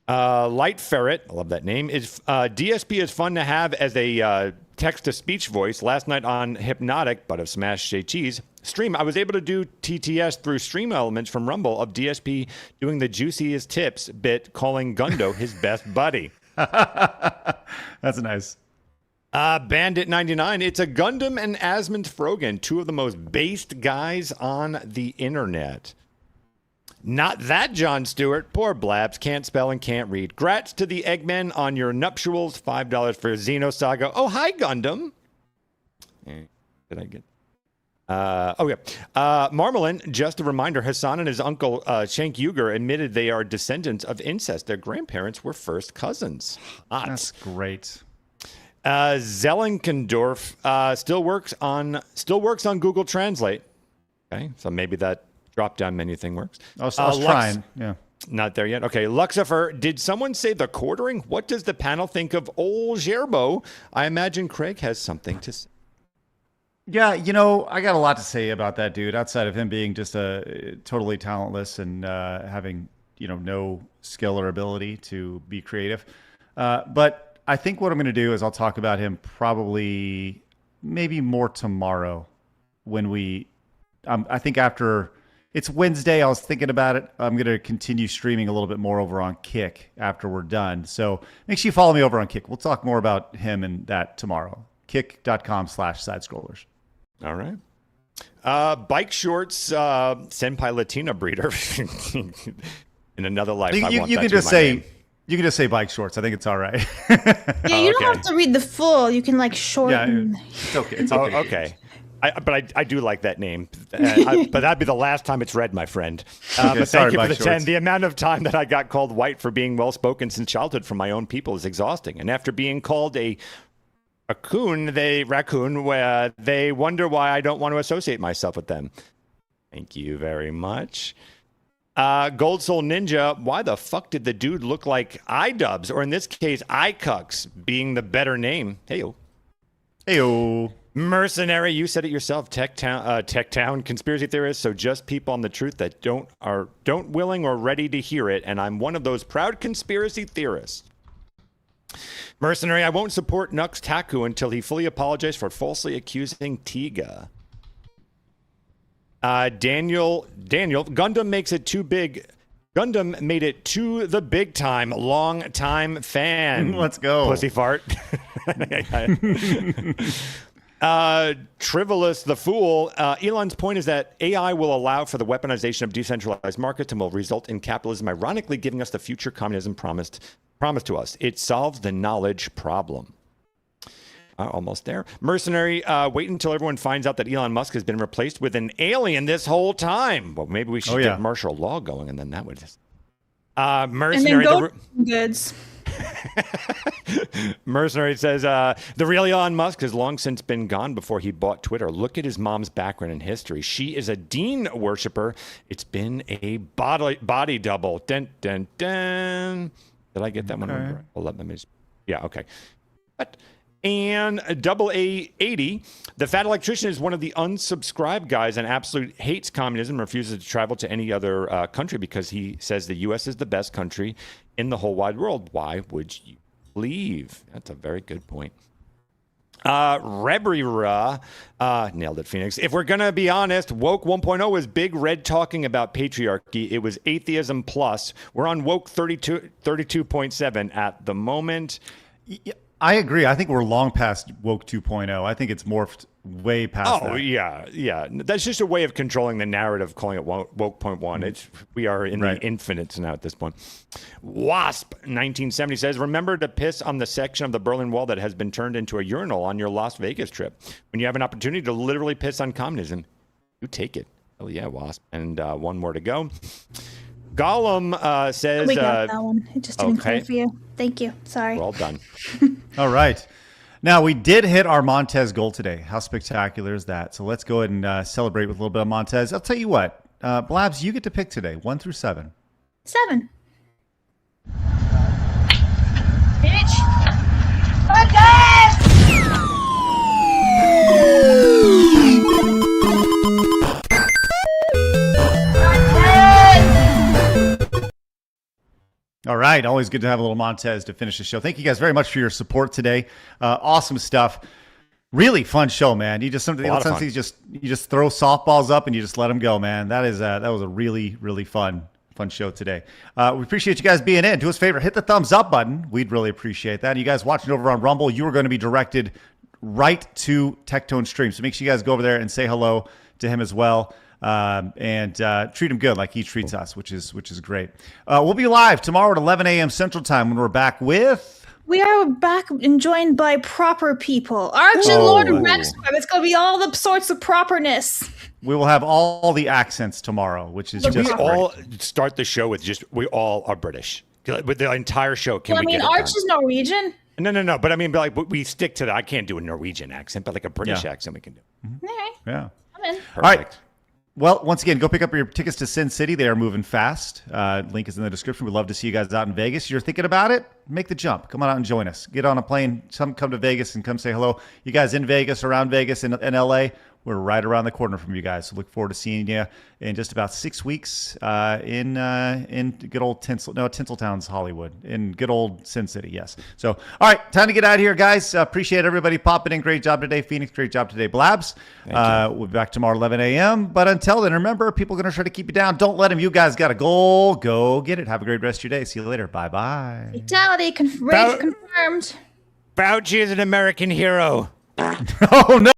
Light Ferret, I love that name. Is DSP is fun to have as a text-to-speech voice. Last night on Hypnotic, but of Smash J Cheese stream, I was able to do TTS through stream elements from Rumble of DSP doing the juiciest tips bit, calling Gundo his best buddy. That's nice. Bandit 99. It's a Gundam and Asmund Frogan, two of the most based guys on the internet. Not that John Stewart. Poor Blabs. Can't spell and can't read. Grats to the Eggmen on your nuptials. $5 for Xenosaga. Oh, hi, Gundam. Did I get... Marmalin, just a reminder, Hasan and his uncle Shank Uger admitted they are descendants of incest. Their grandparents were first cousins. Hot. That's great. Zellenkendorf still works on Google Translate. Okay, so maybe that drop-down menu thing works. I was trying. Yeah. Not there yet. Okay, Luxifer, did someone say the quartering? What does the panel think of old Gerbo? I imagine Craig has something to say. Yeah, I got a lot to say about that dude, outside of him being just a totally talentless and having, no skill or ability to be creative. But I think what I'm going to do is I'll talk about him probably maybe more tomorrow when I think after it's Wednesday, I was thinking about it. I'm going to continue streaming a little bit more over on Kick after we're done. So make sure you follow me over on Kick. We'll talk more about him and that tomorrow. Kick.com/sidescrollers. All right. Bike shorts, Senpai Latina breeder. In another life, you can just say bike shorts. I think it's all right. Yeah, you don't have to read the full. You can shorten. Yeah, it's okay. It's okay. Okay. But I do like that name. But that'd be the last time it's read, my friend. But thank you for the 10. The amount of time that I got called white for being well-spoken since childhood from my own people is exhausting. And after being called a raccoon, they wonder why I don't want to associate myself with them. Thank you very much. Gold Soul Ninja, why the fuck did the dude look like iDubbbz, or in this case, iCucks, being the better name? Heyo. Heyo. Mercenary, you said it yourself. TechTown conspiracy theorists. So just people on the truth that don't willing or ready to hear it. And I'm one of those proud conspiracy theorists. Mercenary, I won't support Nux Taku until he fully apologized for falsely accusing Tiga. Daniel, Gundam makes it too big. Gundam made it to the big time. Long time fan. Let's go. Pussy fart. Trivalus the Fool. Elon's point is that AI will allow for the weaponization of decentralized markets and will result in capitalism, ironically giving us the future communism promised to us. It solves the knowledge problem. Almost there. Mercenary, wait until everyone finds out that Elon Musk has been replaced with an alien this whole time. Well, maybe we should get martial law going, and then that would just... Mercenary... And then go goods. Mercenary says, the real Elon Musk has long since been gone before he bought Twitter. Look at his mom's background and history. She is a Dean worshiper. It's been a body double. Dun, dun, dun. Did I get that one? Well, let me... Yeah, okay. And Double A80, the fat electrician is one of the unsubscribed guys and absolutely hates communism, refuses to travel to any other country because he says the U.S. is the best country in the whole wide world. Why would you leave? That's a very good point. Rebrira, nailed it, Phoenix. If we're going to be honest, Woke 1.0 was big red talking about patriarchy. It was atheism plus. We're on Woke 32.7 at the moment. I agree. I think we're long past Woke 2.0. I think it's morphed way past that. Oh, yeah. That's just a way of controlling the narrative, calling it Woke 1. We are in the infinites now at this point. Wasp 1970 says, remember to piss on the section of the Berlin Wall that has been turned into a urinal on your Las Vegas trip. When you have an opportunity to literally piss on communism, you take it. Oh, yeah, Wasp. And one more to go. Gollum says... We got that one. It just didn't clear for you. Thank you. Sorry. Well done. All right. Now, we did hit our Montez goal today. How spectacular is that? So let's go ahead and celebrate with a little bit of Montez. I'll tell you what. Blabs, you get to pick today, 1 through 7. 7. Bitch! Montez! All right. Always good to have a little Montez to finish the show. Thank you guys very much for your support today. Awesome stuff. Really fun show, man. You just sometimes you just throw softballs up and you just let them go, man. That was a really, really fun show today. We appreciate you guys being in. Do us a favor, hit the thumbs up button. We'd really appreciate that. And you guys watching over on Rumble, you are going to be directed right to TECTONE stream. So make sure you guys go over there and say hello to him as well. And treat him good like he treats us, which is great. We'll be live tomorrow at 11 a.m. Central Time when we're back with... We are back and joined by proper people. Arch and Lord Rex. It's going to be all the sorts of properness. We will have all the accents tomorrow, which is just we all start the show with we all are British. With the entire show, Arch is Norwegian. No. But I mean, we stick to that. I can't do a Norwegian accent, but like a British accent we can do. Mm-hmm. Yeah. I'm in. All right. Well, once again, go pick up your tickets to Sin City. They are moving fast. Link is in the description. We'd love to see you guys out in Vegas. You're thinking about it? Make the jump. Come on out and join us. Get on a plane. Come to Vegas and come say hello. You guys in Vegas, around Vegas, in LA, we're right around the corner from you guys. So look forward to seeing you in just about 6 weeks in good old Tinseltown's Hollywood, in good old Sin City, yes. So, all right, time to get out of here, guys. Appreciate everybody popping in. Great job today, Phoenix. Great job today, Blabs. We'll be back tomorrow, 11 a.m. But until then, remember, people are going to try to keep you down. Don't let them. You guys got a goal. Go get it. Have a great rest of your day. See you later. Bye-bye. Fatality race confirmed. Fauci is an American hero. Oh, no.